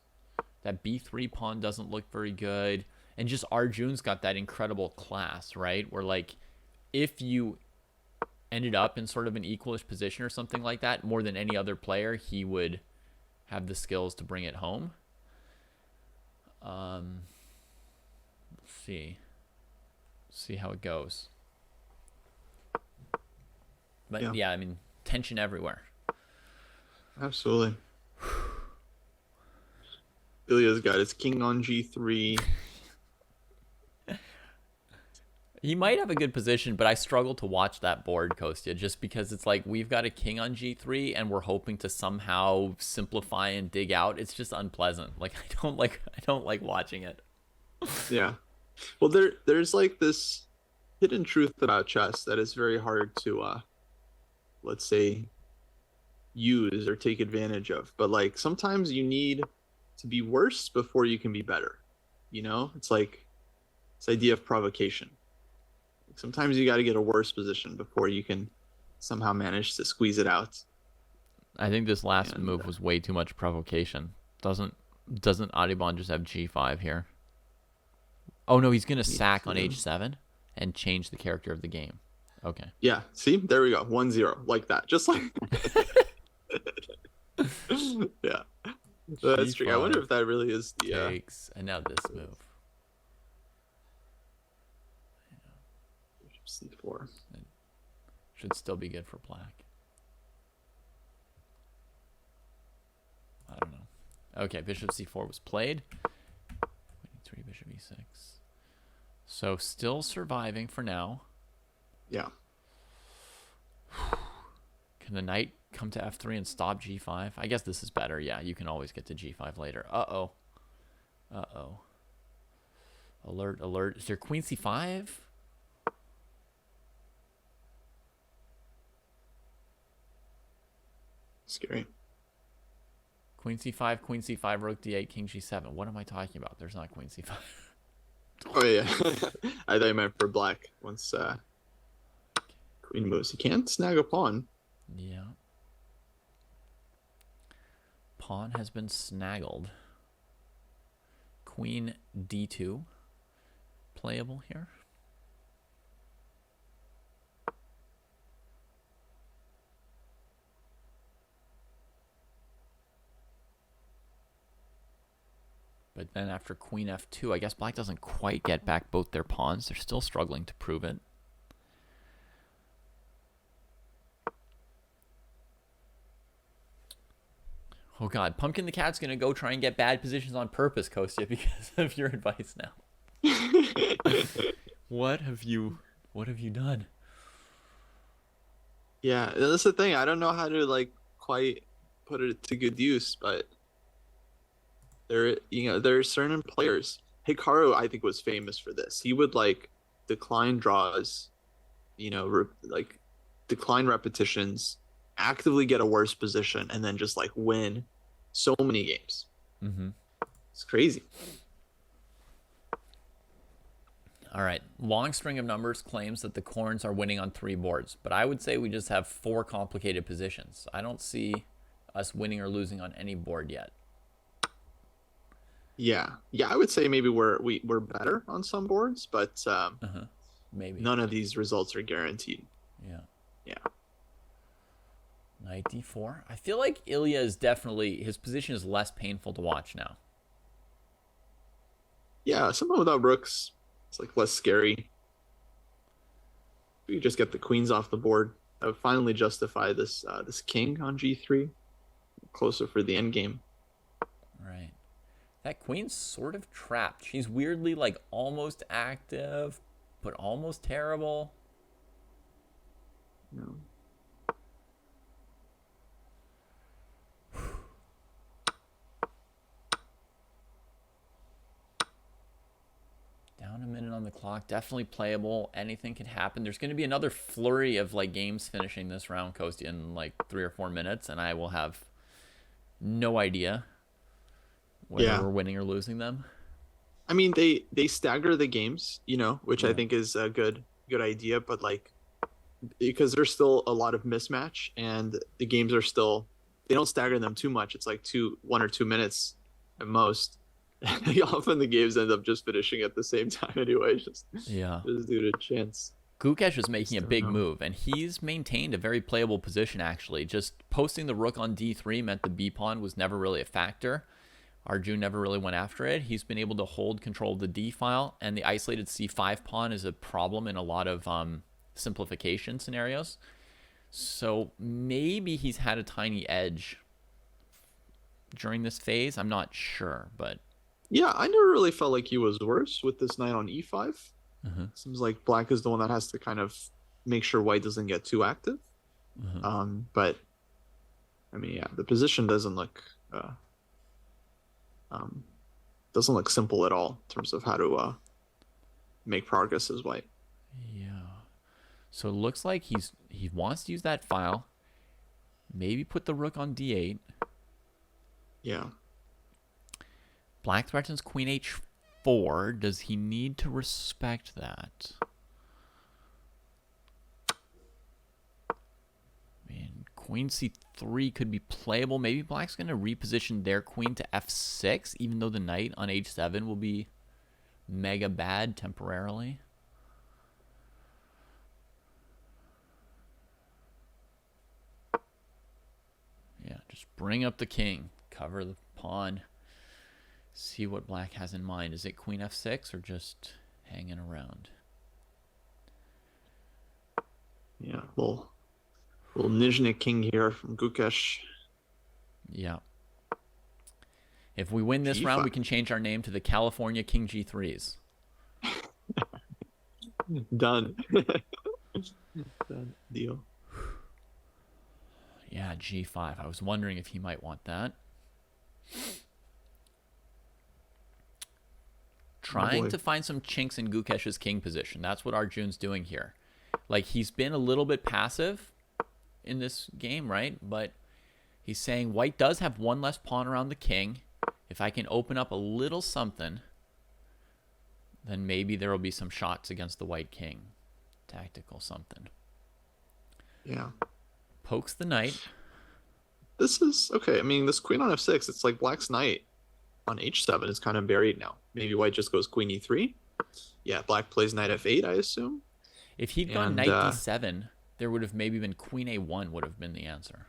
that B3 pawn doesn't look very good, and just Arjun's got that incredible class, right? Where like if you ended up in sort of an equalish position or something like that, more than any other player, he would have the skills to bring it home. Let's see how it goes. But yeah, I mean, tension everywhere. Absolutely. Ilya's got his king on G3. He might have a good position, but I struggle to watch that board, Kostya, just because it's like we've got a king on G3 and we're hoping to somehow simplify and dig out. It's just unpleasant. Like I don't like watching it. Yeah. Well, there's like this hidden truth about chess that is very hard to let's say use or take advantage of. But like sometimes you need to be worse before you can be better. You know? It's like this idea of provocation. Sometimes you got to get a worse position before you can somehow manage to squeeze it out. I think this last move was way too much provocation. Doesn't Adibon just have G5 here? Oh no, he's gonna sack on H7 and change the character of the game. Okay. Yeah. See, there we go. 1-0 like that, just like. Yeah. That's true. I wonder if that really is the. Takes and now this move. C4. It should still be good for black. I don't know. Okay, bishop C4 was played. 3 bishop E6. So still surviving for now. Yeah. Can the knight come to f3 and stop g5. I guess this is better. Yeah, you can always get to g5 later. Uh-oh. Uh-oh. Alert, alert. Is there queen c5? Scary. Queen c5, rook d8, king g7. What am I talking about? There's not queen c5. Oh yeah. I thought you meant for black. Once queen moves, he can't snag a pawn. Yeah. Pawn has been snaggled. Queen d2. Playable here. But then after queen f2, I guess black doesn't quite get back both their pawns. They're still struggling to prove it. Oh god, Pumpkin the Cat's gonna go try and get bad positions on purpose, Kostya, because of your advice now. What have you done? Yeah, that's the thing. I don't know how to like quite put it to good use, but there are certain players. Hikaru, I think, was famous for this. He would like decline draws, like decline repetitions, actively get a worse position, and then just like win so many games. Mm-hmm. It's crazy. All right. Long string of numbers claims that the Corns are winning on 3 boards, but I would say we just have 4 complicated positions. I don't see us winning or losing on any board yet. Yeah, I would say maybe we're better on some boards, but Maybe none of these results are guaranteed. Yeah. Knight d4. I feel like Ilya is definitely, his position is less painful to watch now. Yeah, someone without rooks, it's like less scary. You just get the queens off the board. I would finally justify this this king on g3, closer for the end game. Right. That queen's sort of trapped. She's weirdly like almost active, but almost terrible. No. Down a minute on the clock. Definitely playable. Anything can happen. There's going to be another flurry of like games finishing this round, Kostya, in like 3 or 4 minutes, and I will have no idea whether we're winning or losing them. I mean, they stagger the games, which I think is a good idea, but like because there's still a lot of mismatch and the games are still, they don't stagger them too much. It's like 1 or 2 minutes at most. Often the games end up just finishing at the same time anyway, just due to chance. Gukesh is making a big move, and he's maintained a very playable position, actually. Just posting the rook on d3 meant the b pawn was never really a factor. Arjun never really went after it. He's been able to hold control of the d file, and the isolated c5 pawn is a problem in a lot of simplification scenarios. So maybe he's had a tiny edge during this phase. I'm not sure, but... Yeah, I never really felt like he was worse with this knight on e5. Seems like black is the one that has to kind of make sure white doesn't get too active. But I mean, yeah, the position doesn't look simple at all in terms of how to make progress as white. Yeah. So it looks like he wants to use that file. Maybe put the rook on d8. Yeah. Black threatens queen h4. Does he need to respect that? I mean, queen c3 could be playable. Maybe black's going to reposition their queen to f6, even though the knight on h7 will be mega bad temporarily. Yeah, just bring up the king. Cover the pawn. See what black has in mind. Is it queen f6 or just hanging around? Yeah, little Nizhny king here from Gukesh. Yeah. If we win this round, we can change our name to the California King G3s. Done. Done. Deal. Yeah, G5. I was wondering if he might want that. Trying to find some chinks in Gukesh's king position. That's what Arjun's doing here. Like, he's been a little bit passive in this game, right? But he's saying white does have one less pawn around the king. If I can open up a little something, then maybe there will be some shots against the white king. Tactical something. Yeah. Pokes the knight. This is okay. I mean, this queen on f6, it's like black's knight on h7 is kind of buried now. Maybe white just goes queen e3. Yeah, black plays knight f8, I assume. If he'd gone knight d7, there would have maybe been queen a1 would have been the answer.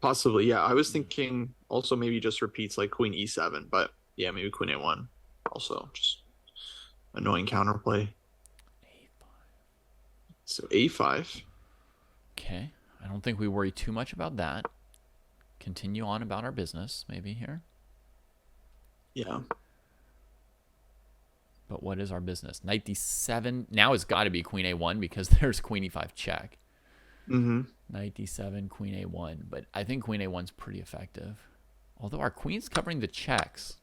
Possibly, yeah. I was thinking also maybe just repeats like queen e7, but yeah, maybe queen a1. Also, just annoying counterplay. A5. So a5. Okay. I don't think we worry too much about that. Continue on about our business, maybe here. Yeah. But what is our business? Knight d7. Now it's got to be queen a1 because there's queen e5 check. Mm-hmm. Knight d7, queen a1. But I think queen a1's pretty effective. Although our queen's covering the checks.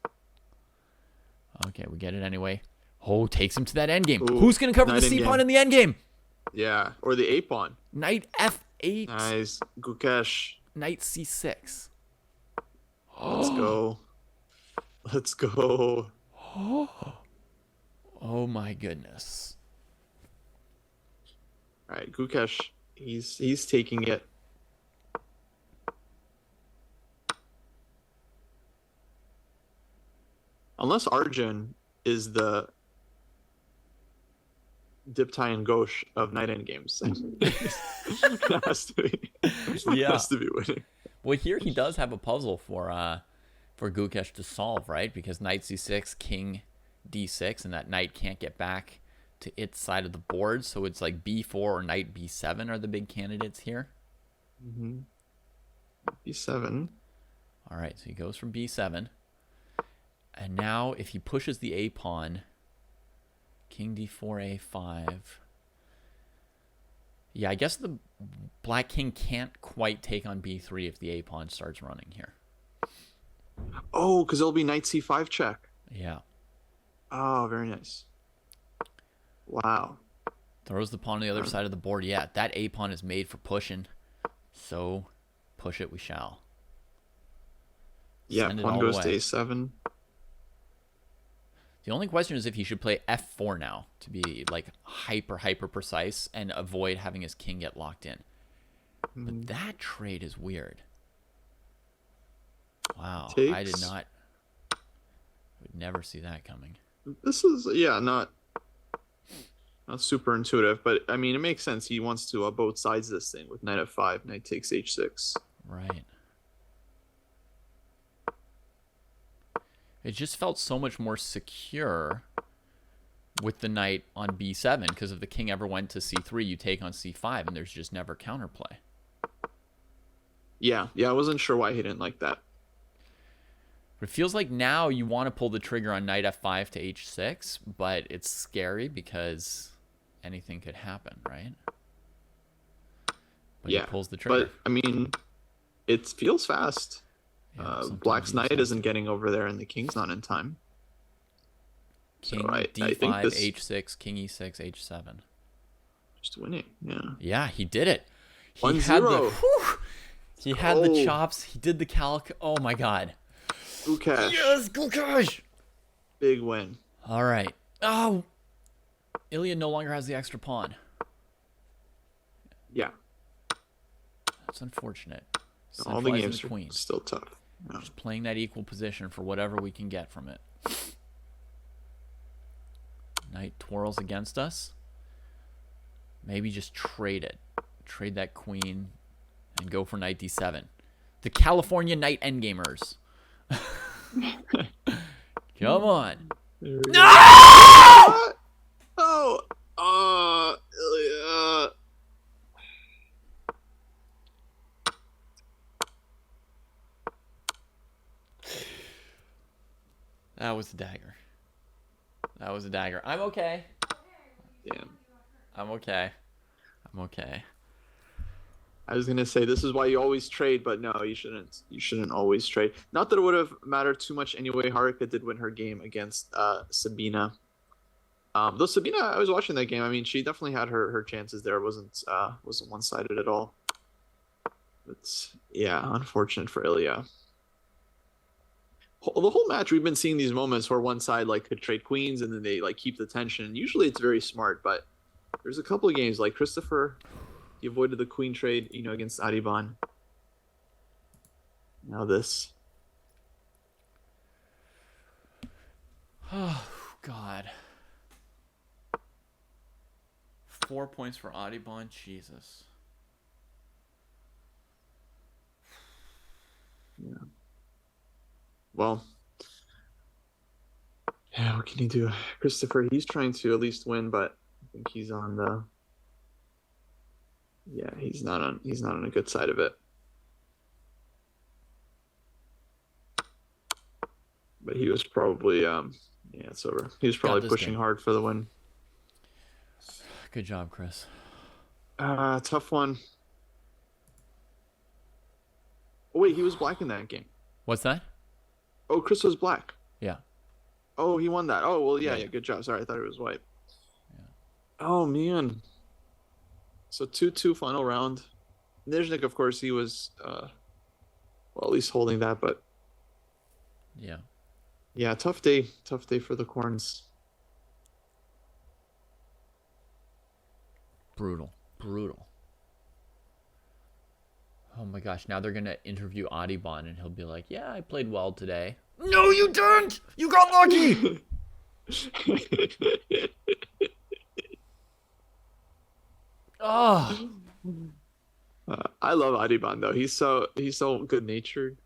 Okay, we get it anyway. Oh, takes him to that endgame. Ooh, who's going to cover the c-pawn in the endgame? Yeah, or the a-pawn. Knight f8. Nice. Gukesh. Knight c6. Let's go. Let's go. Oh my goodness. All right, Gukesh, he's taking it. Unless Arjun is the Diptai and Ghosh of night end games. It has to be. Yeah. Has to be winning. Well, here he does have a puzzle for Gukesh to solve, right? Because knight c6, king d6, and that knight can't get back to its side of the board. So it's like b4 or knight b7 are the big candidates here. Mm-hmm. b7. All right, so he goes from b7. And now if he pushes the a pawn, king d4, a5. Yeah, I guess the black king can't quite take on b3 if the a pawn starts running here. Oh, because it'll be knight c5 check. Yeah. Oh, very nice. Wow. Throws the pawn on the other side of the board. Yeah, that a pawn is made for pushing. So push it we shall. Yeah, pawn goes to a7. The only question is if he should play f4 now to be like hyper precise and avoid having his king get locked in. But that trade is weird. Wow, Takes. I would never see that coming. This is, yeah, not super intuitive, but I mean, it makes sense. He wants to both sides this thing with knight f5, knight takes h6. Right. It just felt so much more secure with the knight on b7 because if the king ever went to c3, you take on c5 and there's just never counterplay. Yeah, I wasn't sure why he didn't like that. But it feels like now you want to pull the trigger on knight f5 to h6, but it's scary because anything could happen, right? But yeah, he pulls the trigger. But I mean, it feels fast. Yeah, Black's knight isn't getting over there, and the king's not in time. King so d5, I think this... h6, king e6, h7. Just winning, yeah. Yeah, he did it. He 1-0. had the he had the chops. He did the calc. Oh my god. Gukesh. Yes, Gukesh. Big win. All right. Oh, Ilya no longer has the extra pawn. Yeah. That's unfortunate. All the games the queen. are still tough. Yeah. Just playing that equal position for whatever we can get from it. Knight twirls against us. Maybe just trade it. Trade that queen and go for knight d7. The California knight endgamers. Come on. No! Oh, Ilya. That was a dagger. That was a dagger. I'm okay. Damn. I'm okay. I'm okay. I was gonna say this is why you always trade, but no, you shouldn't. You shouldn't always trade. Not that it would have mattered too much anyway. Haruka did win her game against Sabina. Though Sabina, I was watching that game. I mean, she definitely had her chances there. It wasn't one sided at all. It's yeah, unfortunate for Ilya. The whole match, we've been seeing these moments where one side like could trade queens and then they like keep the tension. Usually, it's very smart, but there's a couple of games like Christopher. He avoided the queen trade, against Ariban. Now this. Oh, God. 4 points for Audubon. Jesus. Yeah. Well, yeah, what can you do? Christopher, he's trying to at least win, but I think he's on the yeah, he's not on a good side of it. But he was probably yeah, it's over. He was probably pushing game. hard for the win. Good job, Chris. Tough one. Oh wait, he was black in that game. What's that? Oh, Chris was black. Yeah. Oh, he won that. Oh, well, yeah, Yeah. good job. Sorry, I thought it was white. Yeah. Oh man. So 2-2 final round. Nizhnik, of course, he was well, at least holding that, but Yeah. yeah, tough day for the Corns. Brutal. Oh my gosh, now they're going to interview Audubon and he'll be like, yeah, I played well today. No, you didn't! You got lucky! Oh. I love Adiban though. He's so good natured.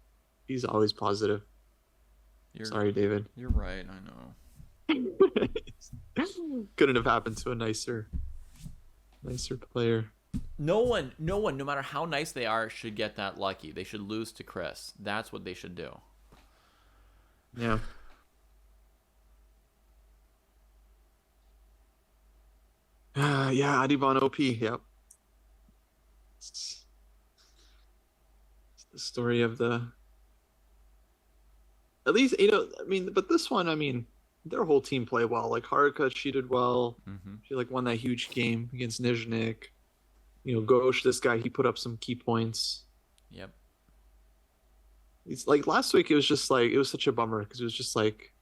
He's always positive. Sorry, David. You're right, I know. Couldn't have happened to a nicer player. No one, no matter how nice they are, should get that lucky. They should lose to Chris. That's what they should do. Yeah. Yeah, Adiban OP. Yep. It's the story of the. At least I mean, but this one, I mean, their whole team played well. Like Haruka, she did well. Mm-hmm. She like won that huge game against Nizhnik. Ghosh, this guy, he put up some key points. Yep. It's like last week, it was just like it was such a bummer because it was just like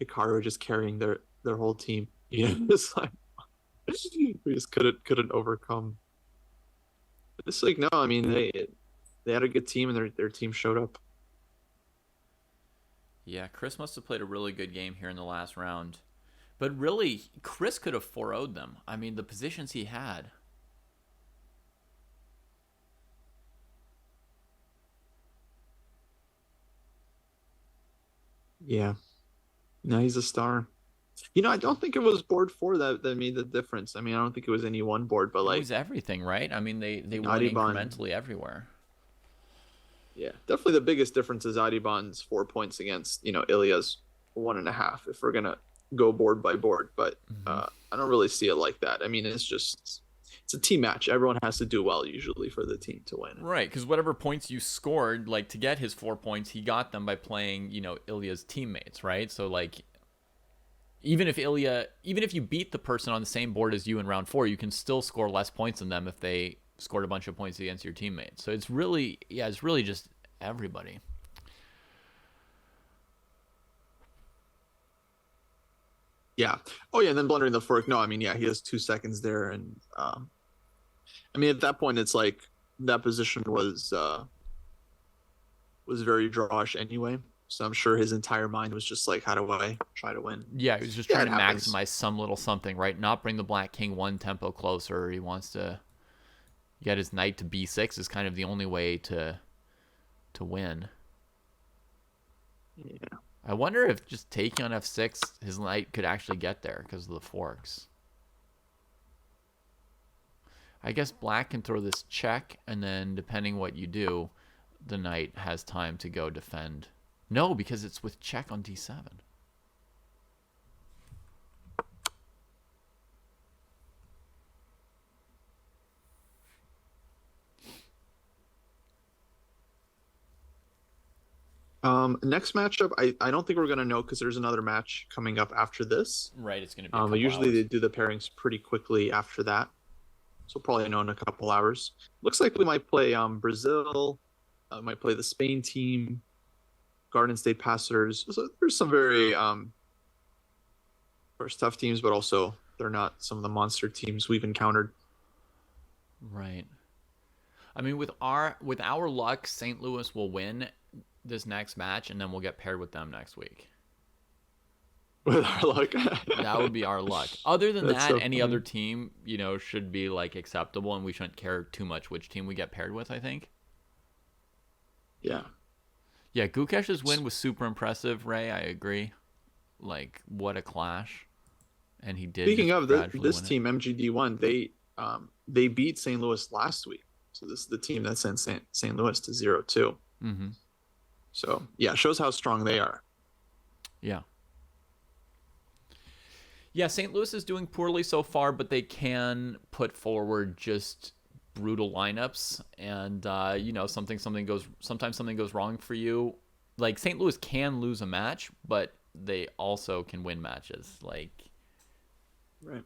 Hikaru just carrying their whole team. It's like we just couldn't overcome. But it's like no, I mean they had a good team and their team showed up. Yeah, Chris must have played a really good game here in the last round. But really, Chris could have 4-0'd them. I mean, the positions he had. Yeah. No, he's a star. I don't think it was board 4 that made the difference. I mean, I don't think it was any one board, but It like was everything, right? I mean, they won Audubon. incrementally everywhere. Yeah, definitely the biggest difference is Audubon's 4 points against, Ilya's 1.5, if we're gonna go board by board. But I don't really see it like that. I mean, it's a team match. Everyone has to do well usually for the team to win. Right, because whatever points you scored, like to get his 4 points, he got them by playing, Ilya's teammates, right? So like, even if you beat the person on the same board as you in round 4, you can still score less points than them if they scored a bunch of points against your teammates. So it's really just everybody. Yeah. Oh yeah, and then blundering the fork. No, I mean, yeah, he has 2 seconds there, and I mean, at that point, it's like that position was very drawish anyway. So I'm sure his entire mind was just like, how do I try to win? Yeah, he was just trying to maximize some little something, right? Not bring the black king one tempo closer. He wants to get his knight to b6 is kind of the only way to win. Yeah. I wonder if just taking on f6, his knight could actually get there because of the forks. I guess black can throw this check, and then depending what you do, the knight has time to go defend. No, because it's with check on d7. Next matchup, I don't think we're gonna know because there's another match coming up after this. Right, it's going to be a But couple usually they hours. do the pairings pretty quickly after that, so probably know in a couple hours. Looks like we might play Brazil, might play the Spain team, Garden State Passers. So there's some very first tough teams, but also they're not some of the monster teams we've encountered. Right. I mean, with our luck, St. Louis will win this next match, and then we'll get paired with them next week. With our luck. That would be our luck. Other than That's that, so any other funny. team, should be like acceptable, and we shouldn't care too much which team we get paired with. I think. Yeah. Yeah, Gukesh's win was super impressive, Ray. I agree. Like, what a clash, and he did Speaking just of gradually this win it. team, MGD1, they beat St. Louis last week. So this is the team that sent St. Louis to 0-2. Mm-hmm. So yeah, shows how strong they are. Yeah. Yeah, St. Louis is doing poorly so far, but they can put forward just brutal lineups, and sometimes something goes wrong for you. Like St. Louis can lose a match, but they also can win matches. Like Right.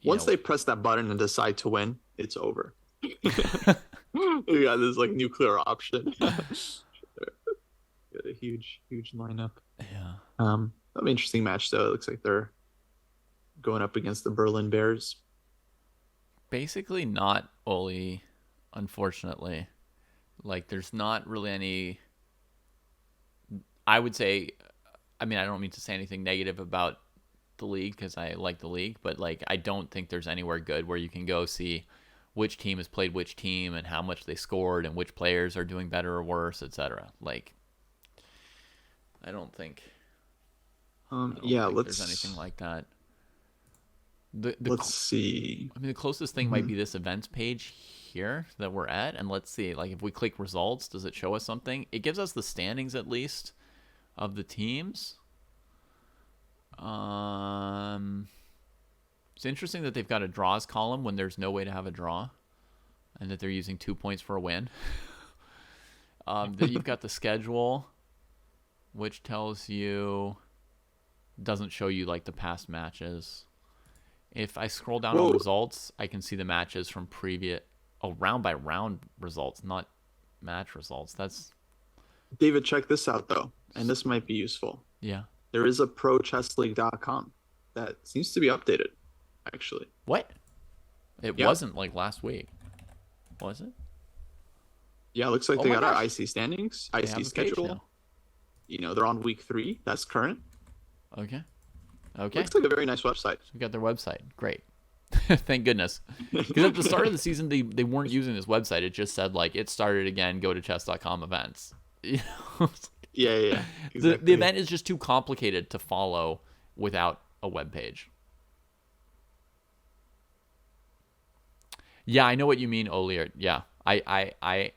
you Once know, they press that button and decide to win, it's over. We got this like nuclear option. Got a huge lineup. yeah. That'll be an interesting match though. It looks like they're going up against the Berlin Bears. Basically, not Oli, unfortunately. Like, there's not really any. I would say, I mean, I don't mean to say anything negative about the league because I like the league, but like, I don't think there's anywhere good where you can go see which team has played which team and how much they scored and which players are doing better or worse, etc. Like, I don't think. I don't Yeah, think there's anything like that. The let's see. I mean, the closest thing might Mhm. be this events page here that we're at, and let's see. Like, if we click results, does it show us something? It gives us the standings at least of the teams. Um, it's interesting that they've got a draws column when there's no way to have a draw, and that they're using 2 points for a win. Then you've got the schedule, which tells you doesn't show you like the past matches. If I scroll down on Whoa, results, I can see the matches from previous, round by round results, not match results. That's David, check this out though, and this might be useful. yeah. There is a prochessleague.com that seems to be updated, actually. What? It Yeah. wasn't like last week, was it? Yeah, looks like Oh they my got our gosh, IC standings, they IC have a page schedule. now. They're on week 3. That's current. Okay, okay. Looks like a very nice website. So we got their website. Great. Thank goodness. Because at the start of the season, they weren't using this website. It just said like it started again. Go to chess.com events. You know? Yeah, The exactly. event is just too complicated to follow without a web page. Yeah, I know what you mean, Olier. Yeah, I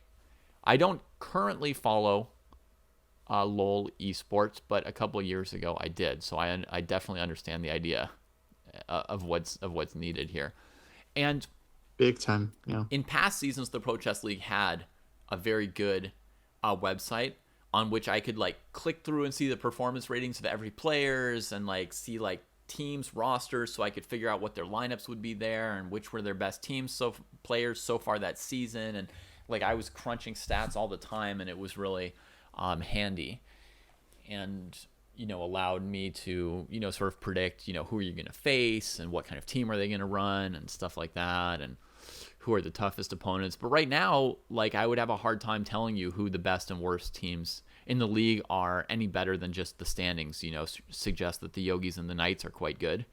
don't currently follow LOL esports, but a couple of years ago I did, so I definitely understand the idea of what's needed here. And Big time. Yeah. in past seasons, the Pro Chess League had a very good website on which I could like click through and see the performance ratings of every players and like see like teams rosters, so I could figure out what their lineups would be there and which were their best teams players so far that season. And like I was crunching stats all the time, and it was really handy, and allowed me to sort of predict who are you going to face and what kind of team are they going to run and stuff like that, and who are the toughest opponents. But right now, like, I would have a hard time telling you who the best and worst teams in the league are, any better than just the standings suggest that the Yogis and the Knights are quite good.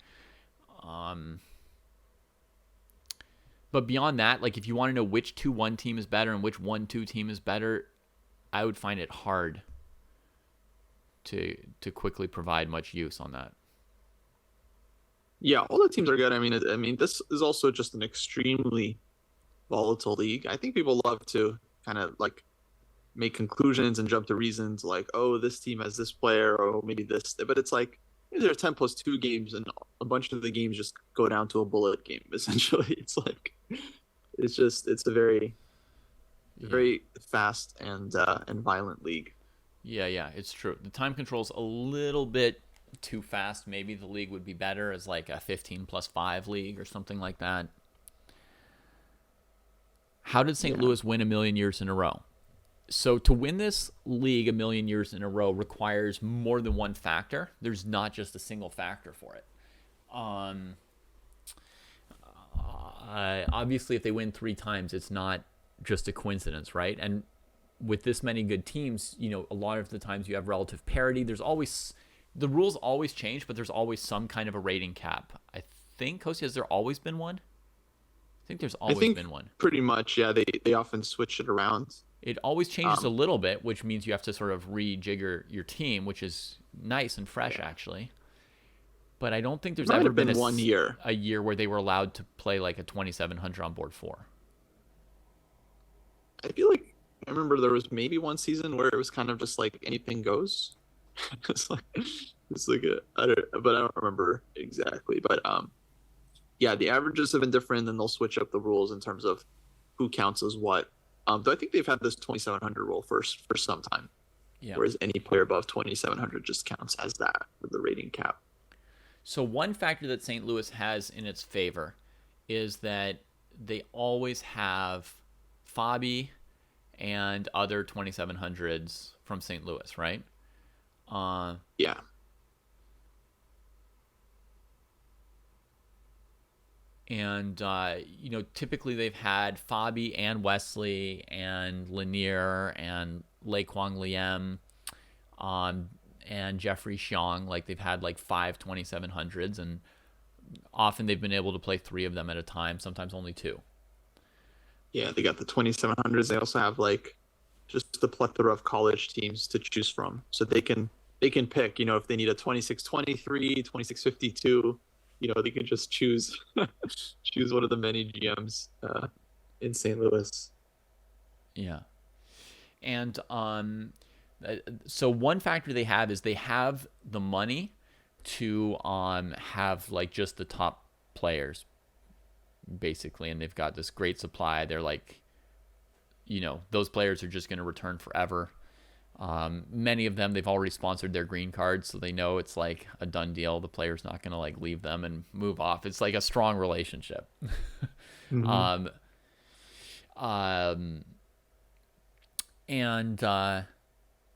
But beyond that, like, if you want to know which 2-1 team is better and which 1-2 team is better, I would find it hard to quickly provide much use on that. Yeah, all the teams are good. I mean, this is also just an extremely volatile league. I think people love to kind of like make conclusions and jump to reasons like, oh, this team has this player, or maybe this. But it's like there are 10+2 games, and a bunch of the games just go down to a bullet game. Essentially, it's like it's a very Yeah. very fast and violent league. Yeah, it's true. The time control's a little bit too fast. Maybe the league would be better as like a 15 plus 5 league or something like that. How did St. Yeah. Louis win a million years in a row? So to win this league a million years in a row requires more than one factor. There's not just a single factor for it. Um, Obviously, if they win 3 times, it's not just a coincidence, right? And with this many good teams, a lot of the times you have relative parity. There's always the rules always change, but there's always some kind of a rating cap. I think, Kostya, has there always been one? I think there's I always think been one. pretty much, yeah, they often switch it around. It always changes a Um, little bit, which means you have to sort of rejigger your team, which is nice and fresh, yeah. actually. But I don't think there's Might ever have been been one year. a year where they were allowed to play like a 2700 on board 4. I feel like I remember there was maybe one season where it was kind of just like anything goes. it's like it's like I don't, but I don't remember exactly. But yeah, the averages have been different, and they'll switch up the rules in terms of who counts as what. Though I think they've had this 2700 rule first for some time, Yeah. whereas any player above 2700 just counts as that for the rating cap. So one factor that St. Louis has in its favor is that they always have Fabi and other 2700s from St. Louis, right? Uh, Yeah, and typically they've had Fabi and Wesley and Lanier and Lei Kwang Liem, um, and Jeffrey Xiong. Like they've had like 5 2700s, and often they've been able to play 3 of them at a time, sometimes only 2. yeah, they got the 2700s. They also have like just the plethora of college teams to choose from, so they can pick. If they need a 2623, 2652, they can just choose choose one of the many GMs in St. Louis. Yeah. And so one factor they have is they have the money to have like just the top players basically, and they've got this great supply. They're like, those players are just going to return forever. Many of them, they've already sponsored their green cards, so they know it's like a done deal. The player's not going to like leave them and move off. It's like a strong relationship. Mm-hmm. um, um, and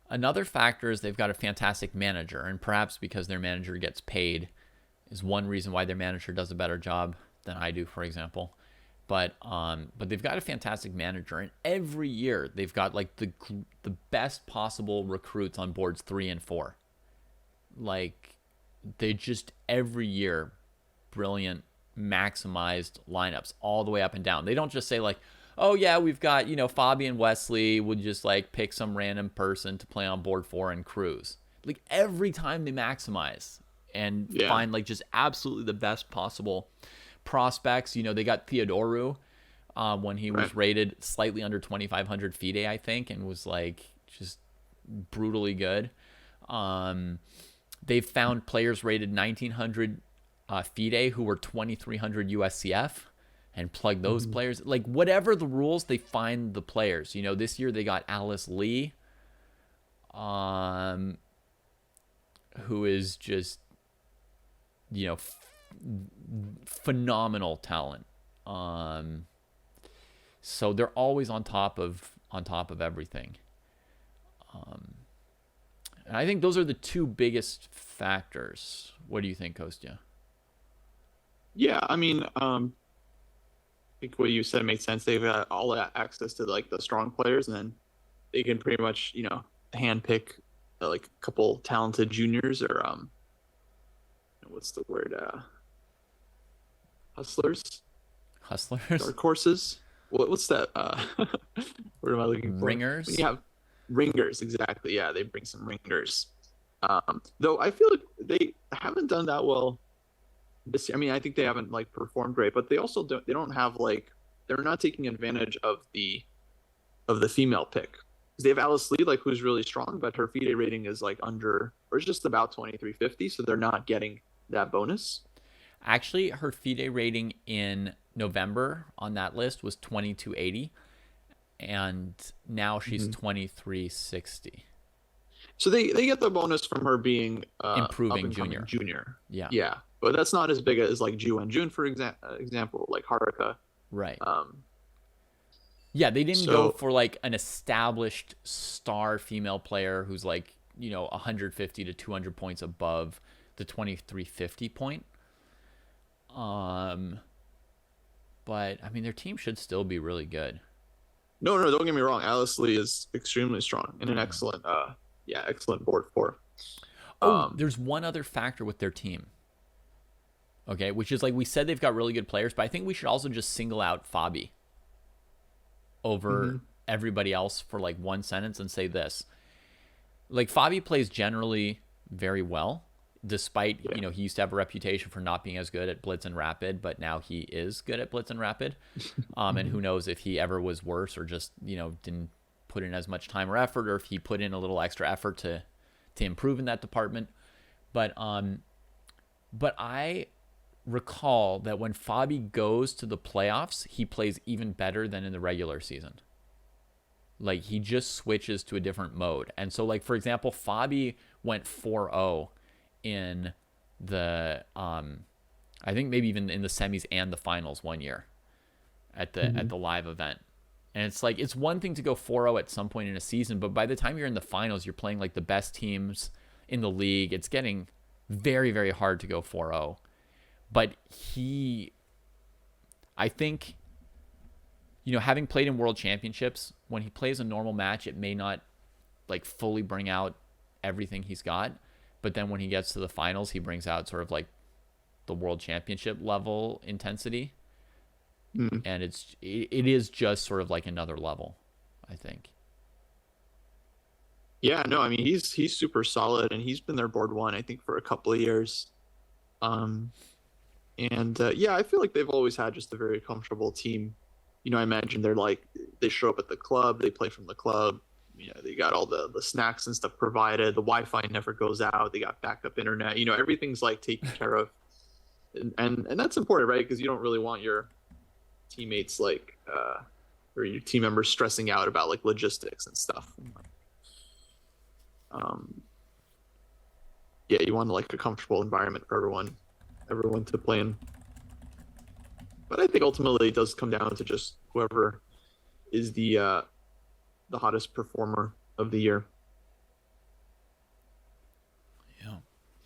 Another factor is they've got a fantastic manager, and perhaps because their manager gets paid is one reason why their manager does a better job than I do, for example. But they've got a fantastic manager, and every year they've got like the best possible recruits on boards 3 and 4. Like they just every year brilliant maximized lineups all the way up and down. They don't just say like, oh yeah, we've got Fabi and Wesley. We'll just like pick some random person to play on board 4 and cruise. Like every time they maximize and Yeah, find like just absolutely the best possible prospects. They got Theodoru when he right. was rated slightly under 2,500 FIDE, I think, and was like just brutally good. They've found players rated 1,900 FIDE who were 2,300 USCF and plug those Mhm. players. Like whatever the rules, they find the players. This year they got Alice Lee, um, who is just you know phenomenal talent. Um, so they're always on top of everything. And I think those are the two biggest factors. What do you think, Kostya? Yeah, I mean, I think what you said makes sense. They've got all that access to like the strong players, and then they can pretty much, handpick like a couple talented juniors or what's the word? Hustlers, Hustlers, dark horses. What's that? What am I looking for? When ringers. you have ringers, exactly. Yeah, they bring some ringers. Though I feel like they haven't done that well this year. I mean, I think they haven't like performed great, but they also don't. They don't have like they're not taking advantage of the female pick because they have Alice Lee, like who's really strong, but her FIDE rating is like under or it's just about 2350, so they're not getting that bonus. Actually, her FIDE rating in November on that list was 2280, and now she's Mhm. 2360. So they get the bonus from her being up Improving and coming junior. junior. Yeah. Yeah, but that's not as big as like Ju and June, for example, like Haruka. Right. Um, Yeah, they didn't go so for like an established star female player who's like, 150 to 200 points above the 2350 point. Um, but I mean, their team should still be really good. no, no, don't get me wrong. Alice Lee is extremely strong and an Yeah. excellent, yeah, excellent board four. Oh, Um, there's one other factor with their team. Okay, which is like we said they've got really good players, but I think we should also just single out Fabi over mhm. everybody else for like one sentence and say this. Like Fabi plays generally very well, despite, Yeah. he used to have a reputation for not being as good at Blitz and Rapid, but now he is good at Blitz and Rapid. And who knows if he ever was worse or just, didn't put in as much time or effort, or if he put in a little extra effort to improve in that department. But I recall that when Fabi goes to the playoffs, he plays even better than in the regular season. Like he just switches to a different mode. And so like for example, Fabi went 4-0 in the I think maybe even in the semis and the finals one year at the live event. And it's like it's one thing to go 4-0 at some point in a season, but by the time you're in the finals, you're playing like the best teams in the league. It's getting very, very hard to go 4-0. But I think, having played in world championships, when he plays a normal match, it may not like fully bring out everything he's got. But then when he gets to the finals, he brings out sort of like the world championship level intensity. Mhm. And it is just sort of like another level, I think. Yeah, no, I mean he's super solid and he's been their board one, I think, for a couple of years. Um, and yeah, I feel like they've always had just a very comfortable team. I imagine they're like they show up at the club, they play from the club. They got all the snacks and stuff provided. The Wi-Fi never goes out. They got backup internet. Everything's like taken care of, and that's important, right? Because you don't really want your teammates like or your team members stressing out about like logistics and stuff. Um, yeah, you want like a comfortable environment for everyone to play in. But I think ultimately it does come down to just whoever is the hottest performer of the year.